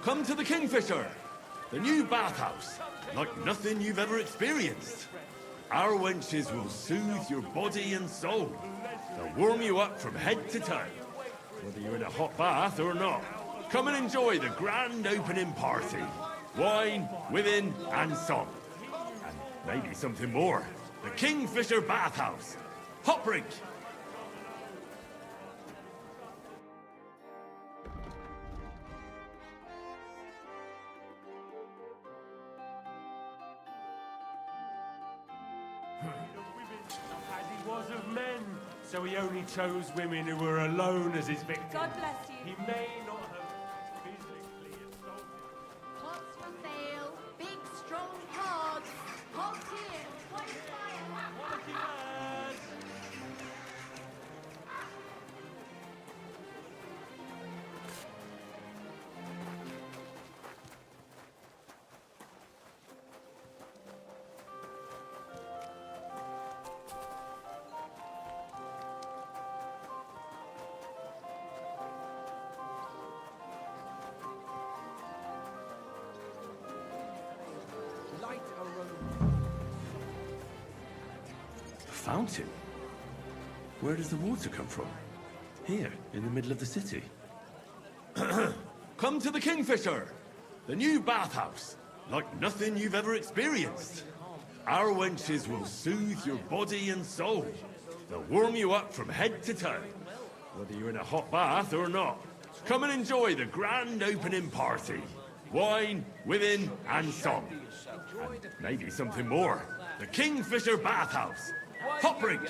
Come to the Kingfisher, the new bathhouse, like nothing you've ever experienced. Our wenches will soothe your body and soul. They'll warm you up from head to toe, whether you're in a hot bath or not. Come and enjoy the grand opening party. Wine, women, and song. And maybe something more. The Kingfisher Bathhouse. Hot drink. As he was of men, so he only chose women who were alone as his victims. God bless you. He may not have physically assaulted. Pots for sale. Big, strong cards. Pots here. White fire. Quality wares. Light aroma. A fountain? Where does the water come from? Here, in the middle of the city. Come to the Kingfisher, the new bathhouse, like nothing you've ever experienced. Our wenches will soothe your body and soul. They'll warm you up from head to toe, whether you're in a hot bath or not. Come and enjoy the grand opening party. Wine, women, and song. And maybe something more. The Kingfisher Bathhouse. Hot drink.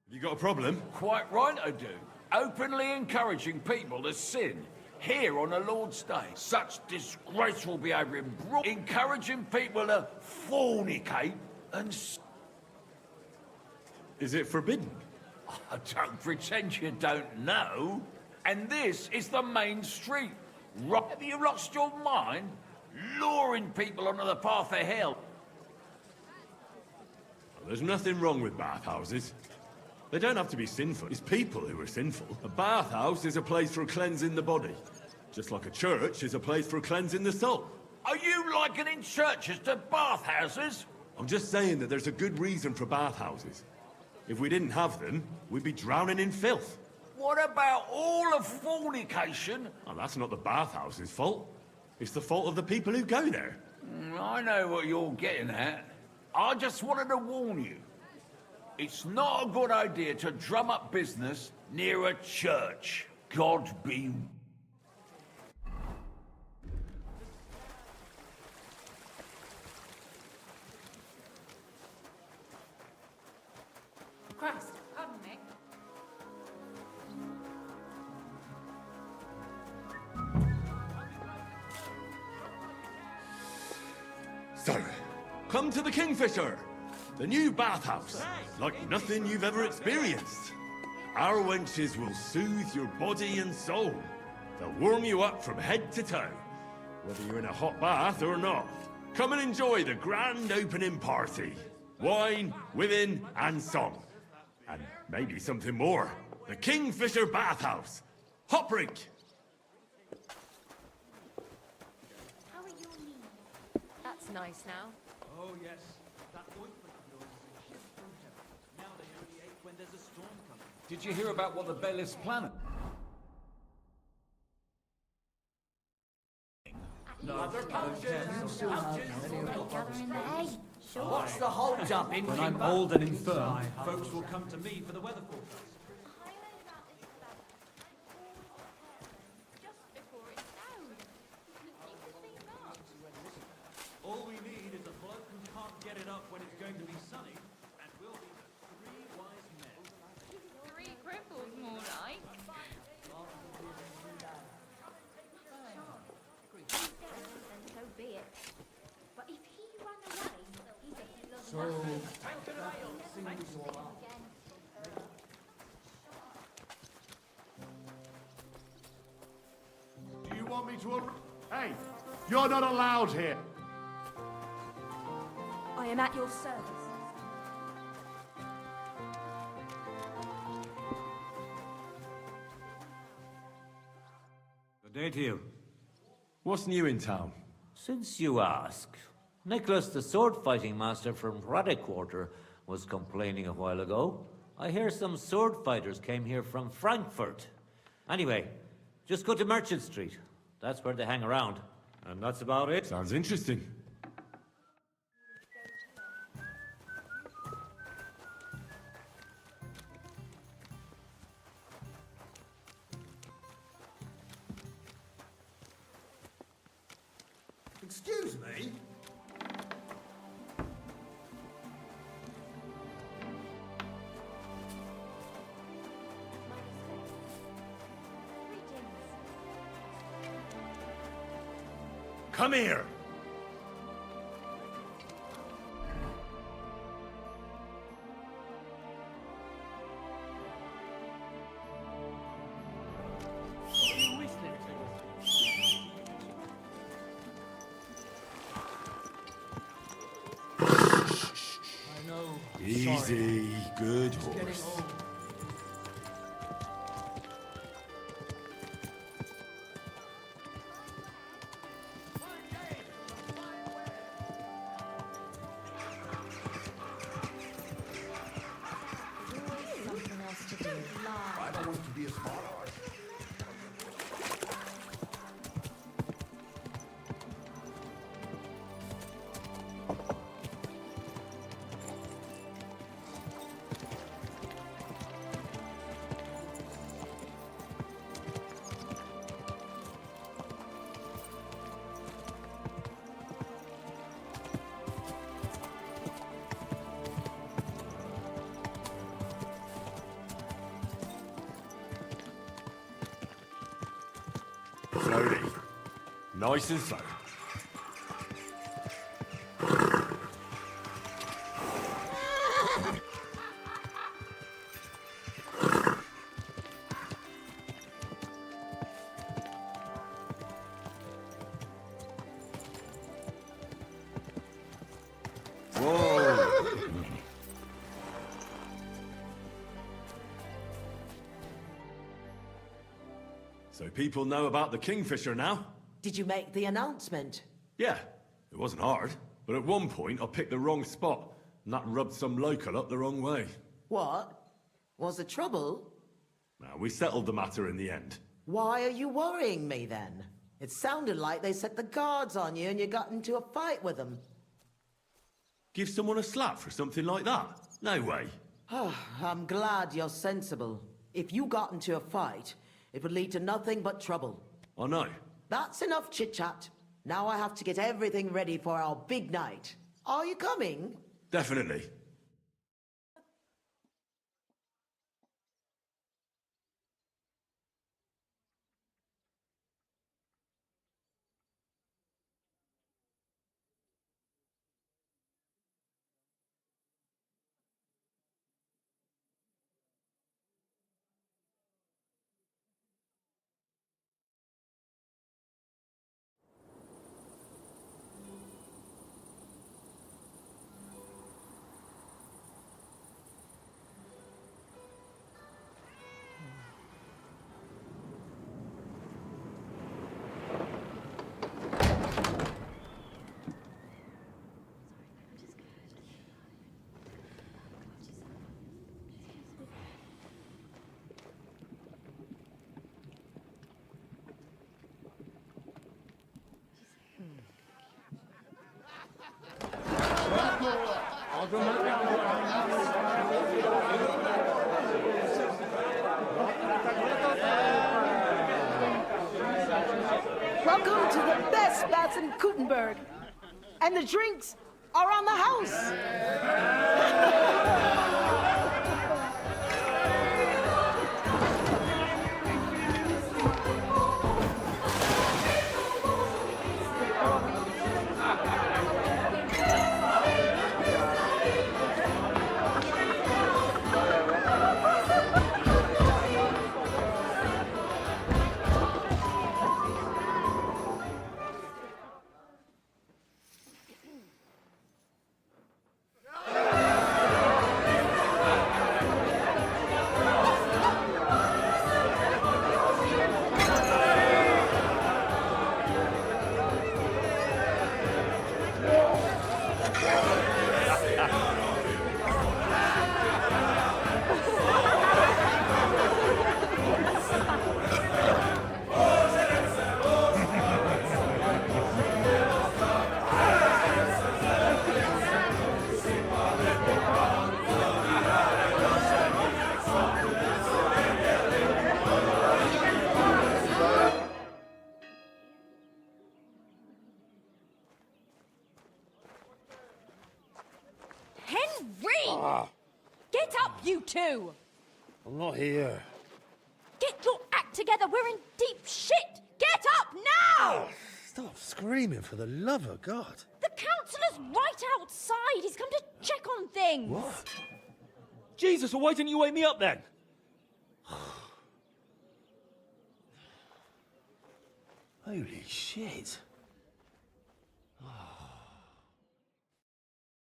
You got a problem? Quite right I do. Openly encouraging people to sin here on a Lord's Day. Such disgraceful behaviour in broad, encouraging people to fornicate and... Is it forbidden? I don't pretend you don't know. And this is the main street. Have you lost your mind? Luring people onto the path of hell. There's nothing wrong with bathhouses. They don't have to be sinful. It's people who are sinful. A bathhouse is a place for cleansing the body, just like a church is a place for cleansing the soul. Are you likening churches to bathhouses? I'm just saying that there's a good reason for bathhouses. If we didn't have them, we'd be drowning in filth. What about all of fornication? Oh, that's not the bathhouse's fault. It's the fault of the people who go there. I know what you're getting at. I just wanted to warn you. It's not a good idea to drum up business near a church. God be... Christ, pardon me. So, come to the Kingfisher, the new bathhouse, like nothing you've ever experienced. Our wenches will soothe your body and soul. They'll warm you up from head to toe, whether you're in a hot bath or not. Come and enjoy the grand opening party. Wine, women, and song. And maybe something more. The Kingfisher Bathhouse. Hoprink! That's nice now. Oh, yes. That ointment of yours is a gift from heaven. Now they only ache when there's a storm coming. Did you hear about what the bailiff's planning? What's the hold-up in When I'm old and infirm, folks will come to me for the weather forecast. All we need is a bloke who can't get it up when it's going to be sunny, and we'll be the three wise men. Three cripples, more like. So be it. But if he ran away, he's a Do you want me to... Hey, you're not allowed here. I am at your service. Good day to you. What's new in town? Since you ask, Nicholas, the sword-fighting master from Braddock Quarter, was complaining a while ago. I hear some sword fighters came here from Frankfurt. Anyway, just go to Merchant Street. That's where they hang around. And that's about it. Sounds interesting. Excuse me? Come here! Easy, good horse. Something else to do. I don't want to be a smart art. Slowly. Nice and slow. Whoa! So people know about the Kingfisher now? Did you make the announcement? Yeah, it wasn't hard. But at one point, I picked the wrong spot, and that rubbed some local up the wrong way. What? Was there trouble? Now, we settled the matter in the end. Why are you worrying me then? It sounded like they set the guards on you and you got into a fight with them. Give someone a slap for something like that? No way. I'm glad you're sensible. If you got into a fight, it would lead to nothing but trouble. I know. That's enough chit-chat. Now I have to get everything ready for our big night. Are you coming? Definitely. Welcome to the best baths in Gutenberg. And the drinks are on the house. Get up, you two! I'm not here. Get your act together, we're in deep shit! Get up now! Stop screaming, for the love of God. The councillor's right outside. He's come to check on things. What? Jesus, well, why didn't you wake me up then? Holy shit.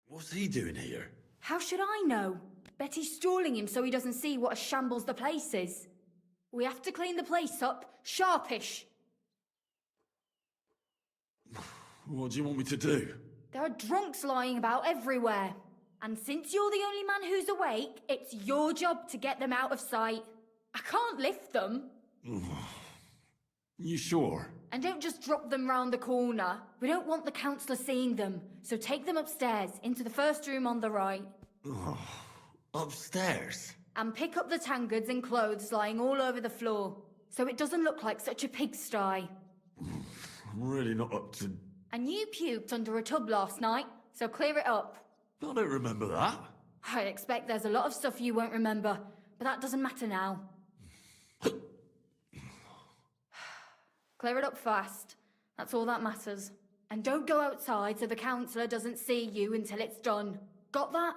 What's he doing here? How should I know? Betty's stalling him so he doesn't see what a shambles the place is. We have to clean the place up, sharpish. What do you want me to do? There are drunks lying about everywhere. And since you're the only man who's awake, it's your job to get them out of sight. I can't lift them. You sure? And don't just drop them round the corner. We don't want the councillor seeing them. So take them upstairs, into the first room on the right. Upstairs? And pick up the tankards and clothes lying all over the floor. So it doesn't look like such a pigsty. I'm really not up to... And you puked under a tub last night, so clear it up. I don't remember that. I expect there's a lot of stuff you won't remember, but that doesn't matter now. Clear it up fast. That's all that matters. And don't go outside so the councillor doesn't see you until it's done. Got that?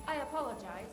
I apologize.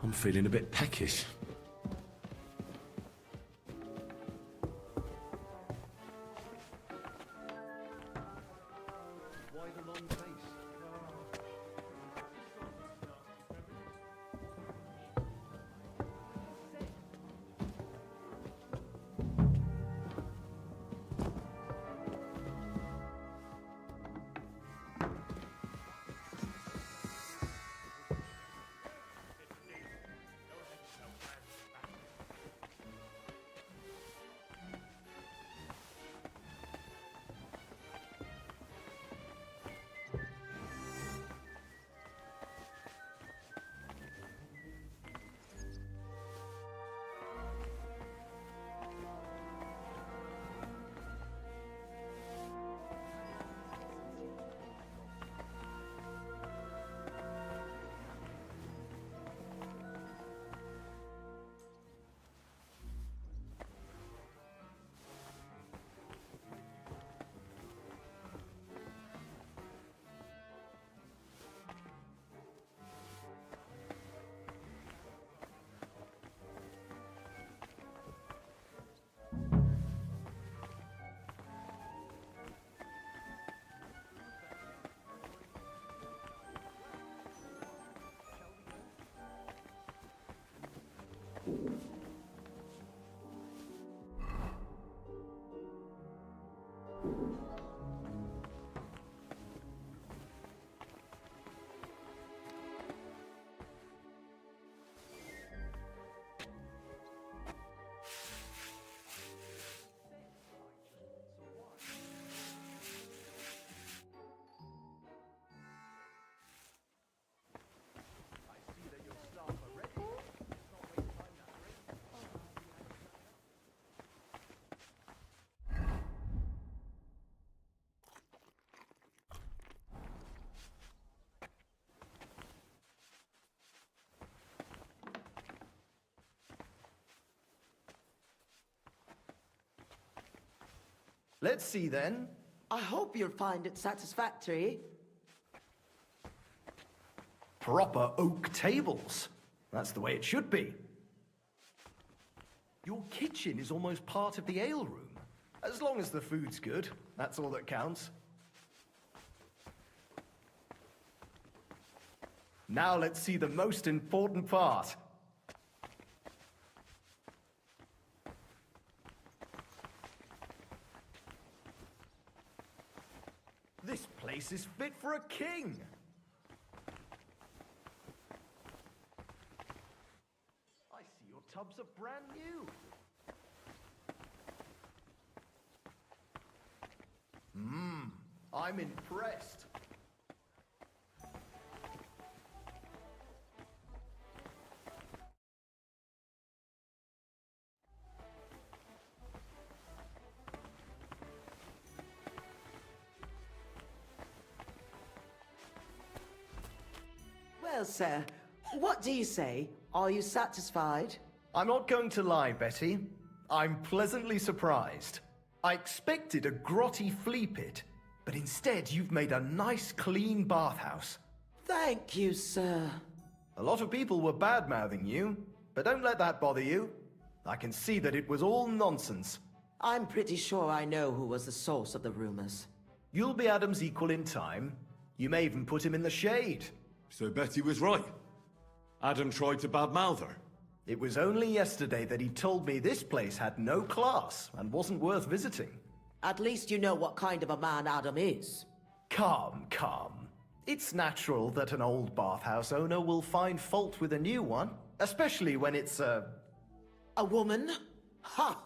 I'm feeling a bit peckish. Let's see then. I hope you'll find it satisfactory. Proper oak tables. That's the way it should be. Your kitchen is almost part of the ale room. As long as the food's good, that's all that counts. Now let's see the most important part. This place is fit for a king. I see your tubs are brand new. I'm impressed. Well, sir, what do you say? Are you satisfied? I'm not going to lie, Betty. I'm pleasantly surprised. I expected a grotty flea pit, but instead you've made a nice, clean bathhouse. Thank you, sir. A lot of people were bad-mouthing you, but don't let that bother you. I can see that it was all nonsense. I'm pretty sure I know who was the source of the rumors. You'll be Adam's equal in time. You may even put him in the shade. So Betty was right. Adam tried to badmouth her. It was only yesterday that he told me this place had no class and wasn't worth visiting. At least you know what kind of a man Adam is. Calm. It's natural that an old bathhouse owner will find fault with a new one, especially when it's a woman? Ha!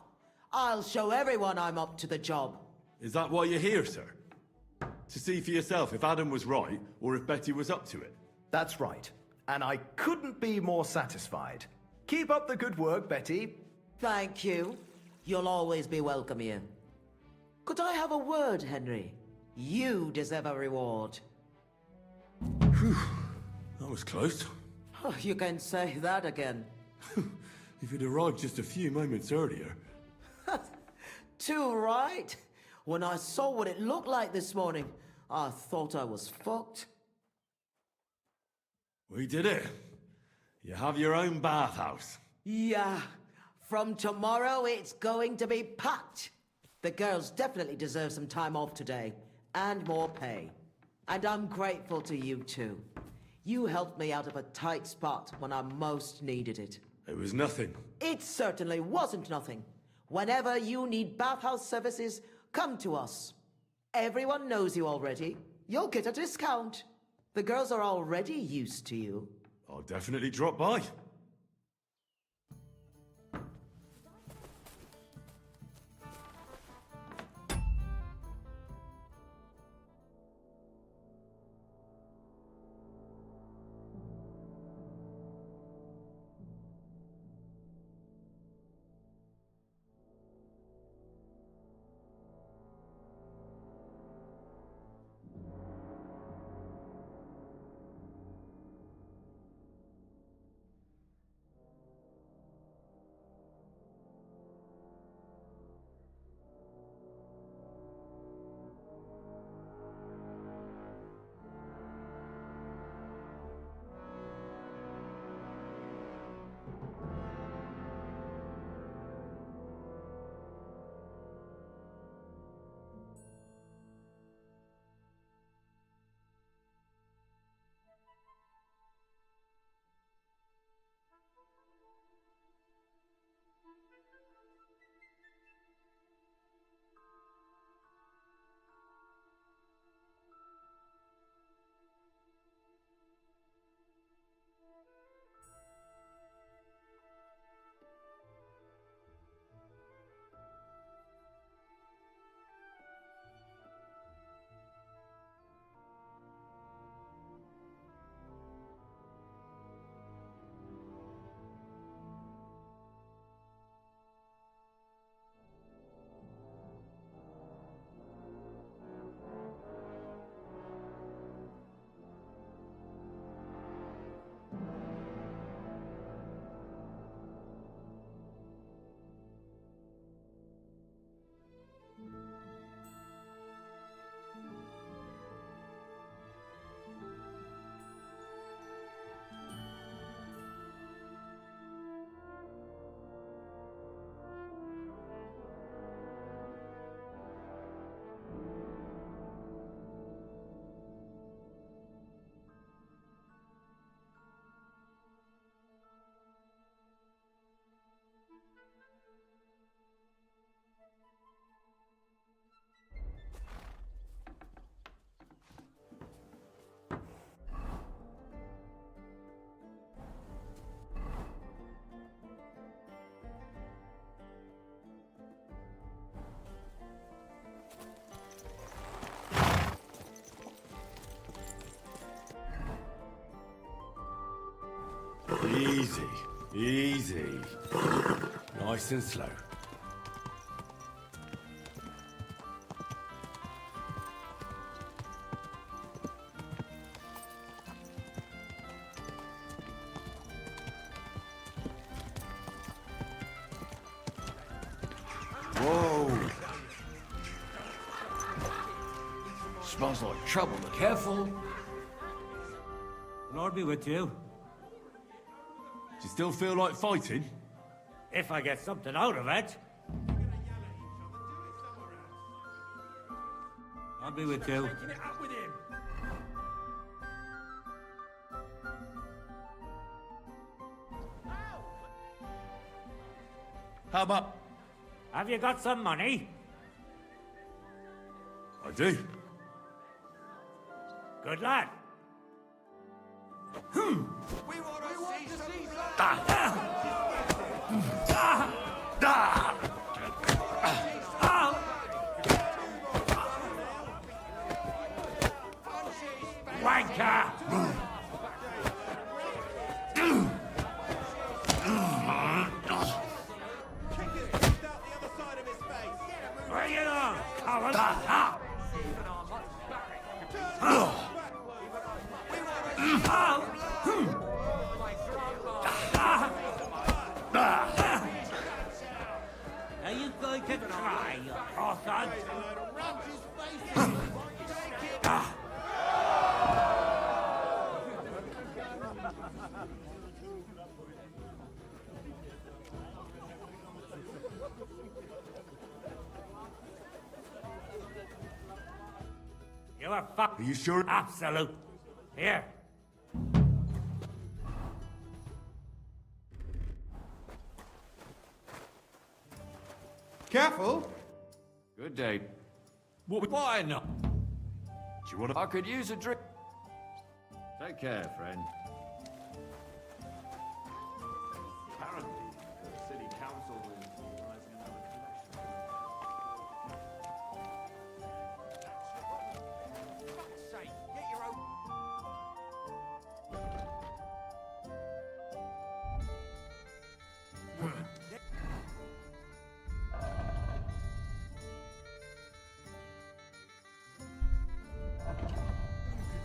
I'll show everyone I'm up to the job. Is that why you're here, sir? To see for yourself if Adam was right or if Betty was up to it? That's right. And I couldn't be more satisfied. Keep up the good work, Betty. Thank you. You'll always be welcome here. Could I have a word, Henry? You deserve a reward. Whew. That was close. Oh, you can say that again. If you'd arrived just a few moments earlier. Too right. When I saw what it looked like this morning, I thought I was fucked. We did it. You have your own bathhouse. Yeah. From tomorrow, it's going to be packed. The girls definitely deserve some time off today, and more pay. And I'm grateful to you too. You helped me out of a tight spot when I most needed it. It was nothing. It certainly wasn't nothing. Whenever you need bathhouse services, come to us. Everyone knows you already. You'll get a discount. The girls are already used to you. I'll definitely drop by. Easy, easy. Nice and slow. Whoa! Smells like trouble. Be careful. Lord be with you. Do you still feel like fighting? If I get something out of it. I'll be with you. How about... Have you got some money? I do. Good lad. We want to see some Wanker! Bring it on, coward! Are you going to try, you cross-eyed? You are fuck. Are you sure? Absolute. Here. Careful! Good day. Why not? Do you want to... I could use a drink. Take care, friend. Apparently, the city council is organizing another collection. Fuck's sake, get your own...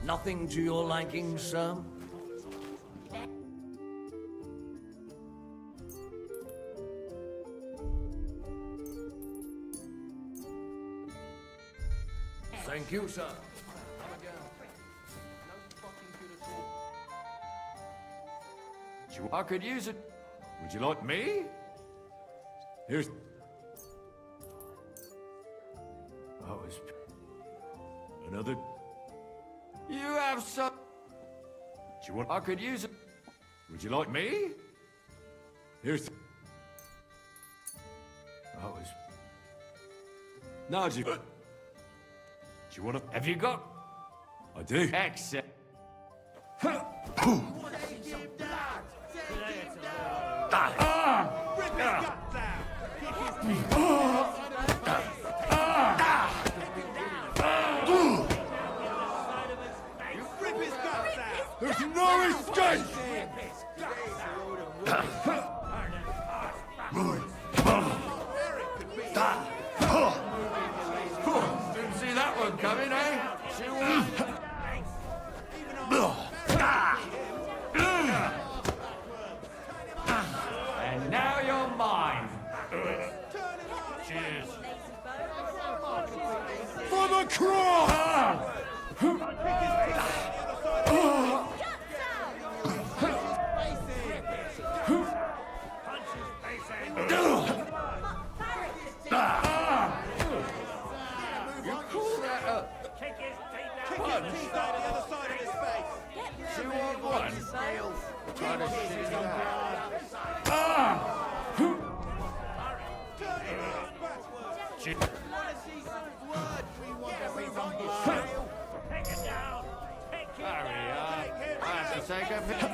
Nothing to your liking, sir? Thank you, sir. I could use it. Would you like me? Here's... Oh, it's... Another... You have some... Do you want... I could use it. Would you like me? Here's... Oh, it's... Now, do you want to... Have you got... I do. Excellent. There's no escape! Didn't see that one coming, eh? And now you're mine. Cheers. For the cross! You call that a punch? 2 on 1. Try to shoot him out. I have to take a bit.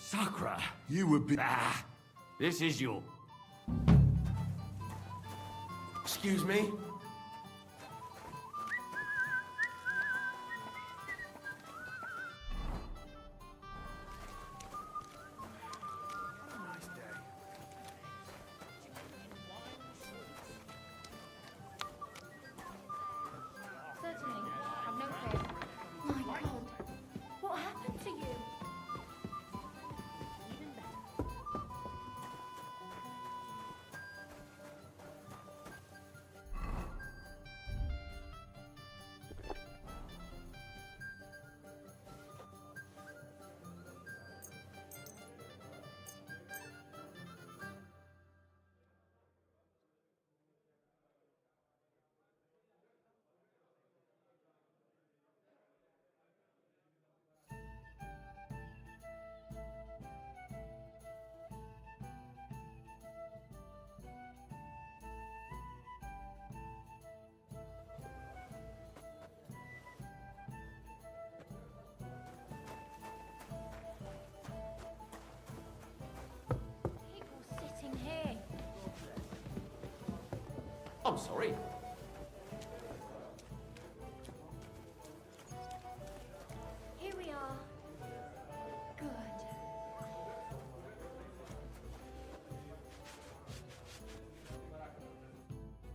Sakura, You would be... this is your... Excuse me? Certainly. Have no fear. My God, what happened to you? People sitting here. I'm sorry. Here we are. Good.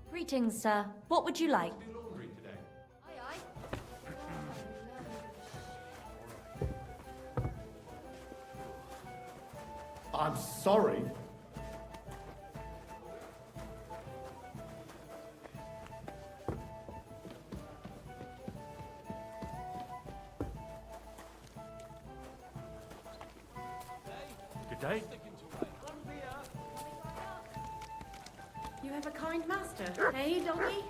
Greetings, sir. What would you like? Laundry today. Aye, aye. I'm sorry. Good day. You have a kind master, eh, doggy?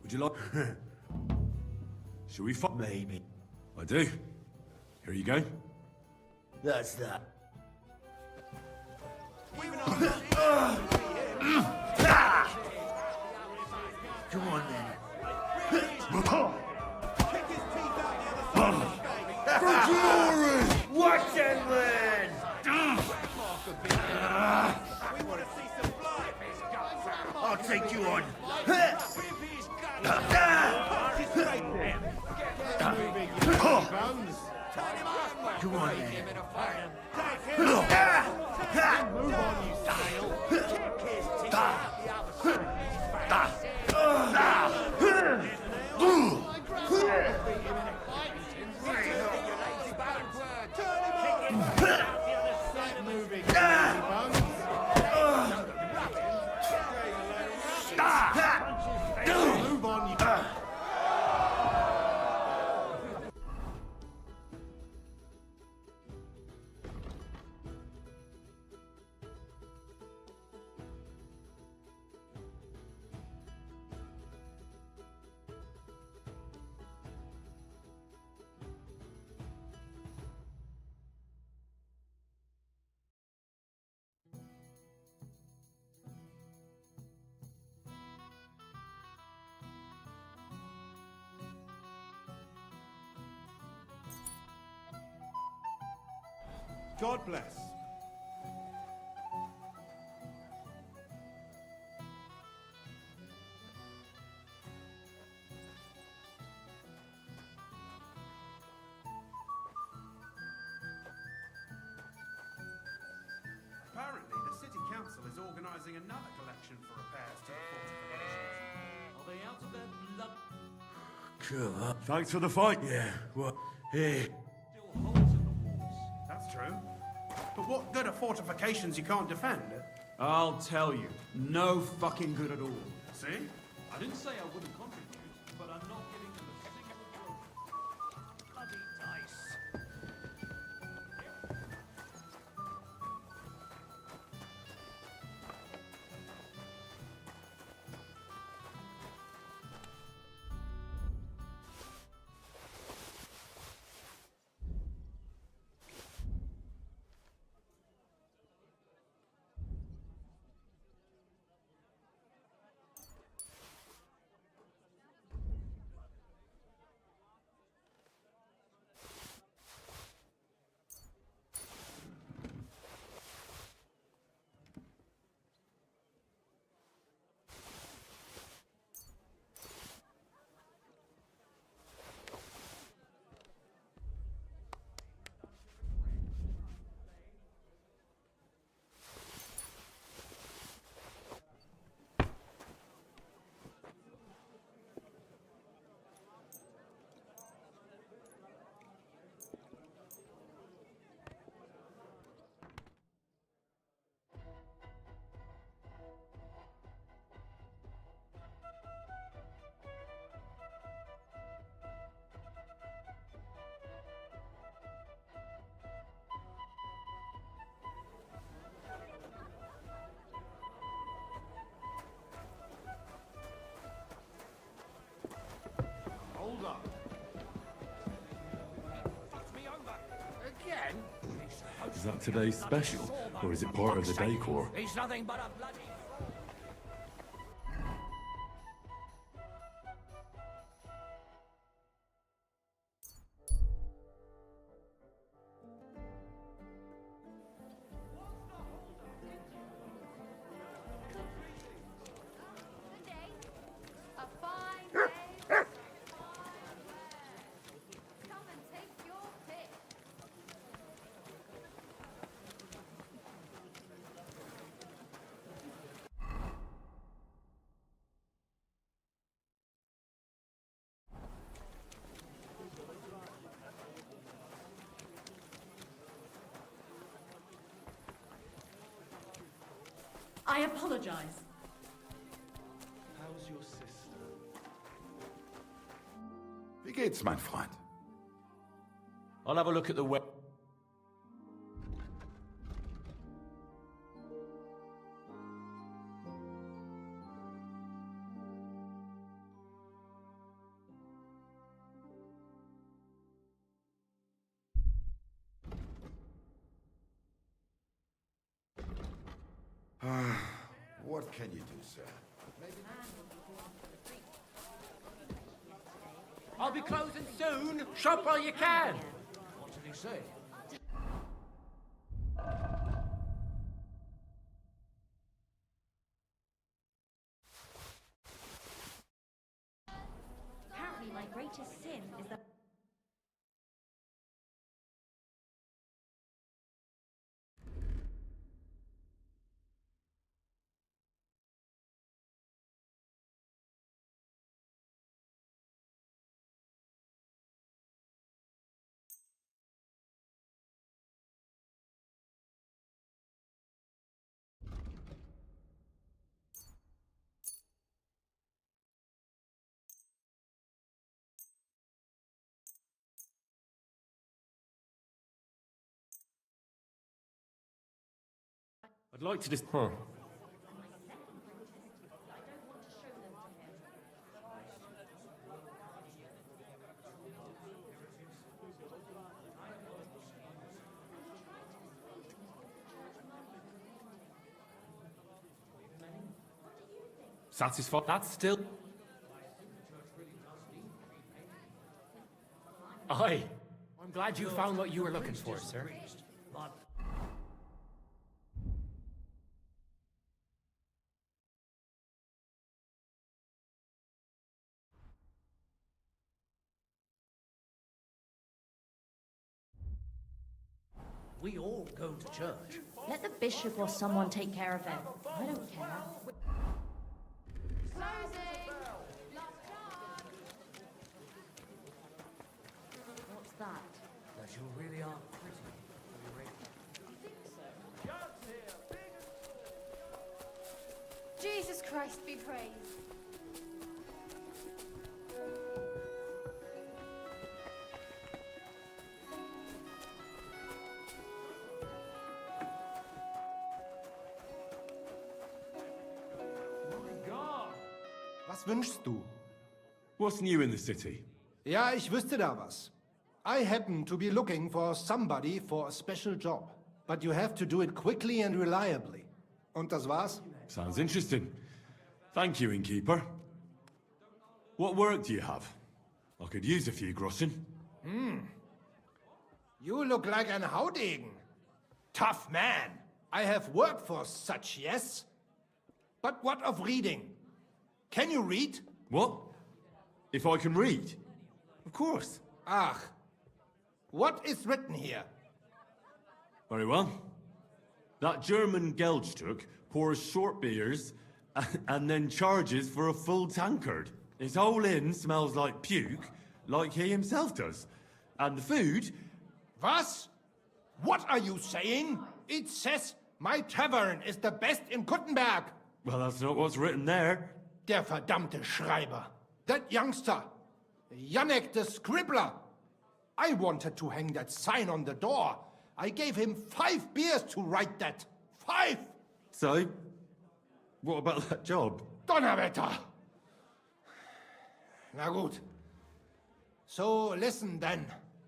Would you like... Shall we fight? Maybe. I do. Here you go. That's that. Come on then. For glory! Watch and learn! I'll take you on. Come on then. Move on, you God bless. Apparently, the city council is organising another collection for repairs to the fortifications. Are they out of their blood? Cool. Thanks for the fight. Yeah, well, hey. Still holes in the walls. That's true. But what good are fortifications you can't defend? I'll tell you, no fucking good at all. See? I didn't say I wouldn't contribute, but I'm not giving them a single trophy. Bloody dice. Is that today's special, or is it part of the decor? He's nothing but a bloody... A fine day. Come and take your pick. I apologize. How's your sister? Wie geht's, mein Freund? I'll have a look at the web. What can you do, sir? I'll be closing soon. Shop while you can. What did he say? Apparently, my greatest sin is that. I'd like to just... Satisfied? That's still... Aye. I'm glad you found what you were looking for, sir. We all go to church. Let the bishop or someone take care of him. I don't care. What's that? That you really are pretty. Jesus Christ be praised. Was wünschst du? What's new in the city? Ja, ich wüsste da was. I happen to be looking for somebody for a special job. But you have to do it quickly and reliably. Und das war's? Sounds interesting. Thank you, innkeeper. What work do you have? I could use a few groschen. You look like an Haudegen. Tough man. I have work for such, yes? But what of reading? Can you read? What? If I can read? Of course. Ach. What is written here? Very well. That German Geldstück pours short beers and then charges for a full tankard. His whole inn smells like puke, like he himself does. And the food... Was? What are you saying? It says my tavern is the best in Kuttenberg. Well, that's not what's written there. Der verdammte Schreiber. That youngster. Janek the scribbler. I wanted to hang that sign on the door. I gave him 5 beers to write that. 5! So, what about that job? Donnerwetter! Na gut. So listen then.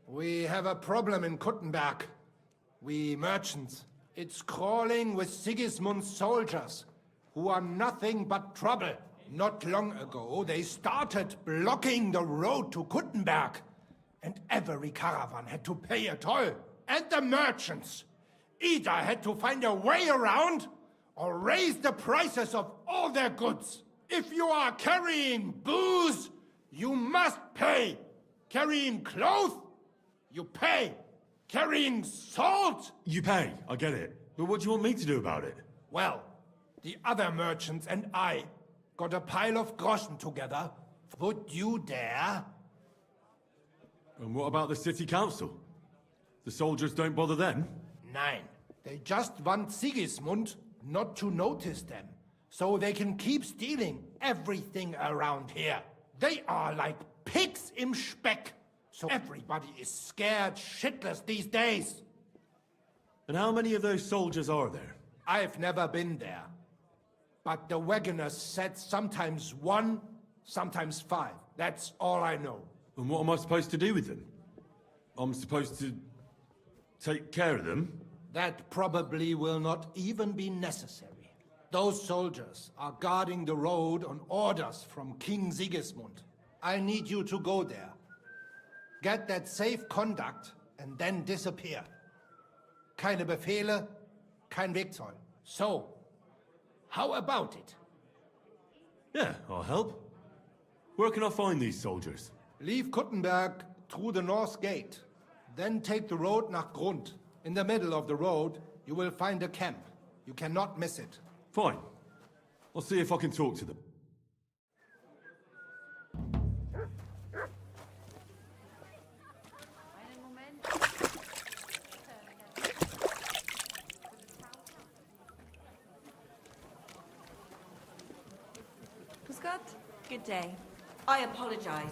We have a problem in Kuttenberg. We merchants. It's crawling with Sigismund's soldiers, who are nothing but trouble. Not long ago, they started blocking the road to Kuttenberg, and every caravan had to pay a toll. And the merchants either had to find a way around or raise the prices of all their goods. If you are carrying booze, you must pay. Carrying clothes, you pay. Carrying salt? You pay, I get it. But what do you want me to do about it? Well, the other merchants and I got a pile of groschen together. Would you dare? And what about the city council? The soldiers don't bother them? Nein. They just want Sigismund not to notice them, so they can keep stealing everything around here. They are like pigs im Speck. So everybody is scared shitless these days. And how many of those soldiers are there? I've never been there. But the wagoners said sometimes 1, sometimes 5. That's all I know. And what am I supposed to do with them? I'm supposed to take care of them? That probably will not even be necessary. Those soldiers are guarding the road on orders from King Sigismund. I need you to go there. Get that safe conduct and then disappear. Keine Befehle, kein Wegzoll. So, how about it? Yeah, I'll help. Where can I find these soldiers? Leave Kuttenberg through the north gate. Then take the road nach Grund. In the middle of the road, you will find a camp. You cannot miss it. Fine. I'll see if I can talk to them. Good day. I apologize.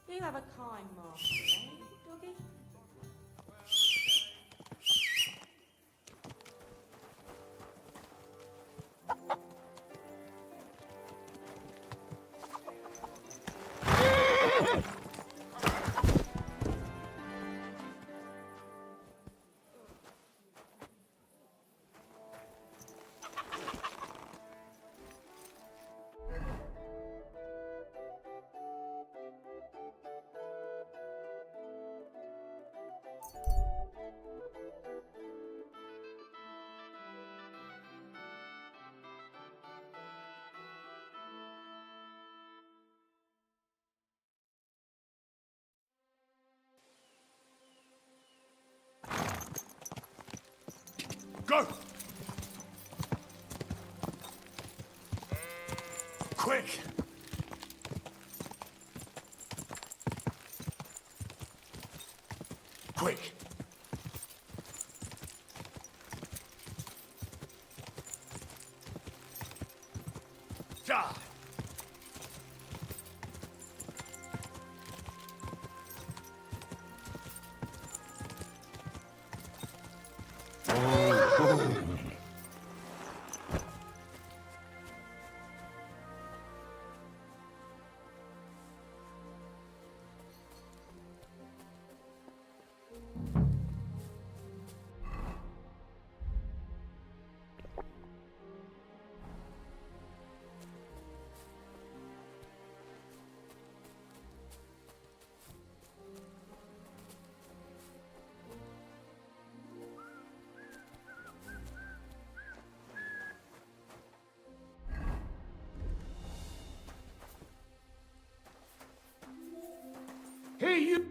You have a kind master, eh, doggy? Go! Quick! Quick! Ja! Hey, you!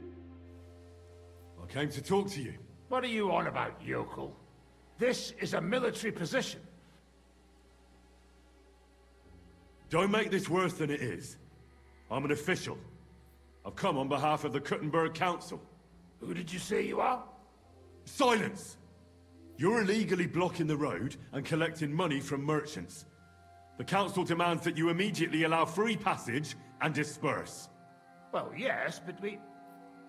I came to talk to you. What are you on about, yokel? This is a military position. Don't make this worse than it is. I'm an official. I've come on behalf of the Kuttenberg Council. Who did you say you are? Silence! You're illegally blocking the road and collecting money from merchants. The council demands that you immediately allow free passage and disperse. Well, yes, but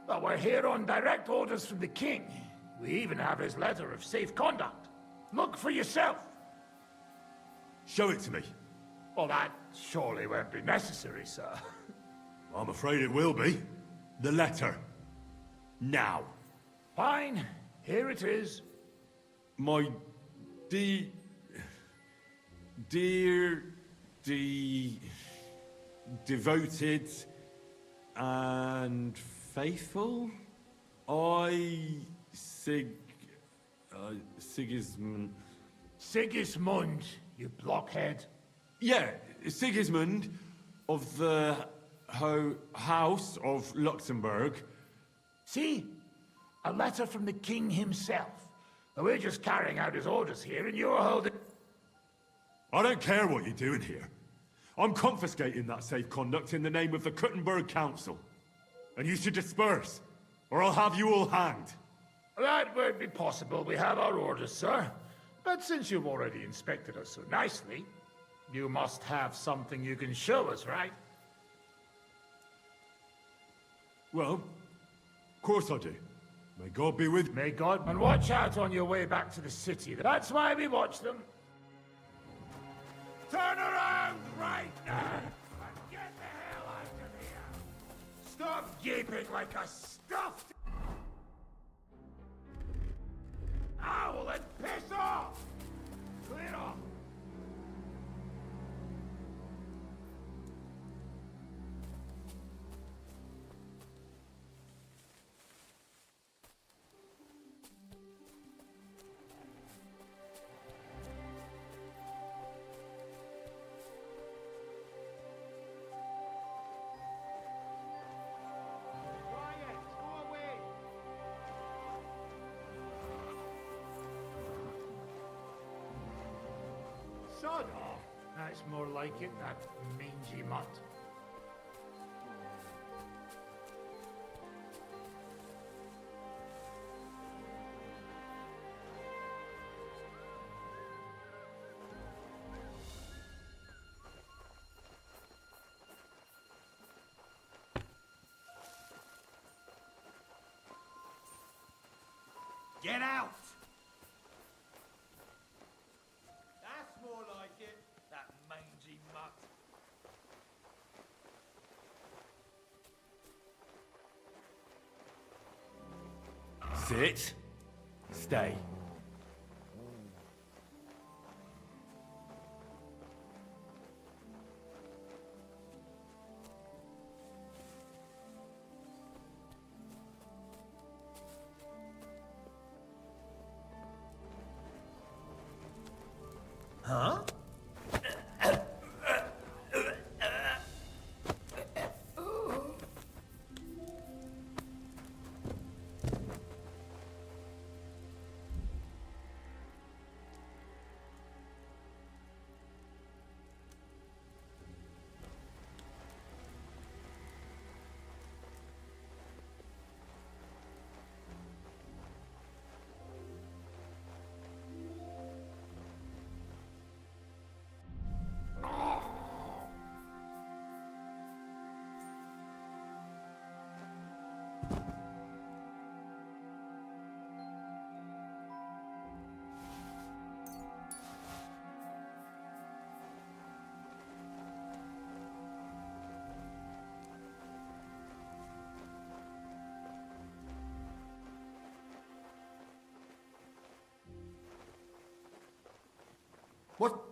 well, we're here on direct orders from the king. We even have his letter of safe conduct. Look for yourself. Show it to me. Well, that surely won't be necessary, sir. I'm afraid it will be. The letter. Now. Fine. Here it is. My dear, devoted and faithful, Sigismund. Sigismund, you blockhead. Yeah, Sigismund of the House of Luxembourg. See? A letter from the king himself. We're just carrying out his orders here, and you're holding... I don't care what you're doing here. I'm confiscating that safe conduct in the name of the Kuttenberg Council. And you should disperse, or I'll have you all hanged. That won't be possible. We have our orders, sir. But since you've already inspected us so nicely, you must have something you can show us, right? Well, of course I do. May God be with you. May God... And watch out on your way back to the city. That's why we watch them. Turn around right now and get the hell out of here. Stop gaping like a stuffed owl and piss off. Clear off. Sod off. That's more like it, that mangy mutt. Get out! That's more like it, that mangy mutt. Sit. Stay. Huh? What?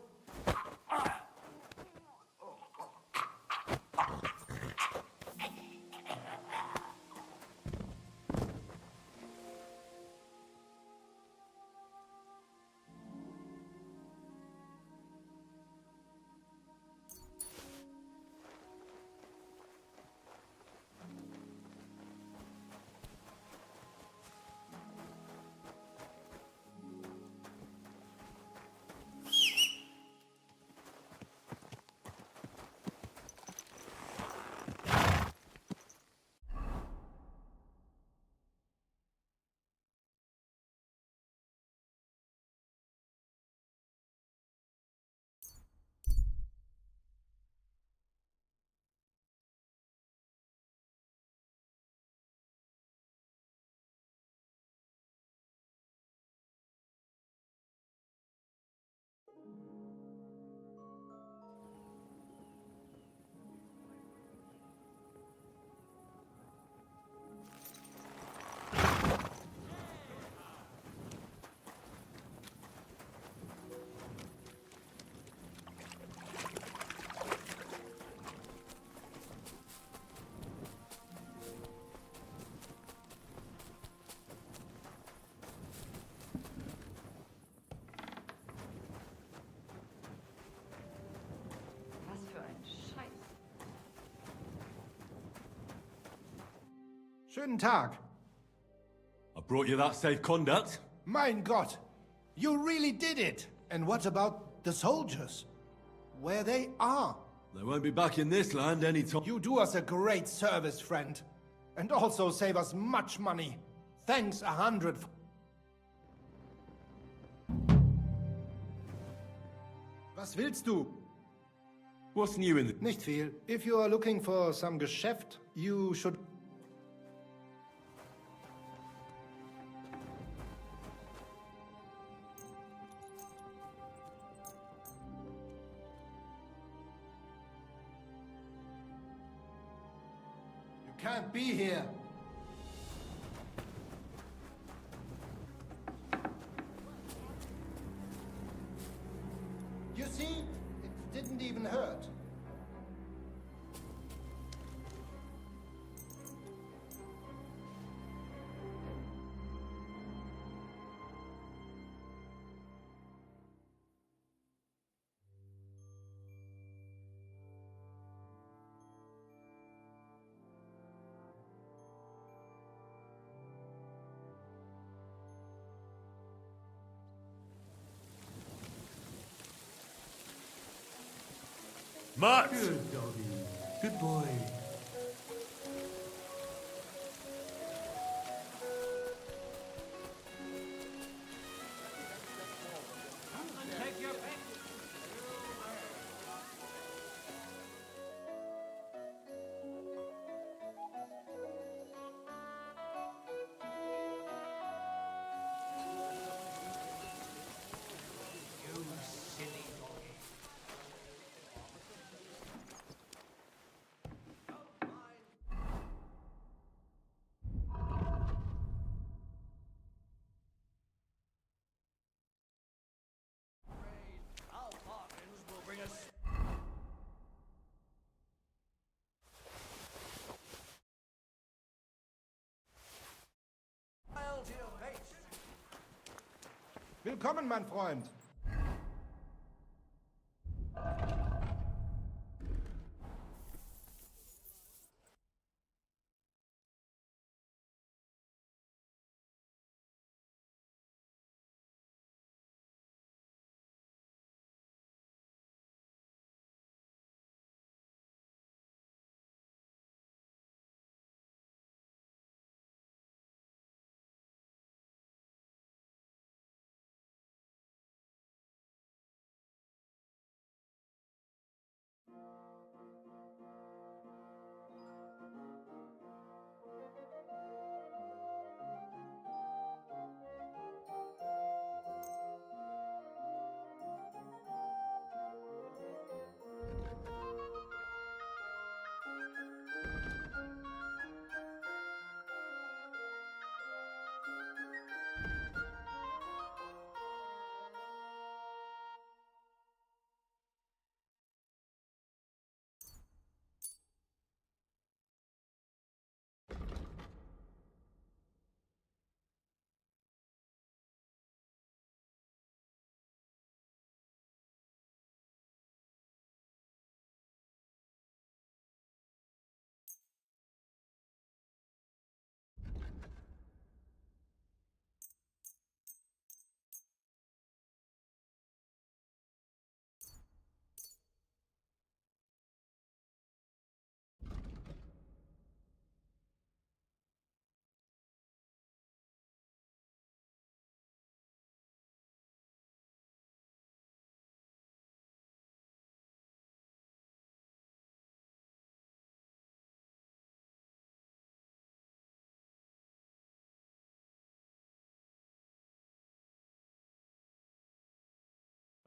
Schönen Tag. I brought you that safe conduct. Mein Gott, you really did it. And what about the soldiers? Where they are? They won't be back in this land anytime. You do us a great service, friend. And also save us much money. Thanks 100. Was willst du? What's new in the... Nicht viel. If you are looking for some Geschäft, you should... You can't be here. You see? It didn't even hurt. Matt! Good doggy. Good boy. Take your pick. You silly doggy. Our bargains will bring us. Smile to your face. Willkommen, mein Freund.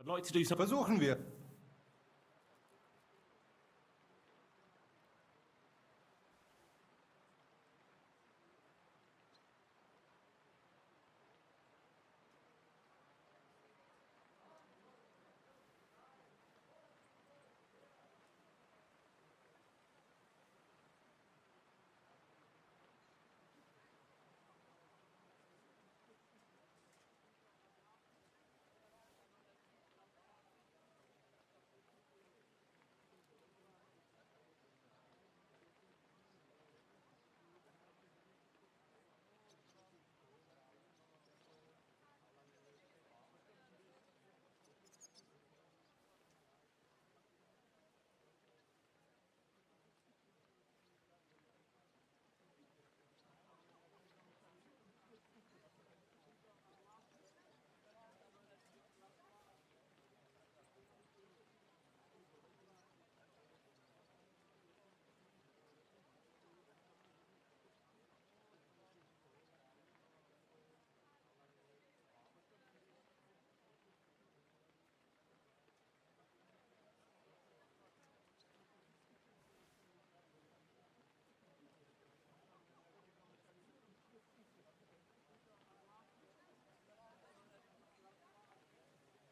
I'd like to do something. Versuchen wir.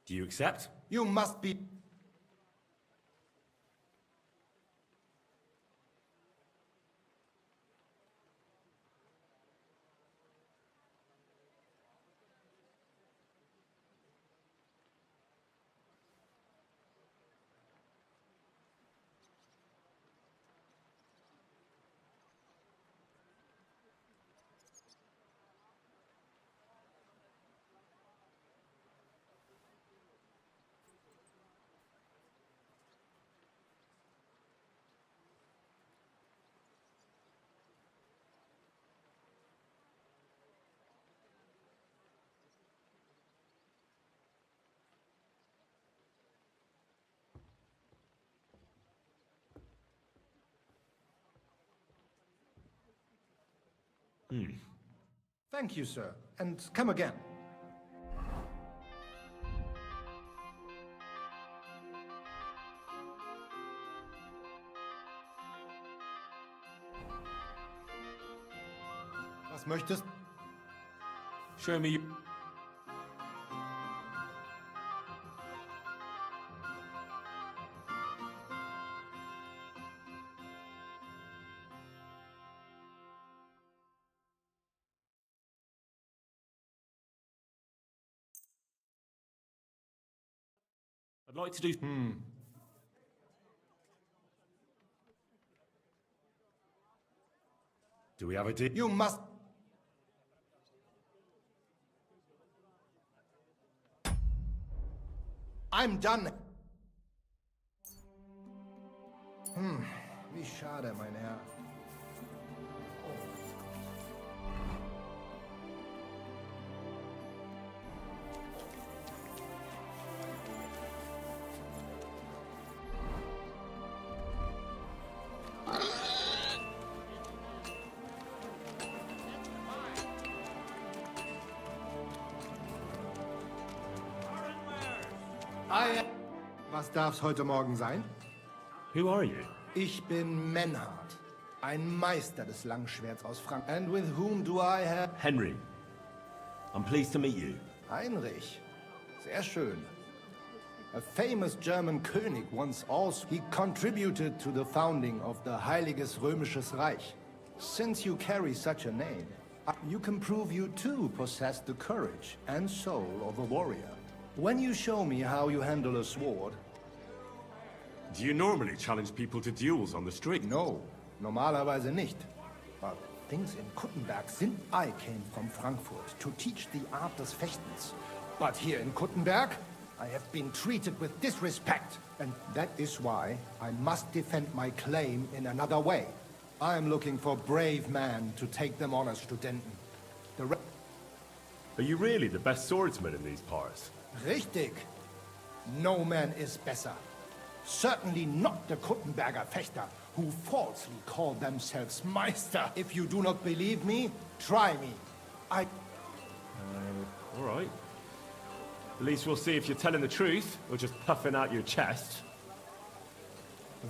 Do you accept? You must be... Thank you, sir. And come again. Was möchtest? Show me... I'd like to do... Do we have a deal? You must... I'm done. Wie schade, mein Herr. Was darf's heute Morgen sein? Who are you? Ich bin Menhard, ein Meister des Langschwerts aus Frankreich. And with whom do I have... Henry. I'm pleased to meet you. Heinrich. Sehr schön. A famous German König once also... He contributed to the founding of the Heiliges Römisches Reich. Since you carry such a name, you can prove you too possess the courage and soul of a warrior. When you show me how you handle a sword... Do you normally challenge people to duels on the street? No, normalerweise nicht. But things in Kuttenberg sind... I came from Frankfurt to teach the art des Fechtens. But here in Kuttenberg, I have been treated with disrespect. And that is why I must defend my claim in another way. I am looking for brave men to take them on as Studenten. Are you really the best swordsman in these parts? Richtig. No man is better. Certainly not the Kuttenberger Fechter, who falsely call themselves Meister. If you do not believe me, try me. All right. At least we'll see if you're telling the truth, or just puffing out your chest.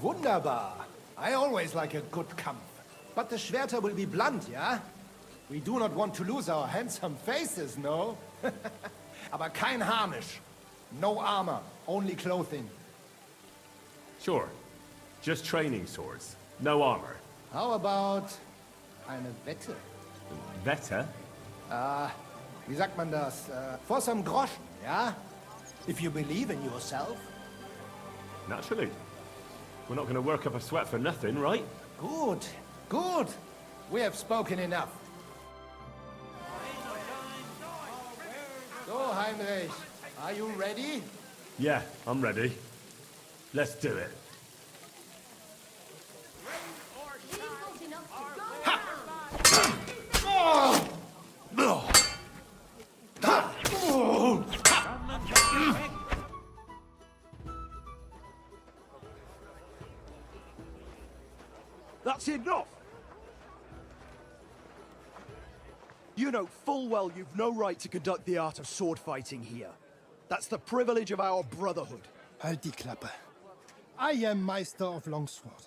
Wunderbar. I always like a good Kampf. But the Schwerter will be blunt, yeah? We do not want to lose our handsome faces, no? Aber kein Harnisch. No armor, only clothing. Sure. Just training swords. No armor. How about eine Wette? Wette? Wie sagt man das? For some Groschen, ja? If you believe in yourself. Naturally. We're not going to work up a sweat for nothing, right? Good, good. We have spoken enough. So, Heinrich, are you ready? Yeah, I'm ready. Let's do it. That's enough! You know full well you've no right to conduct the art of sword fighting here. That's the privilege of our brotherhood. Halt die Klappe. I am Meister of Longsword.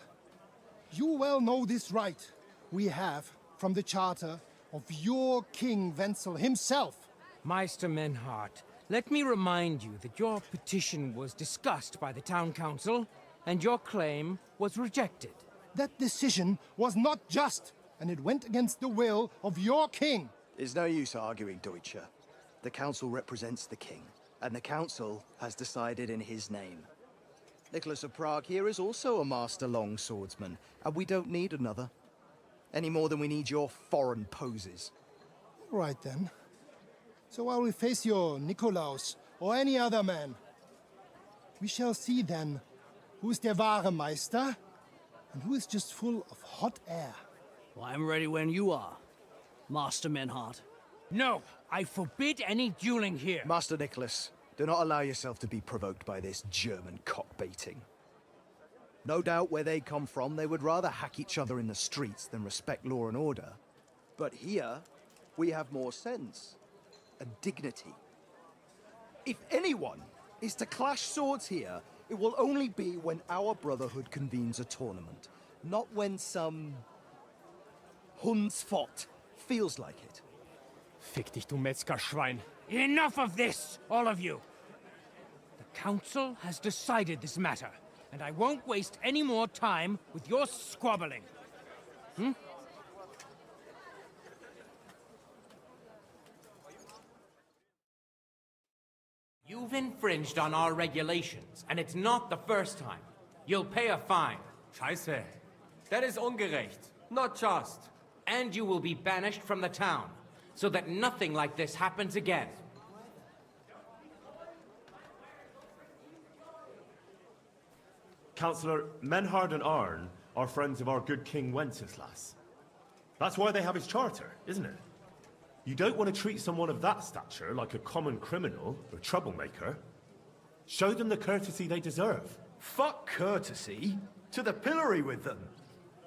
You well know this right we have from the charter of your King Wenzel himself. Meister Menhart, Let me remind you that your petition was discussed by the town council, and your claim was rejected. That decision was not just, and it went against the will of your king. There's no use arguing, Deutscher. The council represents the king, and the council has decided in his name. Nicholas of Prague here is also a master longswordsman, and we don't need another. Any more than we need your foreign poses. Right then. So while we face your Nikolaus, or any other man, we shall see then who's der wahre Meister, and who is just full of hot air. Well, I'm ready when you are, Master Menhart. No, I forbid any dueling here. Master Nicholas, do not allow yourself to be provoked by this German cock-baiting. No doubt where they come from, they would rather hack each other in the streets than respect law and order. But here, we have more sense and dignity. If anyone is to clash swords here, it will only be when our brotherhood convenes a tournament, not when some Hundsfott feels like it. Fick dich, du Metzgerschwein. Enough of this, all of you! The council has decided this matter, and I won't waste any more time with your squabbling. You've infringed on our regulations, and it's not the first time. You'll pay a fine. Scheiße. That is ungerecht. Not just. And you will be banished from the town, so that nothing like this happens again. Councillor, Menhard and Arn are friends of our good King Wenceslas. That's why they have his charter, isn't it? You don't want to treat someone of that stature like a common criminal or troublemaker. Show them the courtesy they deserve. Fuck courtesy. To the pillory with them.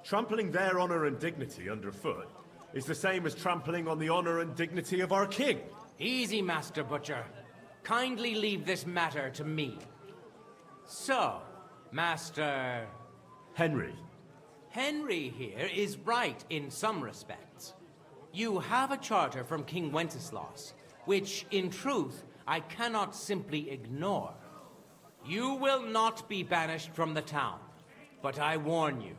Trampling their honor and dignity underfoot is the same as trampling on the honor and dignity of our king. Easy, Master Butcher. Kindly leave this matter to me. So, Master... Henry. Henry here is right in some respects. You have a charter from King Wenceslas, which, in truth, I cannot simply ignore. You will not be banished from the town, but I warn you,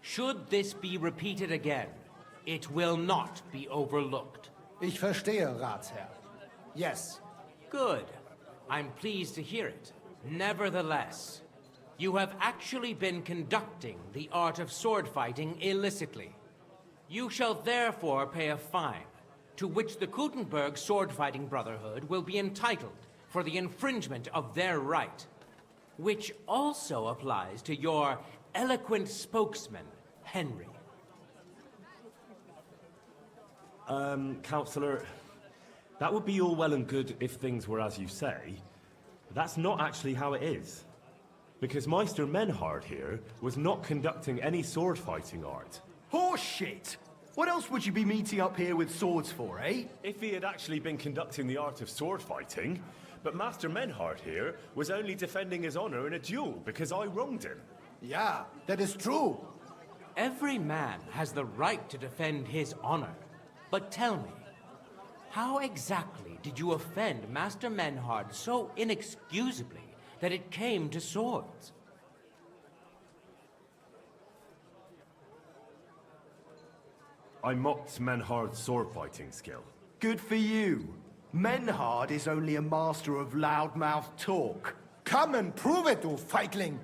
should this be repeated again, it will not be overlooked. Ich verstehe, Ratsherr. Yes. Good. I'm pleased to hear it. Nevertheless, you have actually been conducting the art of sword fighting illicitly. You shall therefore pay a fine, to which the Kuttenberg Sword-Fighting Brotherhood will be entitled for the infringement of their right, which also applies to your eloquent spokesman, Henry. Councillor, that would be all well and good if things were as you say, but that's not actually how it is. Because Meister Menhard here was not conducting any sword-fighting art. Horseshit! What else would you be meeting up here with swords for, eh? If he had actually been conducting the art of sword fighting, but Master Menhard here was only defending his honor in a duel because I wronged him. Yeah, that is true. Every man has the right to defend his honor. But tell me, how exactly did you offend Master Menhard so inexcusably that it came to swords? I mocked Menhard's sword-fighting skill. Good for you. Menhard is only a master of loudmouth talk. Come and prove it, du Feigling.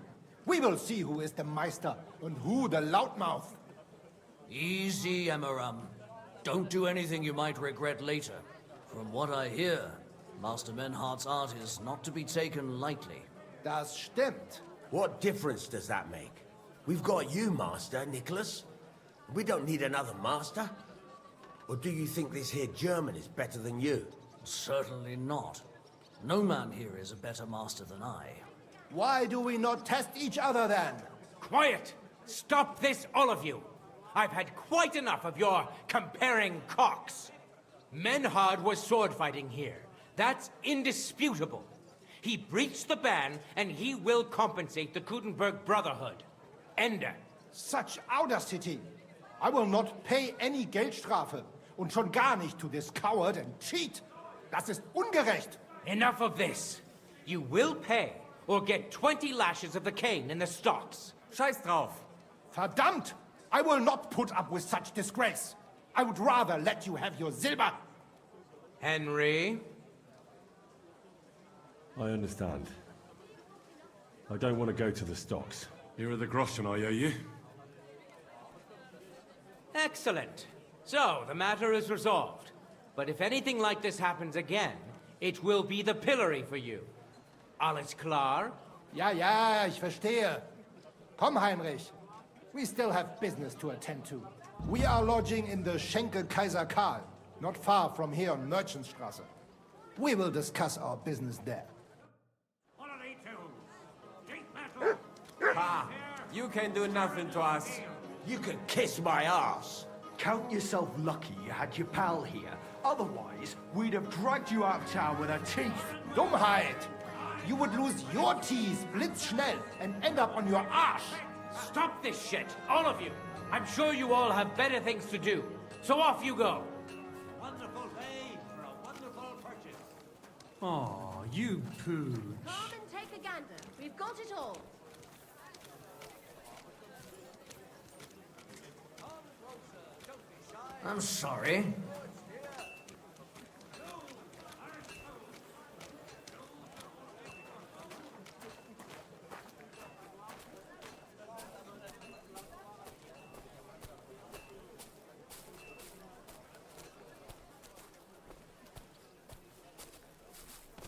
We will see who is the Meister and who the loudmouth. Easy, Emmeram. Don't do anything you might regret later. From what I hear, Master Menhard's art is not to be taken lightly. Das stimmt. What difference does that make? We've got you, Master, Nicholas. We don't need another master. Or do you think this here German is better than you? Certainly not. No man here is a better master than I. Why do we not test each other then? Quiet! Stop this, all of you! I've had quite enough of your comparing cocks. Menhard was sword fighting here. That's indisputable. He breached the ban, and he will compensate the Kuttenberg Brotherhood. Ende. Such audacity! I will not pay any Geldstrafe. Und schon gar nicht to this coward and cheat. Das ist ungerecht. Enough of this. You will pay, or get 20 lashes of the cane in the stocks. Scheiß drauf. Verdammt! I will not put up with such disgrace. I would rather let you have your silver. Henry? I understand. I don't want to go to the stocks. Here are the groschen I owe you. Excellent. So, the matter is resolved. But if anything like this happens again, it will be the pillory for you. Alles klar? Ja, ich verstehe. Komm, Heinrich. We still have business to attend to. We are lodging in the Schenke Kaiser Karl, not far from here on Merchantstrasse. We will discuss our business there. Pa, you can do nothing to us. You can kiss my ass. Count yourself lucky you had your pal here. Otherwise, we'd have dragged you out of town with our teeth. Dummheit! You would lose your teeth blitzschnell and end up on your arse. Stop this shit, all of you. I'm sure you all have better things to do. So off you go. Wonderful pay for a wonderful purchase. Oh, you pooch. Come and take a gander. We've got it all. I'm sorry.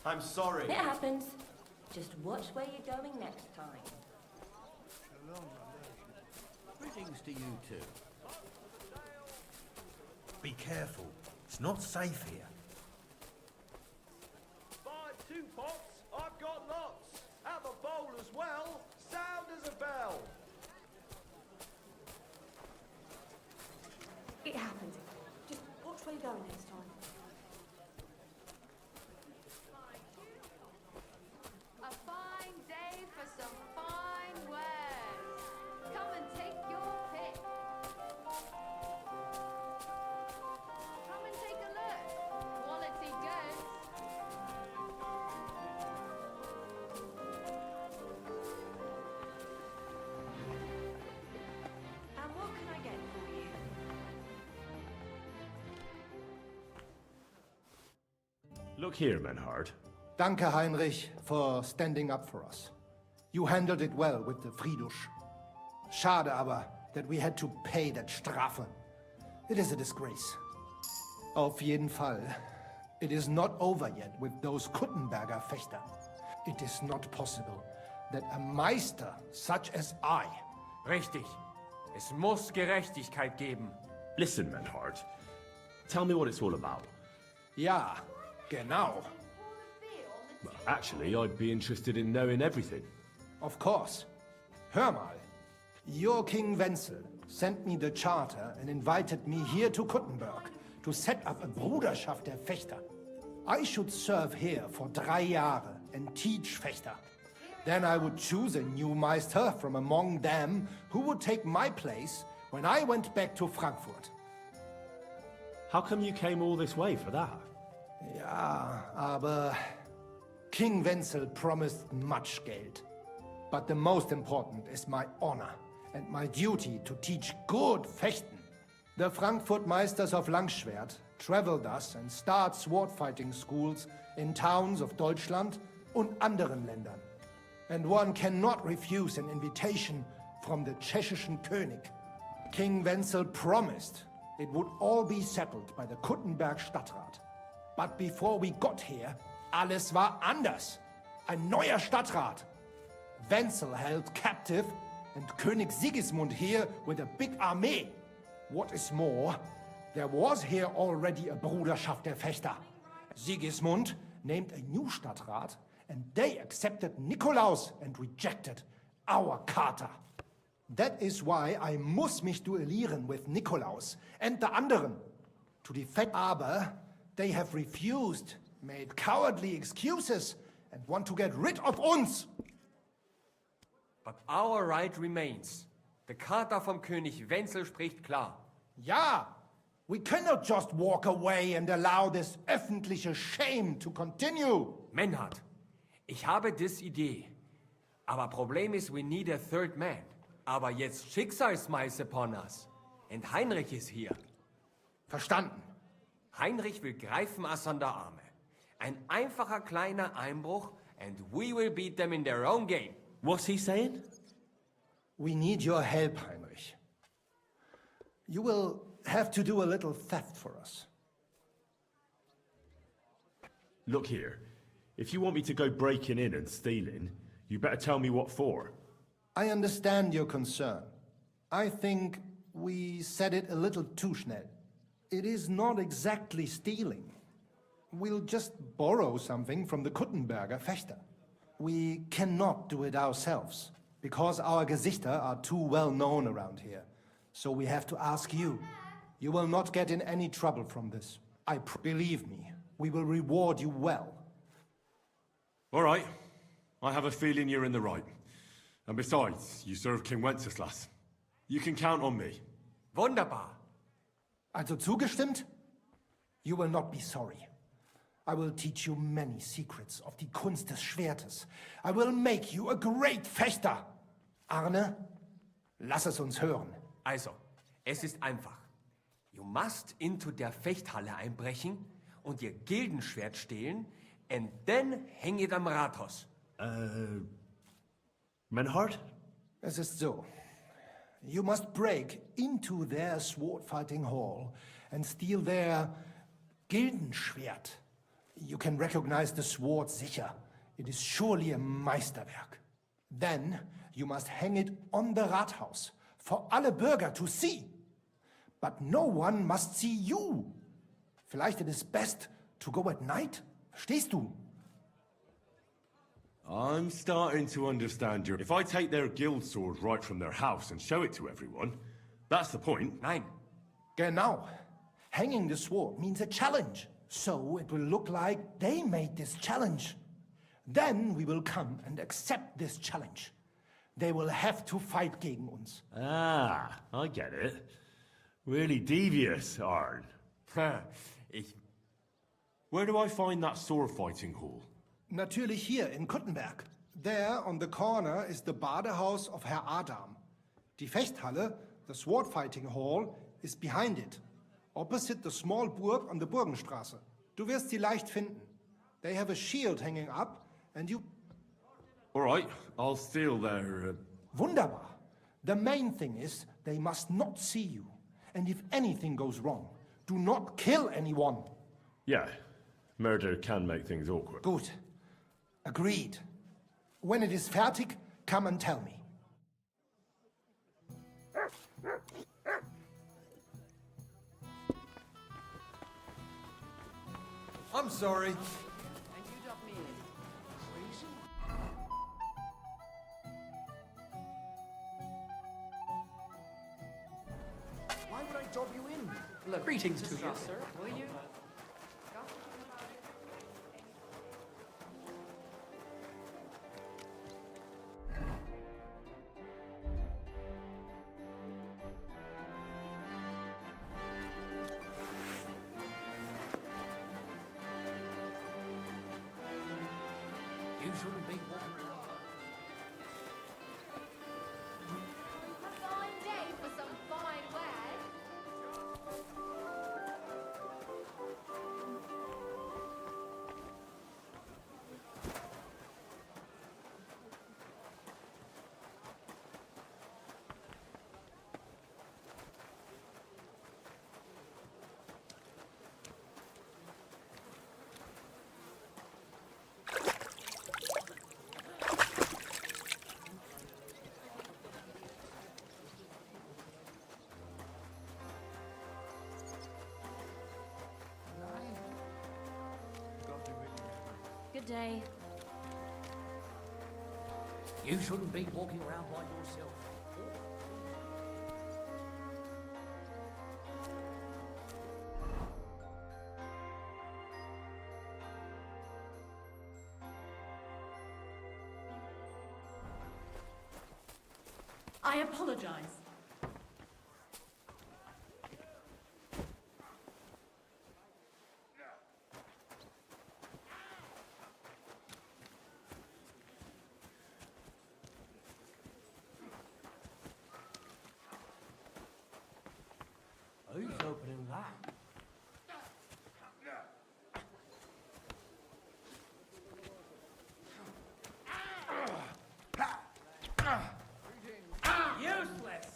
I'm sorry. It happens. Just watch where you're going next time. Greetings to you too. Be careful. It's not safe here. Buy 2 pots, I've got lots. Have a bowl as well, sound as a bell. It happens. Just watch where you're going next time. A fine day for some fine wares. Come and take your pick. Come and take a look. Quality goods. And what can I get for you? Look here, Menhard. Danke, Heinrich, for standing up for us. You handled it well with the Friedusch. Schade aber, that we had to pay that Strafe. It is a disgrace. Auf jeden Fall, it is not over yet with those Kuttenberger Fechter. It is not possible that a Meister such as I... Richtig. Es muss Gerechtigkeit geben. Listen, Menhard. Tell me what it's all about. Ja, genau. Well, actually, I'd be interested in knowing everything. Of course. Hör mal. Your King Wenzel sent me the charter and invited me here to Kuttenberg to set up a Bruderschaft der Fechter. I should serve here for 3 Jahre and teach Fechter. Then I would choose a new Meister from among them who would take my place when I went back to Frankfurt. How come you came all this way for that? Ja, aber King Wenzel promised much Geld. But the most important is my honor and my duty to teach good Fechten. The Frankfurt Meisters of Langschwert traveled us and start sword fighting schools in towns of Deutschland und anderen Ländern. And one cannot refuse an invitation from the Tschechischen König. King Wenzel promised it would all be settled by the Kuttenberg Stadtrat. But before we got here, alles war anders. Ein neuer Stadtrat. Wenzel held captive and König Sigismund here with a big army. What is more, there was here already a Bruderschaft der Fechter. Sigismund named a new Stadtrat and they accepted Nikolaus and rejected our Charta. That is why I muss mich duellieren with Nikolaus and the anderen to defend. Aber they have refused, made cowardly excuses and want to get rid of uns. But our right remains. The Charta vom König Wenzel spricht klar. Ja, We cannot just walk away and allow this öffentliche shame to continue. Menhard, ich habe dis Idee. Aber Problem ist, we need a third man. Aber jetzt Schicksalsschmeiß upon us. Und Heinrich ist hier. Verstanden. Heinrich will greifen us an der Arme. Ein einfacher kleiner Einbruch and we will beat them in their own game. What's he saying? We need your help, Heinrich. You will have to do a little theft for us. Look here. If you want me to go breaking in and stealing, you better tell me what for. I understand your concern. I think we said it a little too schnell. It is not exactly stealing. We'll just borrow something from the Kuttenberger Fechter. We cannot do it ourselves, because our Gesichter are too well known around here. So we have to ask you. You will not get in any trouble from this. Believe me, we will reward you well. All right. I have a feeling you're in the right. And besides, you serve King Wenceslas. You can count on me. Wunderbar. Also zugestimmt? You will not be sorry. I will teach you many secrets of die Kunst des Schwertes. I will make you a great Fechter. Arne, lass es uns hören. Also, es ist einfach. You must into der Fechthalle einbrechen und ihr Gildenschwert stehlen and then hang it am Rathaus. Menhard? Es ist so. You must break into their sword-fighting hall and steal their Gildenschwert. You can recognize the sword sicher. It is surely a Meisterwerk. Then you must hang it on the Rathaus for alle Bürger to see. But no one must see you. Vielleicht it is best to go at night? Verstehst du? I'm starting to understand you. If I take their guild sword right from their house and show it to everyone, that's the point. Nein. Genau. Hanging the sword means a challenge. So it will look like they made this challenge. Then we will come and accept this challenge. They will have to fight gegen uns. Ah, I get it. Really devious, Arn. Where do I find that sword fighting hall? Natürlich hier in Kuttenberg. There on the corner is the Badehaus of Herr Adam. Die Fechthalle, the sword fighting hall, is behind it. Opposite the small burg on the Burgenstraße. Du wirst sie leicht finden. They have a shield hanging up and you... All right, I'll steal their... Wunderbar. The main thing is they must not see you. And if anything goes wrong, do not kill anyone. Yeah, murder can make things awkward. Gut. Agreed. When it is fertig, come and tell me. I'm sorry. Why would I dob you in? Look, Greetings to you, sir. Will you? You shouldn't be walking around. A fine day for some fine wares. Good day. You shouldn't be walking around by yourself. I apologize. Who's opening that? Useless!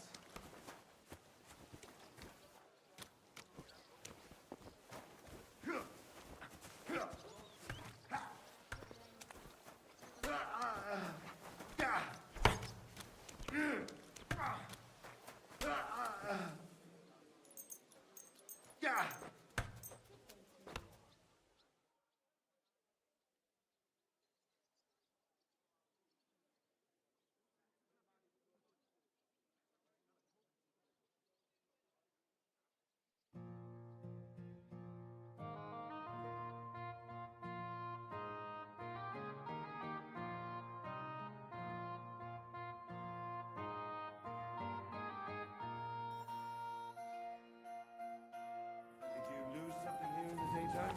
Did you lose something here in the daytime?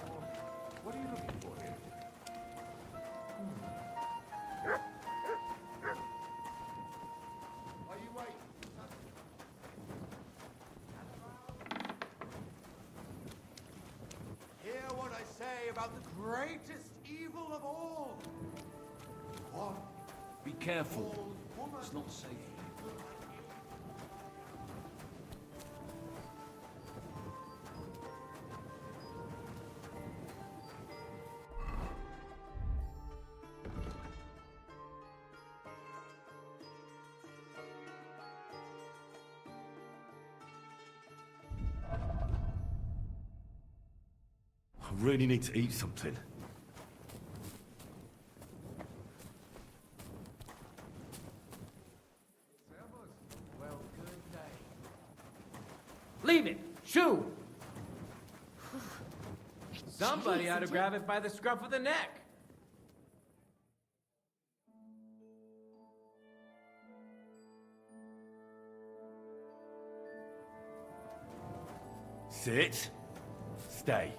Or what are you looking for here? Are you waiting? Hear what I say about the greatest evil of all. What? Be careful. It's not safe. I really need to eat something. Well, good day. Leave it! Shoo! Somebody ought to grab it by the scruff of the neck. Sit. Stay.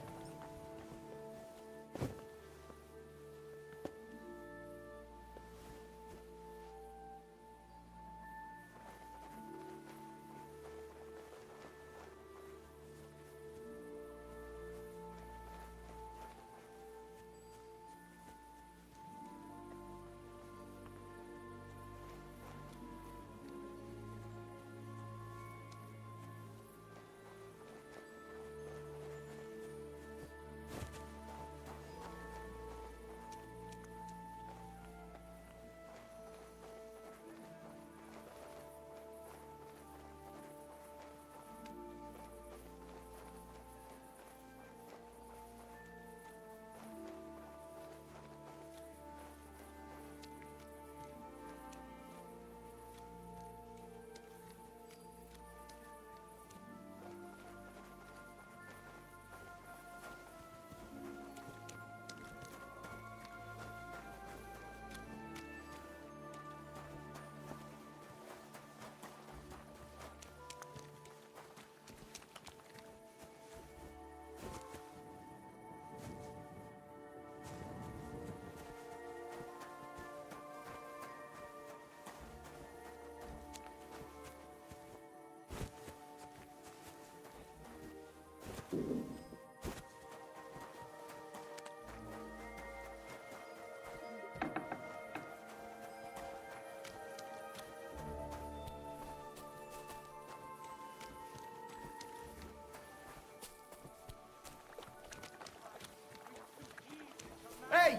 Hey!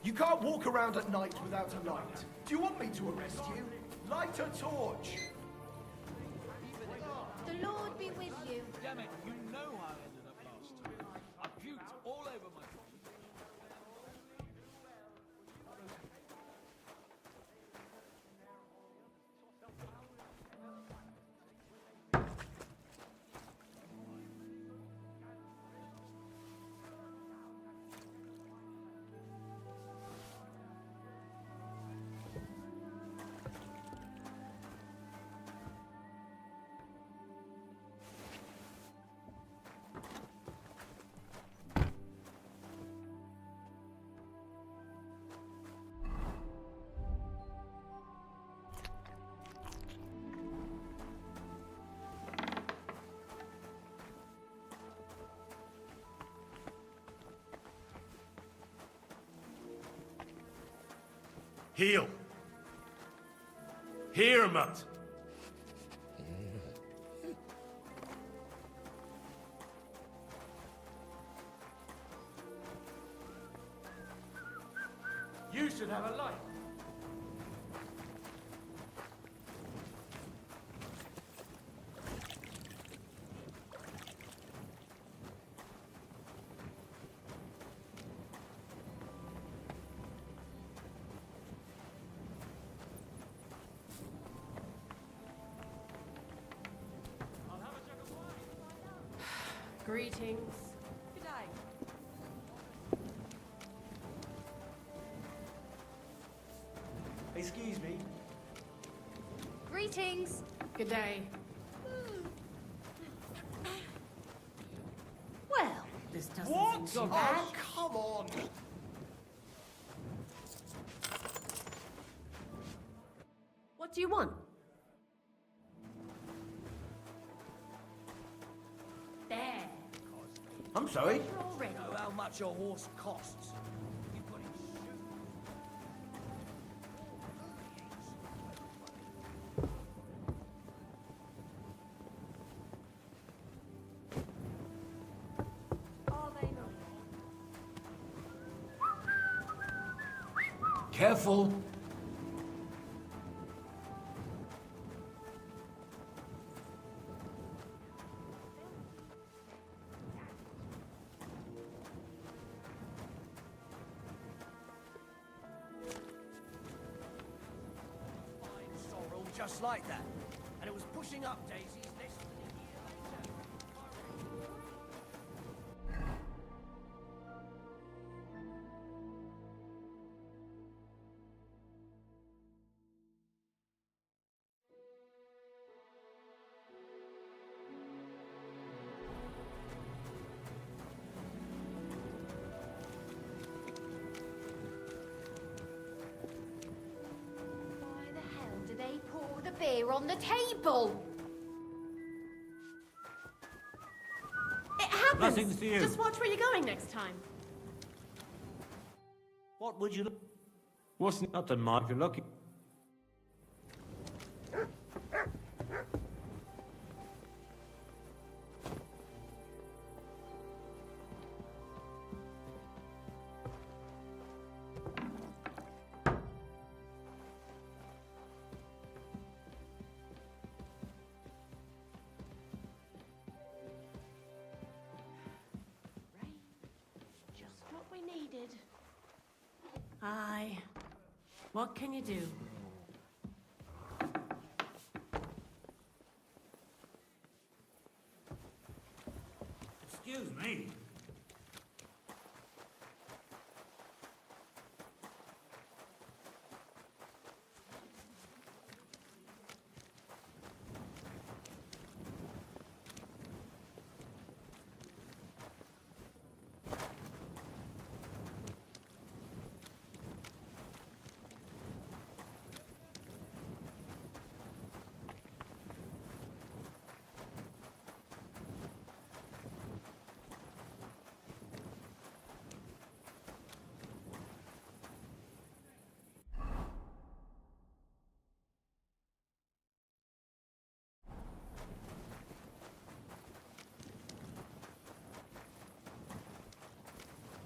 You can't walk around at night without a light. Do you want me to arrest you? Light a torch! The Lord be with you. Damn it, you know how I ended up last time. I puked all over my... Heel. Here, Mutt. You should have a light. Greetings. Good day. Excuse me. Greetings. Good day. Well, This doesn't What? seem so bad. Oh, come on! What do you want? there. I'm sorry? Already. Know how much a horse costs. You've got him Are they not? Careful. sorrel just like that. And it was pushing up daisies less than a year later. Why the hell do they pour the beer on the table? It happens. Nothing to you. Just watch where you're going next time. What would you look? What's nothing, Mark? You're lucky. Just what we needed. Aye. What can you do? Excuse me.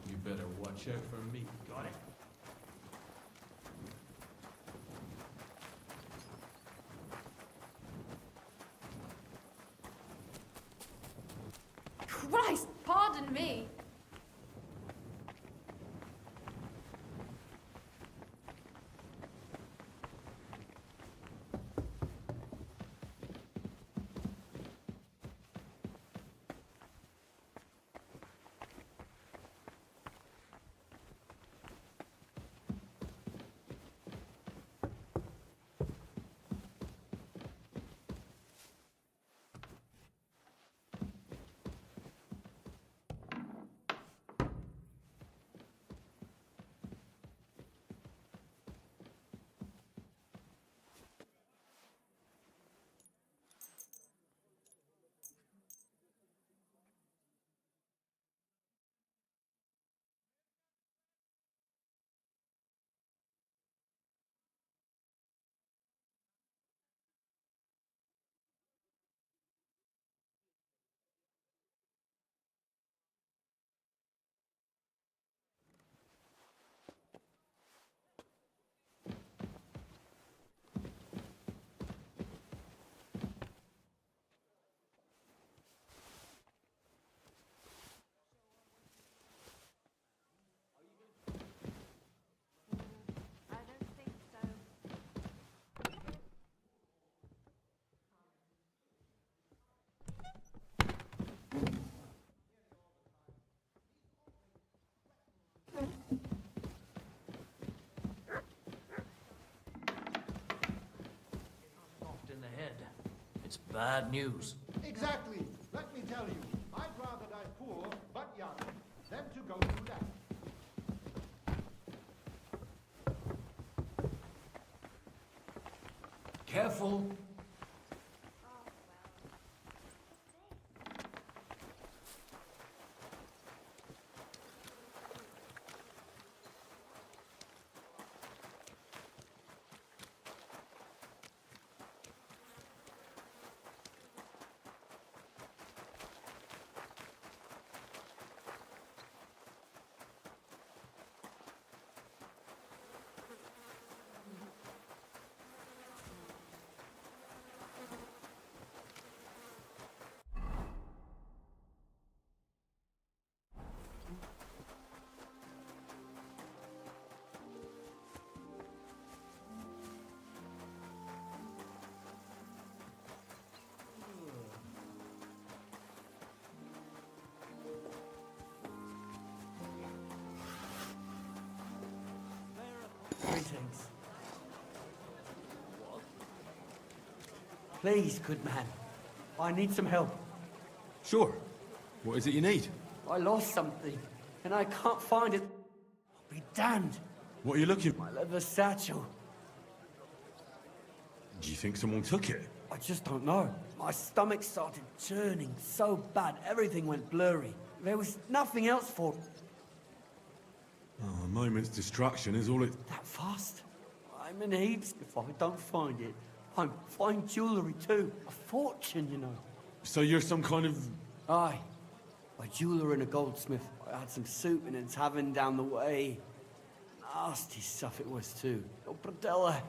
You better watch out for me. Got it? Christ, pardon me. bad news. Exactly. Let me tell you, I'd rather die poor but young than to go through that. Careful. Greetings. Please, good man. I need some help. Sure. What is it you need? I lost something, and I can't find it. I'll be damned. What are you looking for? My leather satchel. Do you think someone took it? I just don't know. My stomach started churning so bad, everything went blurry. There was nothing else for it. Oh, a moment's distraction is all it... That fast? I'm in heaps if I don't find it. I'm fine jewellery too. A fortune, you know. So you're some kind of... Aye. A jeweller and a goldsmith. I had some soup in a tavern down the way. Nasty stuff it was too. Oh, Bradella.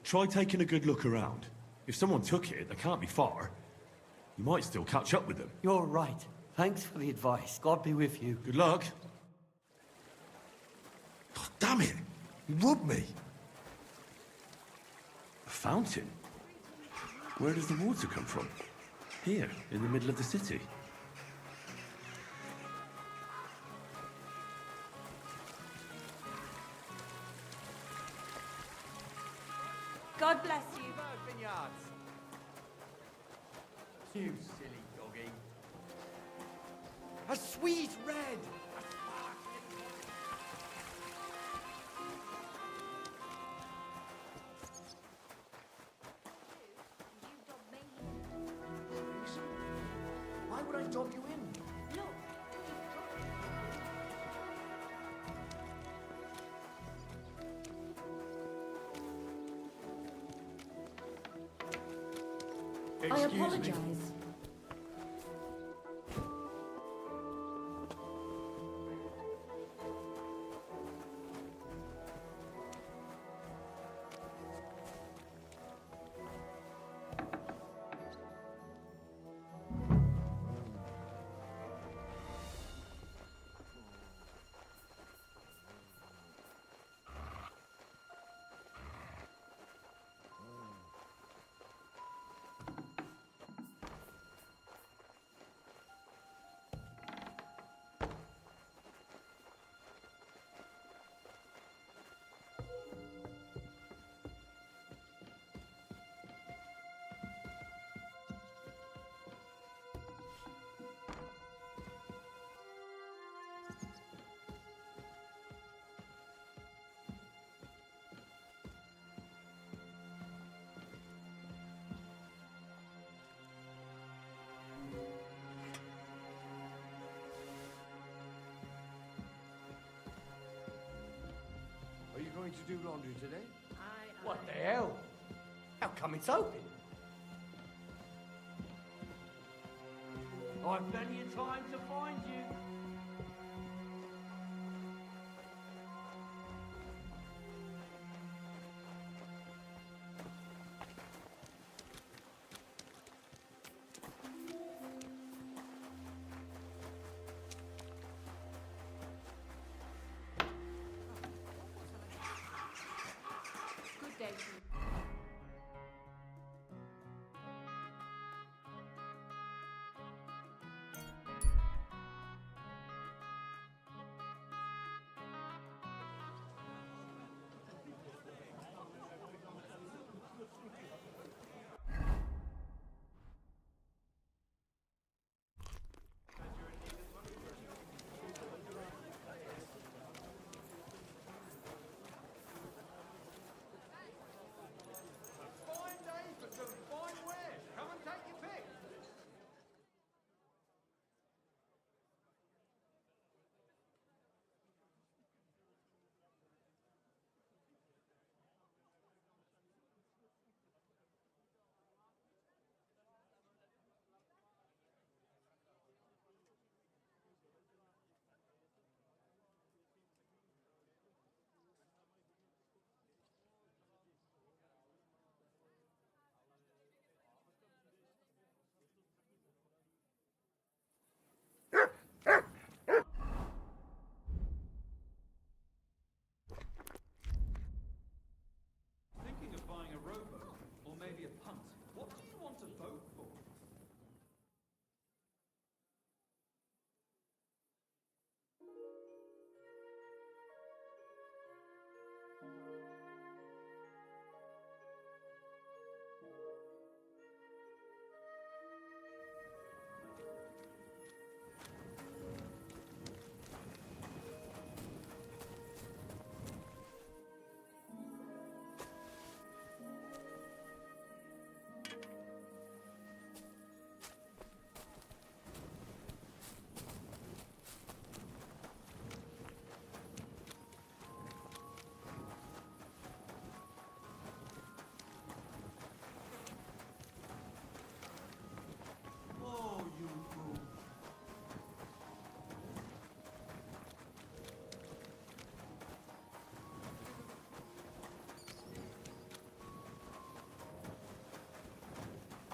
Try taking a good look around. If someone took it, they can't be far. You might still catch up with them. You're right. Thanks for the advice. God be with you. Good luck. Oh, damn it! You robbed me! A fountain? Where does the water come from? Here, in the middle of the city. God bless you. You silly doggy. A sweet red! Why would I dob you in? I apologize. Are you going to do laundry today? What the hell? How come it's open? I've plenty of time to find you. Good day to you.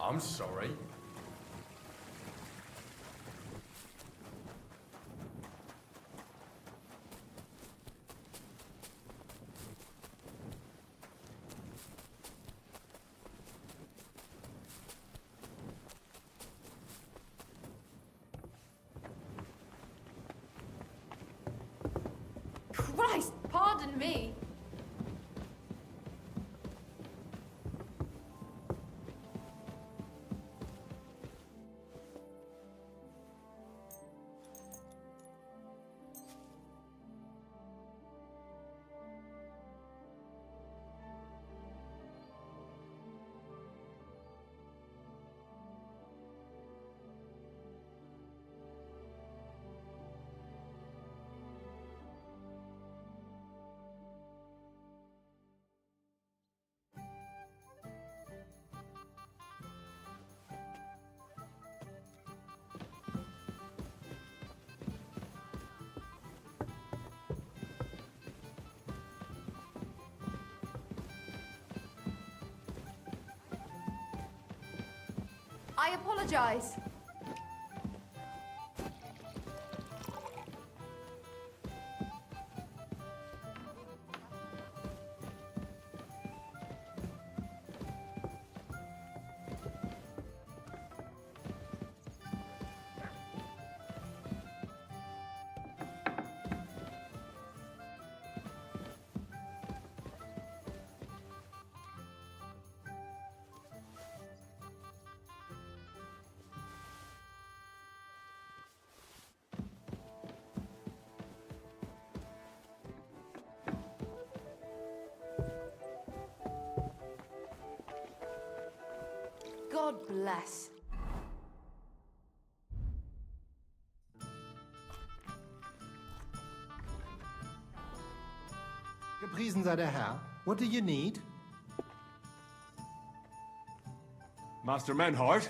I'm sorry. Christ, pardon me. I apologize. God bless. Gepriesen sei der Herr. What do you need? Master Menhart,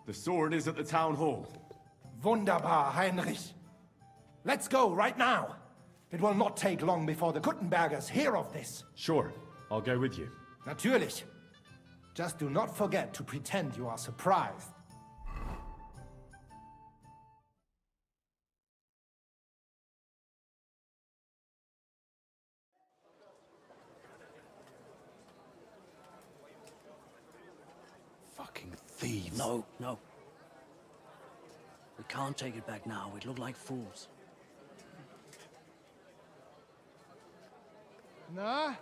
the sword is at the town hall. Wunderbar, Heinrich. Let's go right now. It will not take long before the Kuttenbergers hear of this. Sure, I'll go with you. Natürlich. Just do not forget to pretend you are surprised. Fucking thieves. No, no. We can't take it back now. We'd look like fools. Na,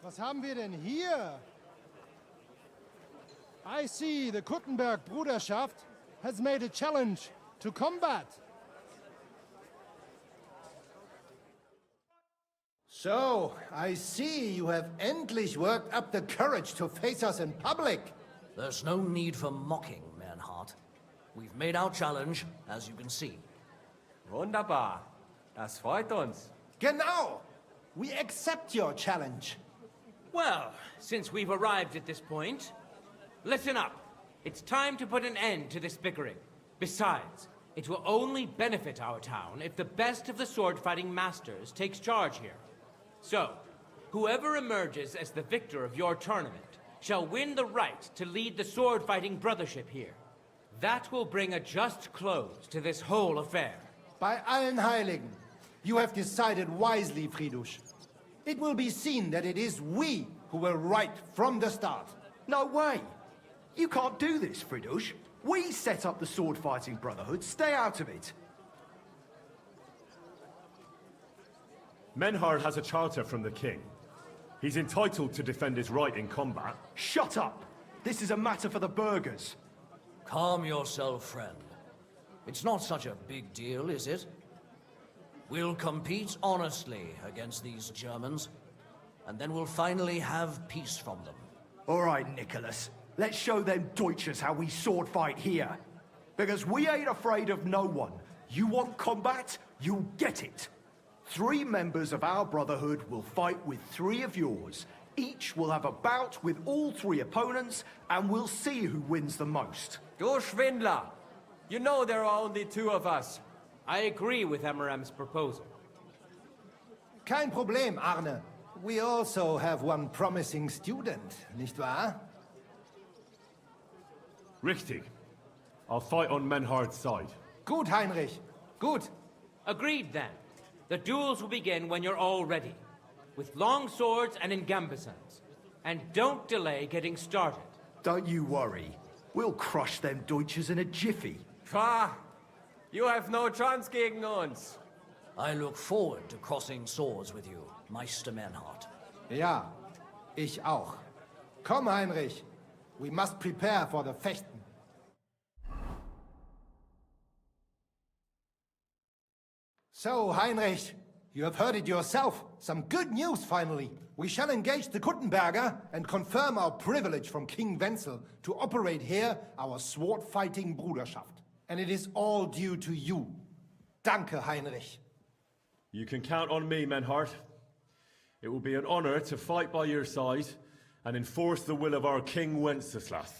was haben wir denn hier? I see the Kuttenberg Bruderschaft has made a challenge to combat. So, I see you have endlich worked up the courage to face us in public. There's no need for mocking, Mernhardt. We've made our challenge, as you can see. Wunderbar. Das freut uns. Genau. We accept your challenge. Well, since we've arrived at this point, listen up. It's time to put an end to this bickering. Besides, it will only benefit our town if the best of the sword-fighting masters takes charge here. So, whoever emerges as the victor of your tournament shall win the right to lead the sword-fighting brothership here. That will bring a just close to this whole affair. Bei allen Heiligen, you have decided wisely, Friedrich. It will be seen that it is we who were right from the start. No way. You can't do this, Friedrich. We set up the sword-fighting brotherhood. Stay out of it. Menhard has a charter from the king. He's entitled to defend his right in combat. Shut up! This is a matter for the burghers. Calm yourself, friend. It's not such a big deal, is it? We'll compete honestly against these Germans, and then we'll finally have peace from them. All right, Nicholas. Let's show them Deutschers how we sword fight here. Because we ain't afraid of no one. You want combat? You'll get it. 3 members of our brotherhood will fight with 3 of yours. Each will have a bout with all 3 opponents, and we'll see who wins the most. Du Schwindler! You know there are only 2 of us. I agree with Emeram's proposal. Kein Problem, Arne. We also have one promising student, nicht wahr? Richtig. I'll fight on Menhard's side. Gut, Heinrich. Gut. Agreed, then. The duels will begin when you're all ready, with long swords and in gambesons. And don't delay getting started. Don't you worry. We'll crush them Deutsches in a jiffy. Pah! You have no chance gegen uns. I look forward to crossing swords with you, Meister Menhard. Ja, ich auch. Komm, Heinrich. We must prepare for the Fechten. So, Heinrich, you have heard it yourself. Some good news, finally. We shall engage the Kuttenberger and confirm our privilege from King Wenzel to operate here our sword-fighting Bruderschaft. And it is all due to you. Danke, Heinrich. You can count on me, Menhard. It will be an honor to fight by your side and enforce the will of our King Wenceslas.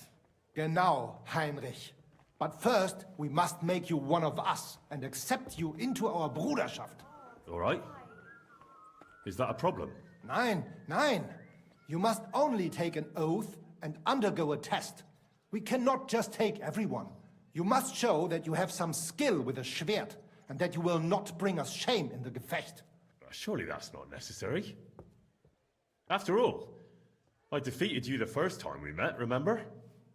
Genau, Heinrich. But first, we must make you one of us and accept you into our Bruderschaft. All right. Is that a problem? Nein, nein. You must only take an oath and undergo a test. We cannot just take everyone. You must show that you have some skill with a Schwert and that you will not bring us shame in the Gefecht. Surely that's not necessary. After all, I defeated you the first time we met, remember?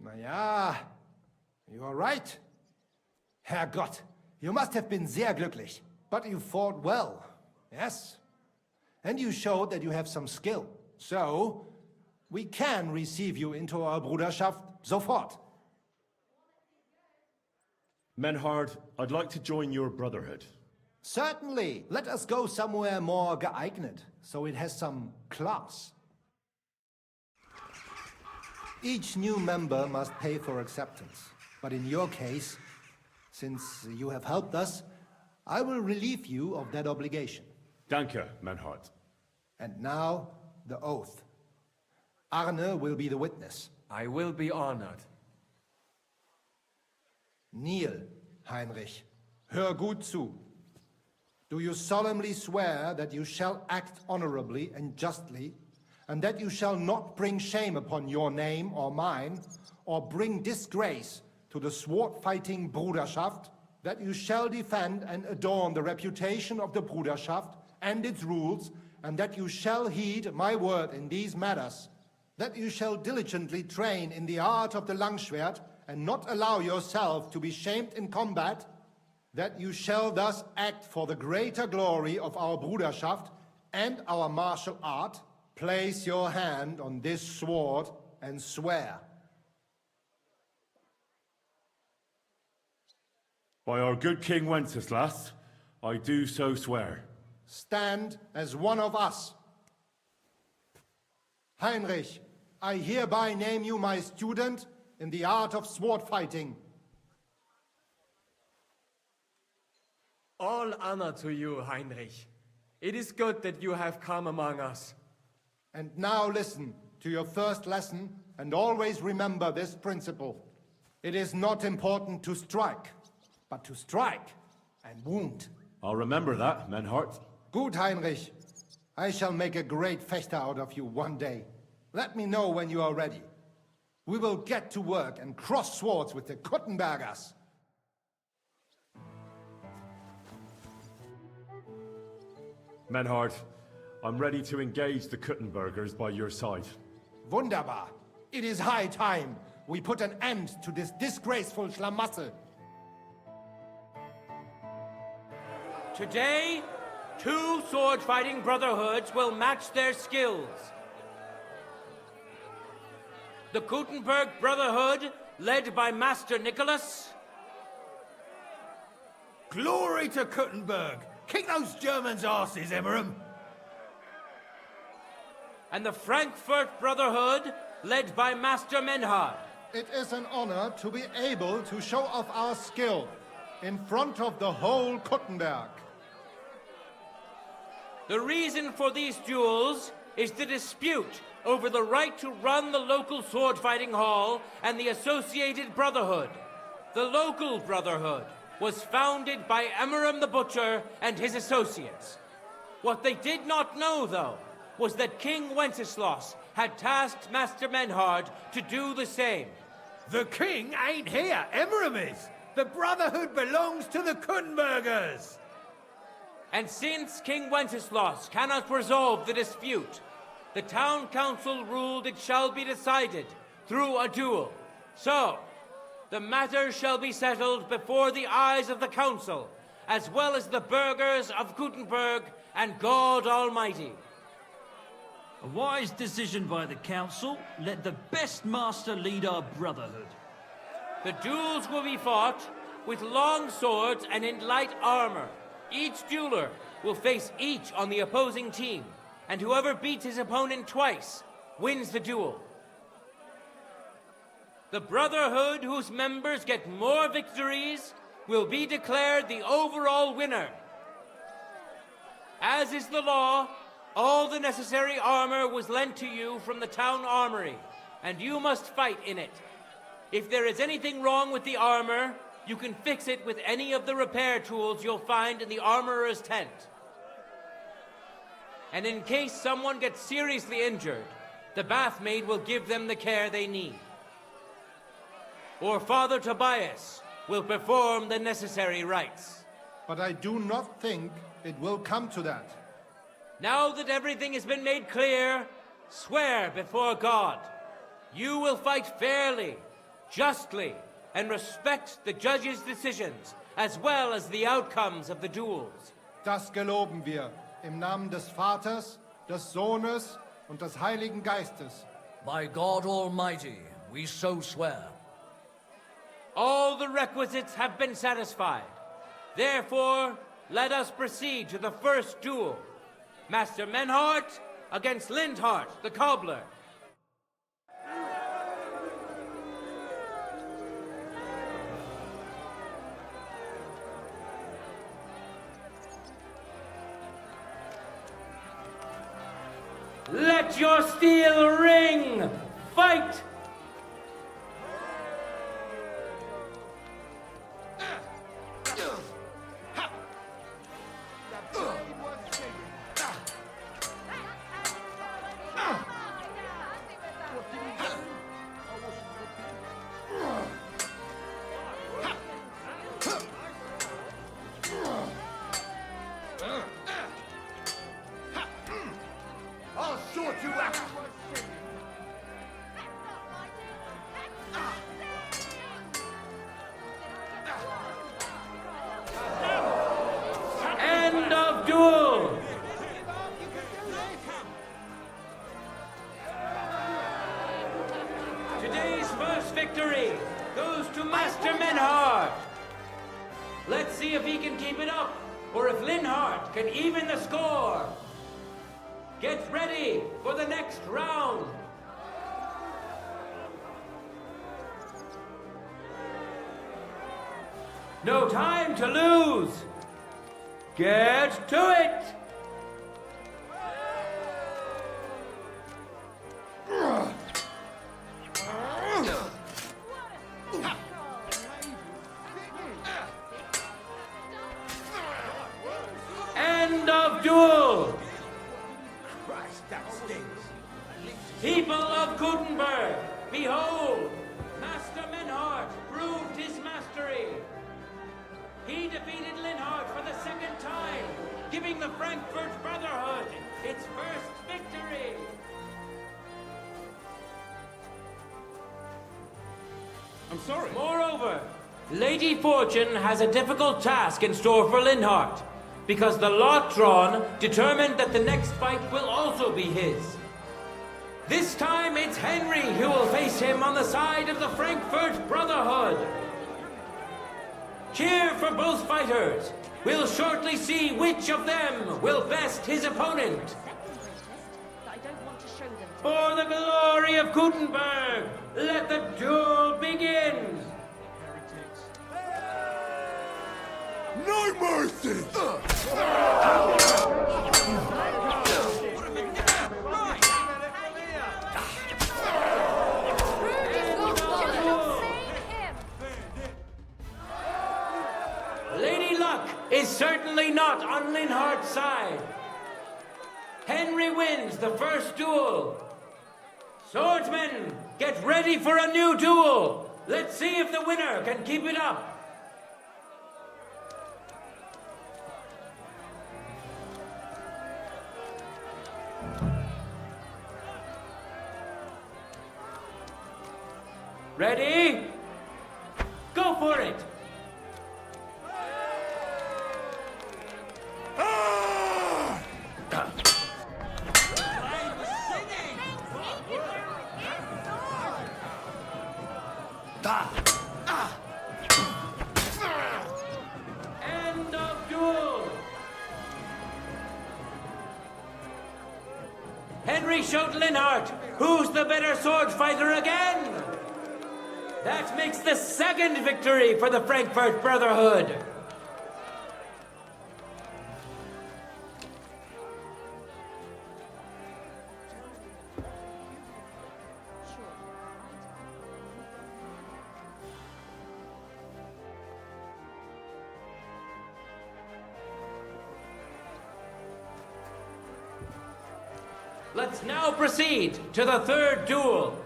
Na ja, you are right. Herrgott, you must have been sehr glücklich. But you fought well, yes. And you showed that you have some skill. So, we can receive you into our Bruderschaft sofort. Menhard, I'd like to join your brotherhood. Certainly. Let us go somewhere more geeignet, so it has some class. Each new member must pay for acceptance. But in your case, since you have helped us, I will relieve you of that obligation. Danke, Menhard. And now, the oath. Arne will be the witness. I will be honored. Kneel, Heinrich. Hör gut zu. Do you solemnly swear that you shall act honorably and justly, and that you shall not bring shame upon your name or mine, or bring disgrace to the sword-fighting Bruderschaft, that you shall defend and adorn the reputation of the Bruderschaft and its rules, and that you shall heed my word in these matters, that you shall diligently train in the art of the Langschwert, and not allow yourself to be shamed in combat, that you shall thus act for the greater glory of our Bruderschaft and our martial art. Place your hand on this sword and swear. By our good King Wenceslas, I do so swear. Stand as one of us. Heinrich, I hereby name you my student in the art of sword fighting. All honor to you, Heinrich. It is good that you have come among us. And now listen to your first lesson and always remember this principle. It is not important to strike, but to strike and wound. I'll remember that, Menhard. Gut, Heinrich. I shall make a great Fechter out of you one day. Let me know when you are ready. We will get to work and cross swords with the Kuttenbergers. Menhard, I'm ready to engage the Kuttenbergers by your side. Wunderbar. It is high time we put an end to this disgraceful Schlamassel. Today, 2 sword-fighting brotherhoods will match their skills. The Gutenberg Brotherhood, led by Master Nicholas. Glory to Kuttenberg! Kick those Germans' asses, Emmeram! And the Frankfurt Brotherhood, led by Master Menhard. It is an honor to be able to show off our skill in front of the whole Kuttenberg. The reason for these duels is the dispute over the right to run the local sword-fighting hall and the associated brotherhood. The local brotherhood was founded by Emmeram the Butcher and his associates. What they did not know, though, was that King Wenceslas had tasked Master Menhard to do the same. The king ain't here. Emmeram is. The Brotherhood belongs to the Kuttenbergers. And since King Wenceslas cannot resolve the dispute, the town council ruled it shall be decided through a duel. So, the matter shall be settled before the eyes of the council, as well as the burghers of Gutenberg and God Almighty. A wise decision by the council. Let the best master lead our brotherhood. The duels will be fought with long swords and in light armor. Each dueler will face each on the opposing team, and whoever beats his opponent twice wins the duel. The Brotherhood whose members get more victories will be declared the overall winner. As is the law, all the necessary armor was lent to you from the town armory, and you must fight in it. If there is anything wrong with the armor, you can fix it with any of the repair tools you'll find in the armorer's tent. And in case someone gets seriously injured, the bathmaid will give them the care they need. Or Father Tobias will perform the necessary rites. But I do not think it will come to that. Now that everything has been made clear, swear before God. You will fight fairly, justly, and respect the judge's decisions, as well as the outcomes of the duels. Das geloben wir, im Namen des Vaters, des Sohnes und des Heiligen Geistes. By God Almighty, we so swear. All the requisites have been satisfied. Therefore, let us proceed to the first duel. Master Menhart against Lindhart, the cobbler. Let your steel ring! Fight! I'll sort you out. End of duel! Today's first victory goes to Master Menhart. Let's see if he can keep it up, or if Linhart can even the score. Get ready for the next round. No time to lose. Get to it. End of duel. Christ, that stings. People of Gutenberg, behold, Master Menhart proved his mastery. He defeated Linhart for the second time, giving the Frankfurt Brotherhood its first victory. I'm sorry. Moreover, Lady Fortune has a difficult task in store for Linhart, because the lot drawn determined that the next fight will also be his. This time it's Henry who will face him on the side of the Frankfurt Brotherhood. Cheer for both fighters. We'll shortly see which of them will best his opponent. For the glory of Gutenberg, let the duel begin. No mercy! Lady Luck is certainly not on Linhart's side. Henry wins the first duel. Swordsmen, get ready for a new duel. Let's see if the winner can keep it up. Ready? Go for it! End of duel! Henry showed Linhart. Who's the better sword fighter again? That makes the second victory for the Frankfurt Brotherhood. Let's now proceed to the third duel.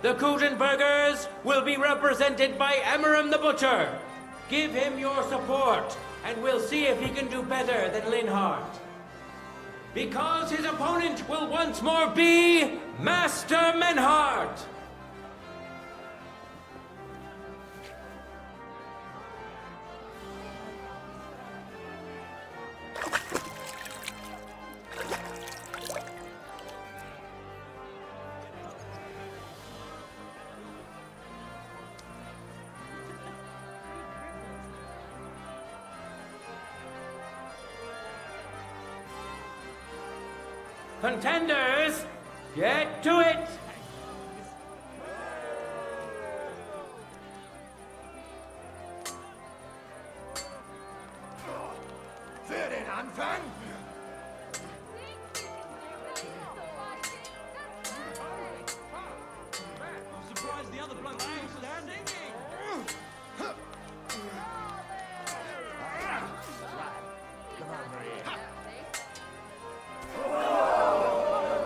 The Kuttenbergers will be represented by Emmeram the Butcher. Give him your support, and we'll see if he can do better than Linhart. Because his opponent will once more be Master Menhart. Contenders, get to it! Für den Anfang? I'm surprised the other bloke ain't standing.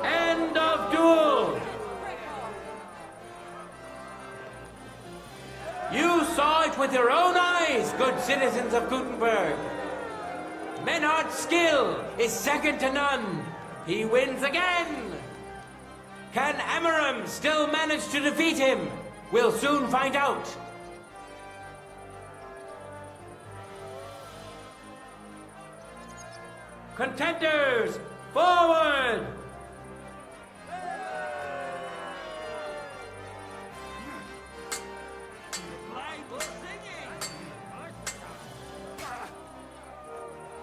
End of duel! You saw it with your own eyes, good citizens of Gutenberg. Menhardt's skill is second to none. He wins again. Can Emmeram still manage to defeat him? We'll soon find out. Contenders, forward!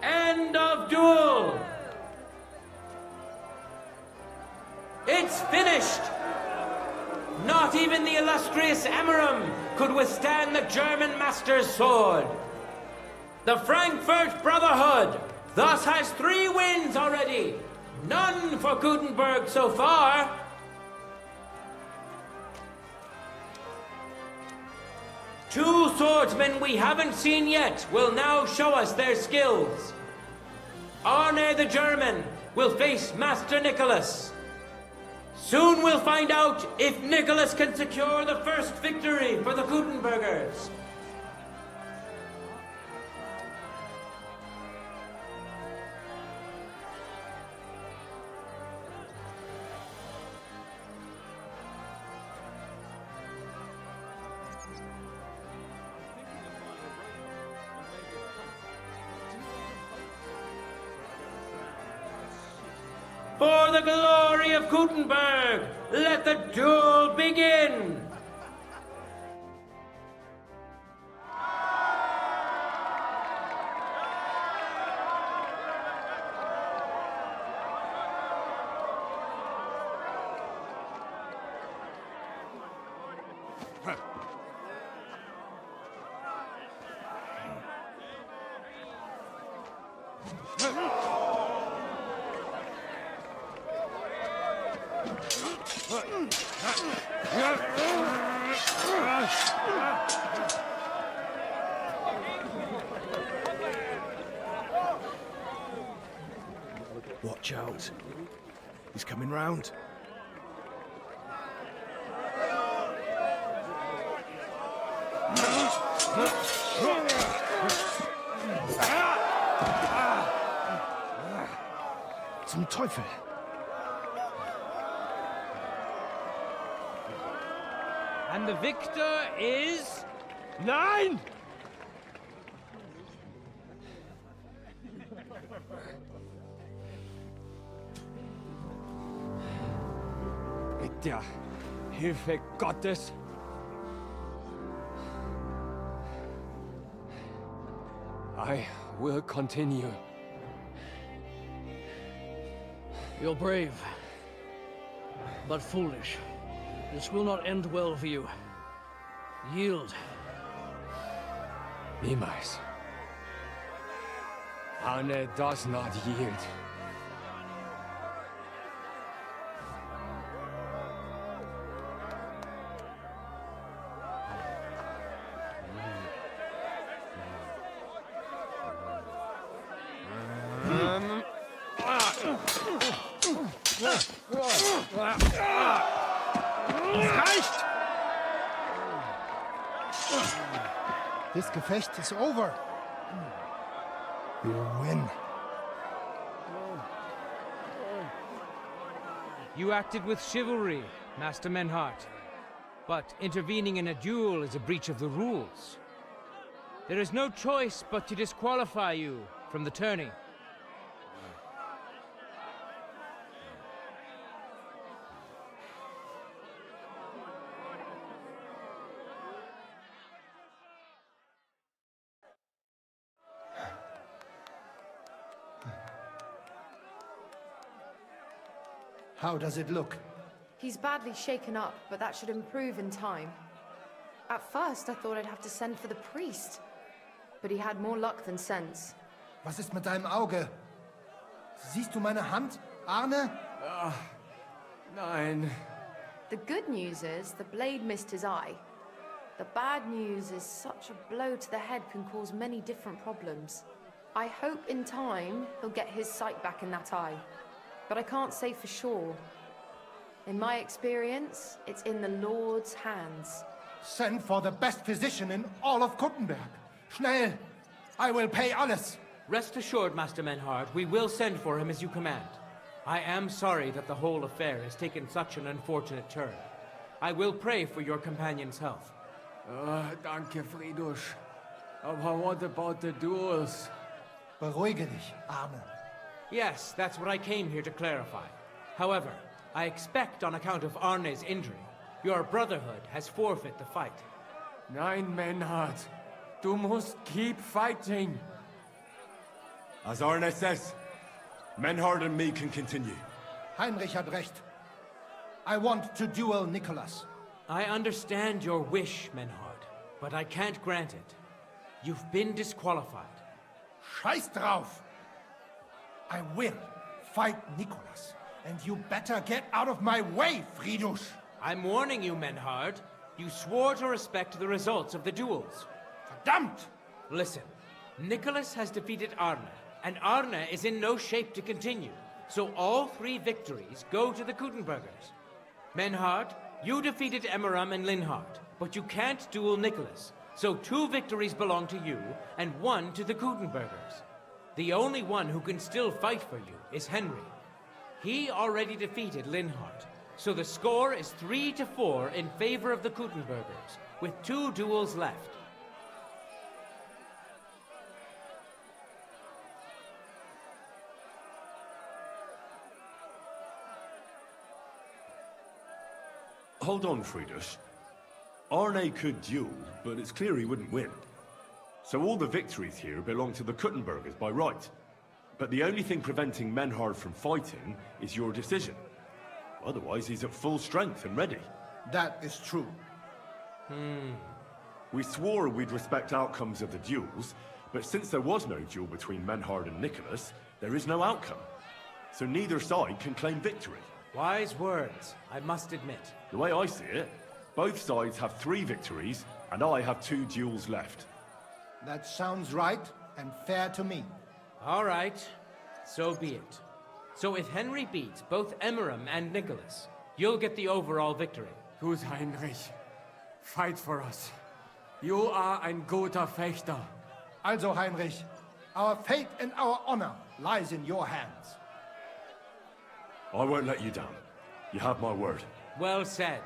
End of duel! It's finished! Not even the illustrious Emmeram could withstand the German master's sword. The Frankfurt Brotherhood thus has 3 wins already. None for Gutenberg so far. Two swordsmen we haven't seen yet will now show us their skills. Arne the German will face Master Nicholas. Soon we'll find out if Nicholas can secure the first victory for the Gutenbergers. For the glory of Gutenberg, let the duel begin! Watch out. He's coming round. Zum Teufel! And the victor is... Nein! Mit der Hilfe Gottes I will continue. You're brave, but foolish. This will not end well for you. Yield. Niemals. Arne does not yield. This Gefecht is over. You win. You acted with chivalry, Master Menhart. But intervening in a duel is a breach of the rules. There is no choice but to disqualify you from the tourney. How does it look? He's badly shaken up, but that should improve in time. At first, I thought I'd have to send for the priest. But he had more luck than sense. Was ist mit deinem Auge? Siehst du meine Hand, Arne? Nein. The good news is the blade missed his eye. The bad news is such a blow to the head can cause many different problems. I hope in time he'll get his sight back in that eye. But I can't say for sure. In my experience, it's in the Lord's hands. Send for the best physician in all of Kuttenberg. Schnell! I will pay alles. Rest assured, Master Menhart, we will send for him as you command. I am sorry that the whole affair has taken such an unfortunate turn. I will pray for your companion's health. Danke, Friedrich. Aber what about the duels? Beruhige dich, Arne. Yes, that's what I came here to clarify. However, I expect on account of Arne's injury, your brotherhood has forfeit the fight. Nein, Menhart. Du musst keep fighting. As Arne says, Menhart and me can continue. Heinrich had recht. I want to duel Nicholas. I understand your wish, Menhart, but I can't grant it. You've been disqualified. Scheiß drauf! I will fight Nicholas, and you better get out of my way, Friedrich! I'm warning you, Menhart. You swore to respect the results of the duels. Verdammt! Listen, Nicholas has defeated Arne, and Arne is in no shape to continue. So all 3 victories go to the Kuttenbergers. Menhart, you defeated Emmeram and Linhart, but you can't duel Nicholas. So 2 victories belong to you, and 1 to the Kuttenbergers. The only one who can still fight for you is Henry. He already defeated Linhart, so the score is 3-4 in favor of the Kuttenbergers, with 2 duels left. Hold on, Friedrich. Arne could duel, but it's clear he wouldn't win. So all the victories here belong to the Kuttenbergers by right. But the only thing preventing Menhard from fighting is your decision. Otherwise, he's at full strength and ready. That is true. We swore we'd respect outcomes of the duels, but since there was no duel between Menhard and Nicholas, there is no outcome. So neither side can claim victory. Wise words, I must admit. The way I see it, both sides have 3 victories, and I have 2 duels left. That sounds right and fair to me. All right, so be it. So if Henry beats both Emmeram and Nicholas, you'll get the overall victory. Gut, Heinrich. Fight for us. You are ein guter Fechter. Also, Heinrich, our fate and our honor lies in your hands. I won't let you down. You have my word. Well said.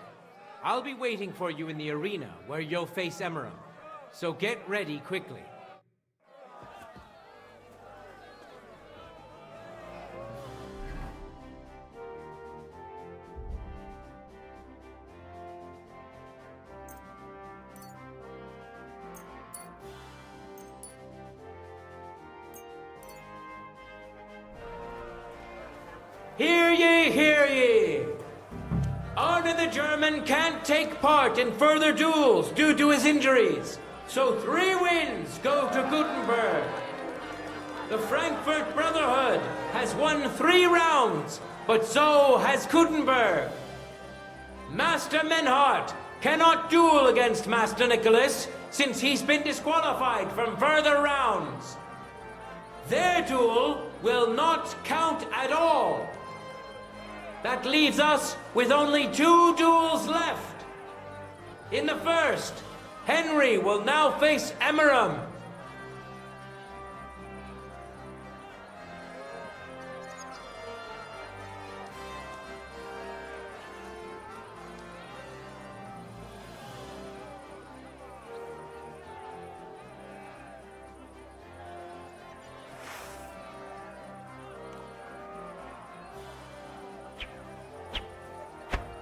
I'll be waiting for you in the arena where you'll face Emeram. So get ready quickly. Hear ye, hear ye! Arne the German can't take part in further duels due to his injuries, so 3 wins go to Gutenberg. The Frankfurt Brotherhood has won 3 rounds, but so has Gutenberg. Master Menhart cannot duel against Master Nicholas since he's been disqualified from further rounds. Their duel will not count at all. That leaves us with only 2 duels left. In the first, Henry will now face Emeram.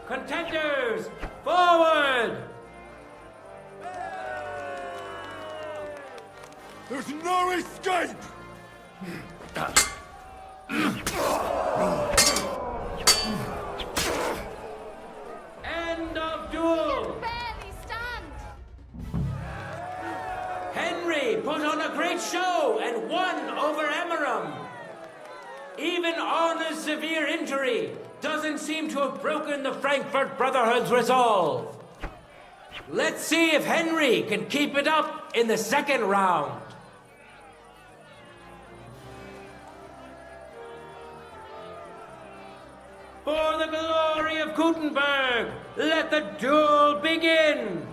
Contenders, forward! There's no escape! End of duel! Barely stand. Henry put on a great show and won over Emeram. Even Arne's severe injury doesn't seem to have broken the Frankfurt Brotherhood's resolve. Let's see if Henry can keep it up in the second round. For the glory of Gutenberg, let the duel begin!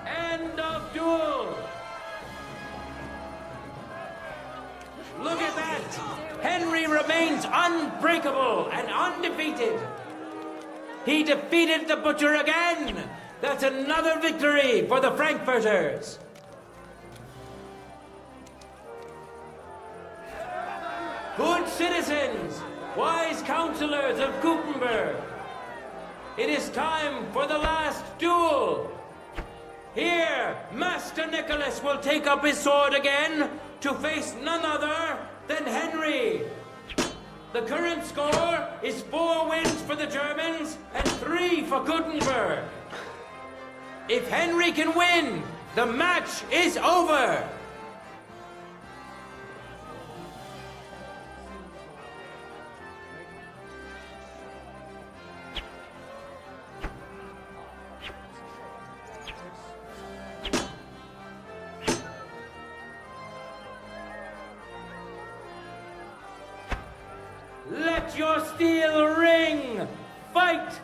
End of duel! Look at that! Henry remains unbreakable and undefeated. He defeated the Butcher again! That's another victory for the Frankfurters! Good citizens, wise counselors of Gutenberg, it is time for the last duel! Here, Master Nicholas will take up his sword again to face none other than Henry. The current score is 4 wins for the Germans and 3 for Gutenberg. If Henry can win, the match is over. Let your steel ring! Fight!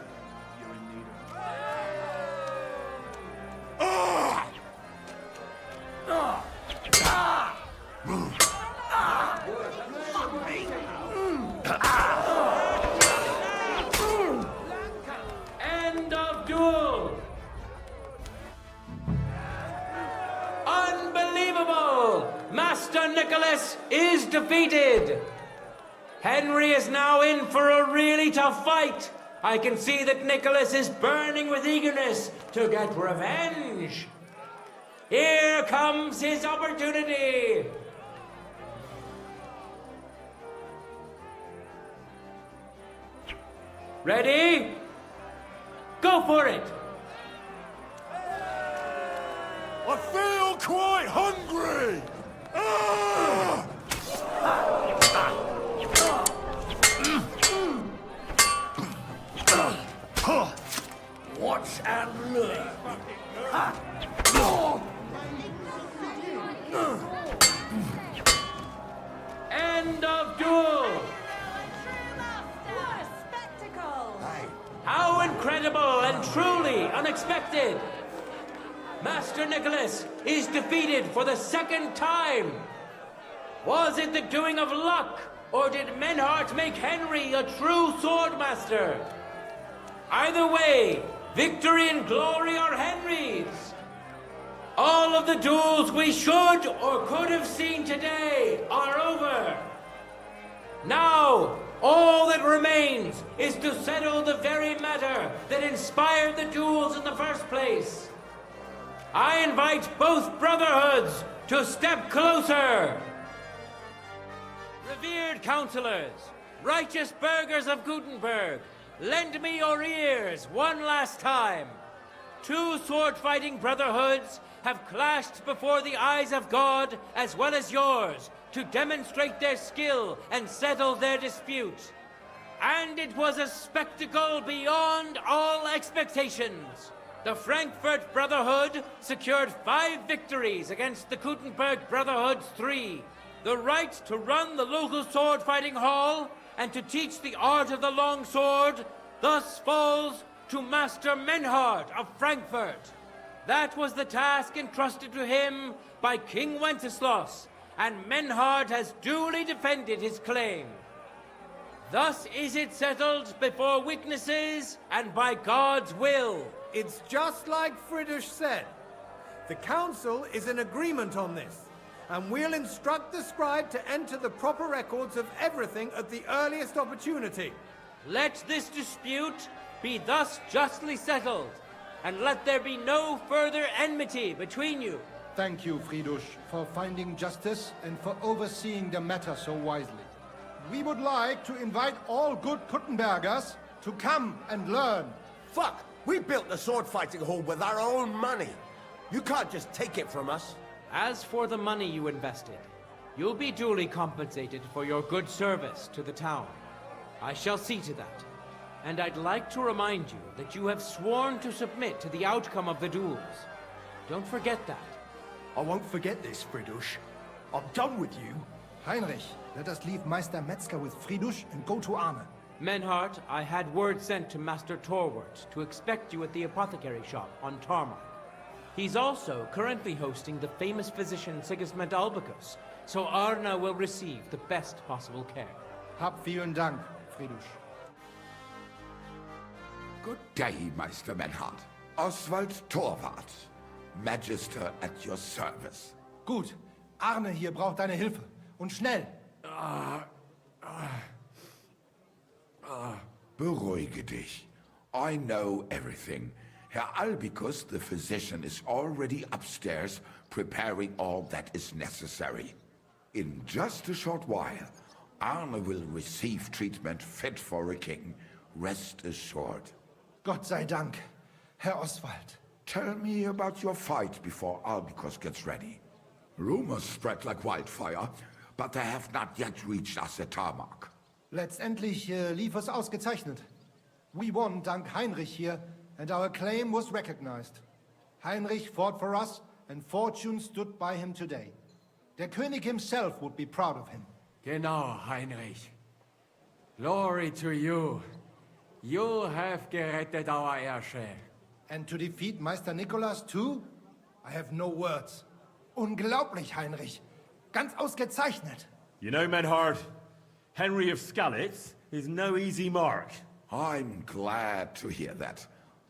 End of duel! Unbelievable! Master Nicholas is defeated! Henry is now in for a really tough fight. I can see that Nicholas is burning with eagerness to get revenge. Here comes his opportunity. Ready? Go for it. I feel quite hungry! Ah! Watch and learn. unexpected. Master Nicholas is defeated for the second time. Was it the doing of luck, or did Menhart make Henry a true swordmaster? Either way, victory and glory are Henry's. All of the duels we should or could have seen today are over. Now, all that remains is to settle the very matter that inspired the duels in the first place. I invite both brotherhoods to step closer. Revered counselors, righteous burghers of Gutenberg, lend me your ears one last time. Two sword-fighting brotherhoods have clashed before the eyes of God as well as yours to demonstrate their skill and settle their dispute. And it was a spectacle beyond all expectations. The Frankfurt Brotherhood secured 5 victories against the Gutenberg Brotherhood's 3. The right to run the local sword-fighting hall and to teach the art of the long sword thus falls to Master Menhart of Frankfurt. That was the task entrusted to him by King Wenceslas, and Menhart has duly defended his claim. Thus is it settled before witnesses and by God's will. It's just like Friedrich said. The council is in agreement on this, and we'll instruct the scribe to enter the proper records of everything at the earliest opportunity. Let this dispute be thus justly settled, and let there be no further enmity between you. Thank you, Friedrich, for finding justice and for overseeing the matter so wisely. We would like to invite all good Kuttenbergers to come and learn. Fuck! We built the sword-fighting hall with our own money. You can't just take it from us. As for the money you invested, you'll be duly compensated for your good service to the town. I shall see to that. And I'd like to remind you that you have sworn to submit to the outcome of the duels. Don't forget that. I won't forget this, Friedrich. I'm done with you. Heinrich, let us leave Meister Metzger with Friedrich and go to Arne. Menhart, I had word sent to Master Torwart to expect you at the apothecary shop on Tarmac. He's also currently hosting the famous physician Sigismund Albicus, so Arne will receive the best possible care. Hab vielen Dank, Friedrich. Good day, Meister Menhart. Oswald Torwart, Magister at your service. Gut. Arne hier braucht deine Hilfe. Und schnell. Beruhige dich. I know everything. Herr Albicus, the physician, is already upstairs preparing all that is necessary. In just a short while, Arne will receive treatment fit for a king. Rest assured. Gott sei Dank, Herr Oswald. Tell me about your fight before Albicus gets ready. Rumors spread like wildfire, but they have not yet reached us at Tarmac. Letztendlich lief es ausgezeichnet. We won dank Heinrich hier, and our claim was recognized. Heinrich fought for us, and fortune stood by him today. Der König himself would be proud of him. Genau, Heinrich. Glory to you. You have gerettet our heirship. And to defeat Meister Nicholas too? I have no words. Unglaublich, Heinrich. Ganz ausgezeichnet. You know, Menhart, Henry of Skalitz is no easy mark. I'm glad to hear that.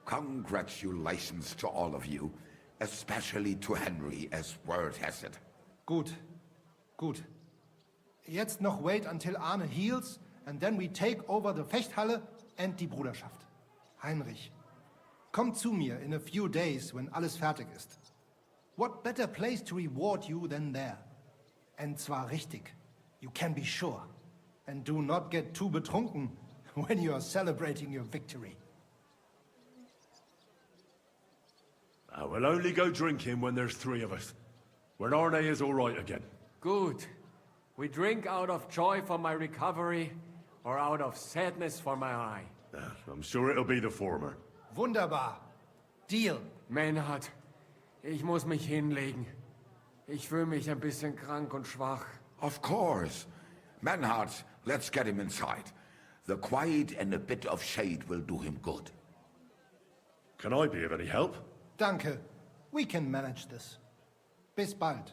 Congratulations to all of you, especially to Henry, as word has it. Gut. Gut. Jetzt noch wait until Arne heals, and then we take over the Fechthalle and die Bruderschaft. Heinrich, komm zu mir in a few days when alles fertig ist. What better place to reward you than there? And zwar richtig. You can be sure. And do not get too betrunken when you are celebrating your victory. I will only go drinking when there's 3 of us. When Arne is all right again. Good. We drink out of joy for my recovery, or out of sadness for my eye. I'm sure it'll be the former. Wunderbar. Deal. Menhart, ich muss mich hinlegen. Ich fühle mich ein bisschen krank und schwach. Of course. Menhart, let's get him inside. The quiet and a bit of shade will do him good. Can I be of any help? Danke. We can manage this. Bis bald.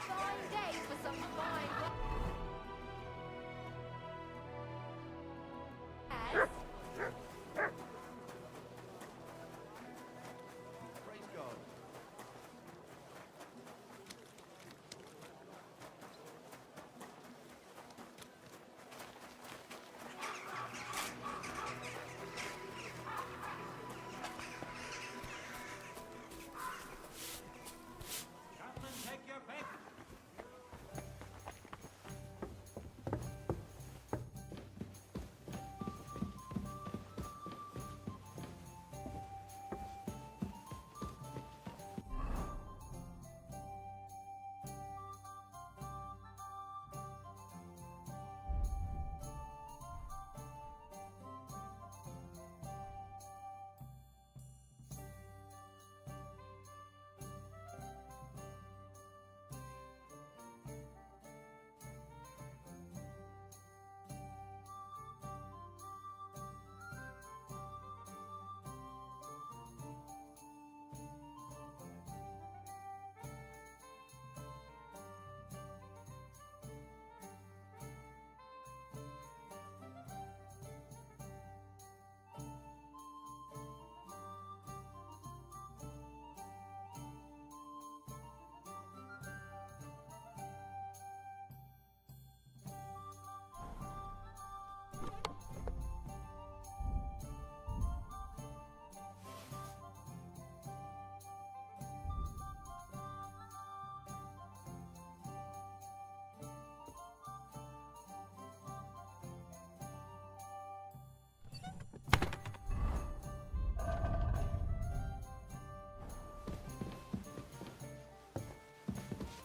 Fine day for some fine. Yes. Praise God.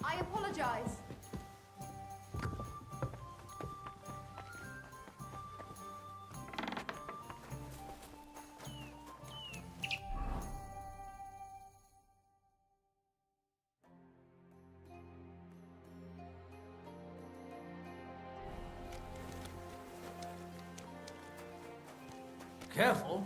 I apologize. Careful.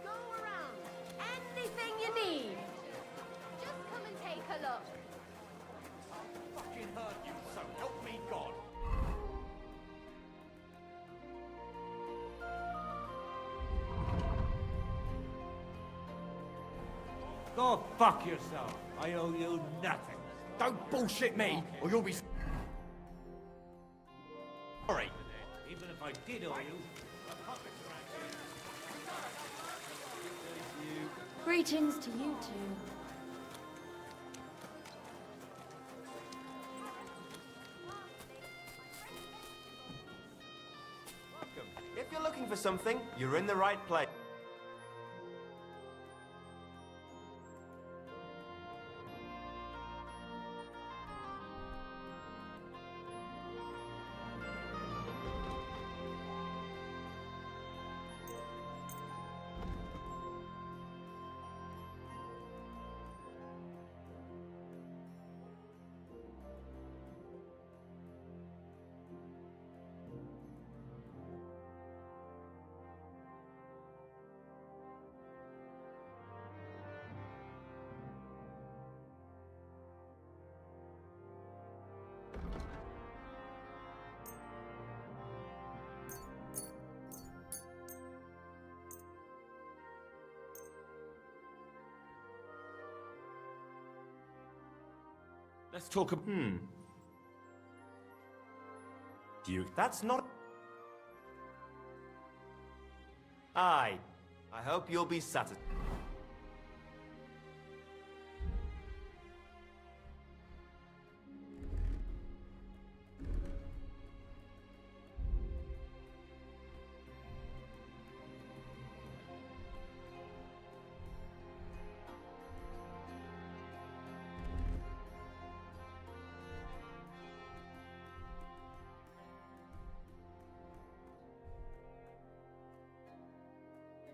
Go around. Anything you need. Just come and take a look. Fucking hurt you, so help me God. Go fuck yourself. I owe you nothing. Don't bullshit me, or you'll be sorry. Even if I did owe you, Greetings to you two. If you're looking for something, you're in the right place. Let's talk. That's not. Aye. I hope you'll be satisfied.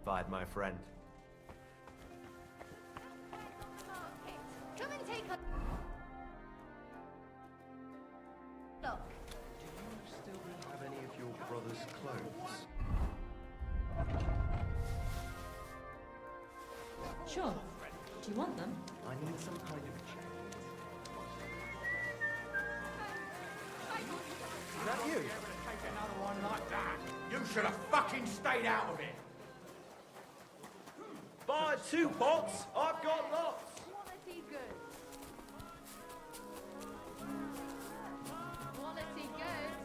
Fired, my friend. Come and take a look. Do you still have any of your brother's clothes? Sure. Do you want them? I need some kind of check. Is that you? Take another one like that. You should have fucking stayed out of it. Buy 2 pots, I've got lots. Quality goods. Quality goods.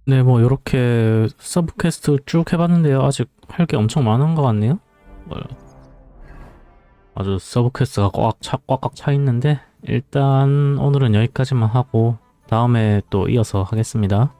네, 뭐 요렇게 서브 퀘스트 쭉 해봤는데요. 아직 할 게 엄청 많은 것 같네요. 아주 서브 퀘스트가 꽉꽉 차 있는데 일단 오늘은 여기까지만 하고 다음에 또 이어서 하겠습니다.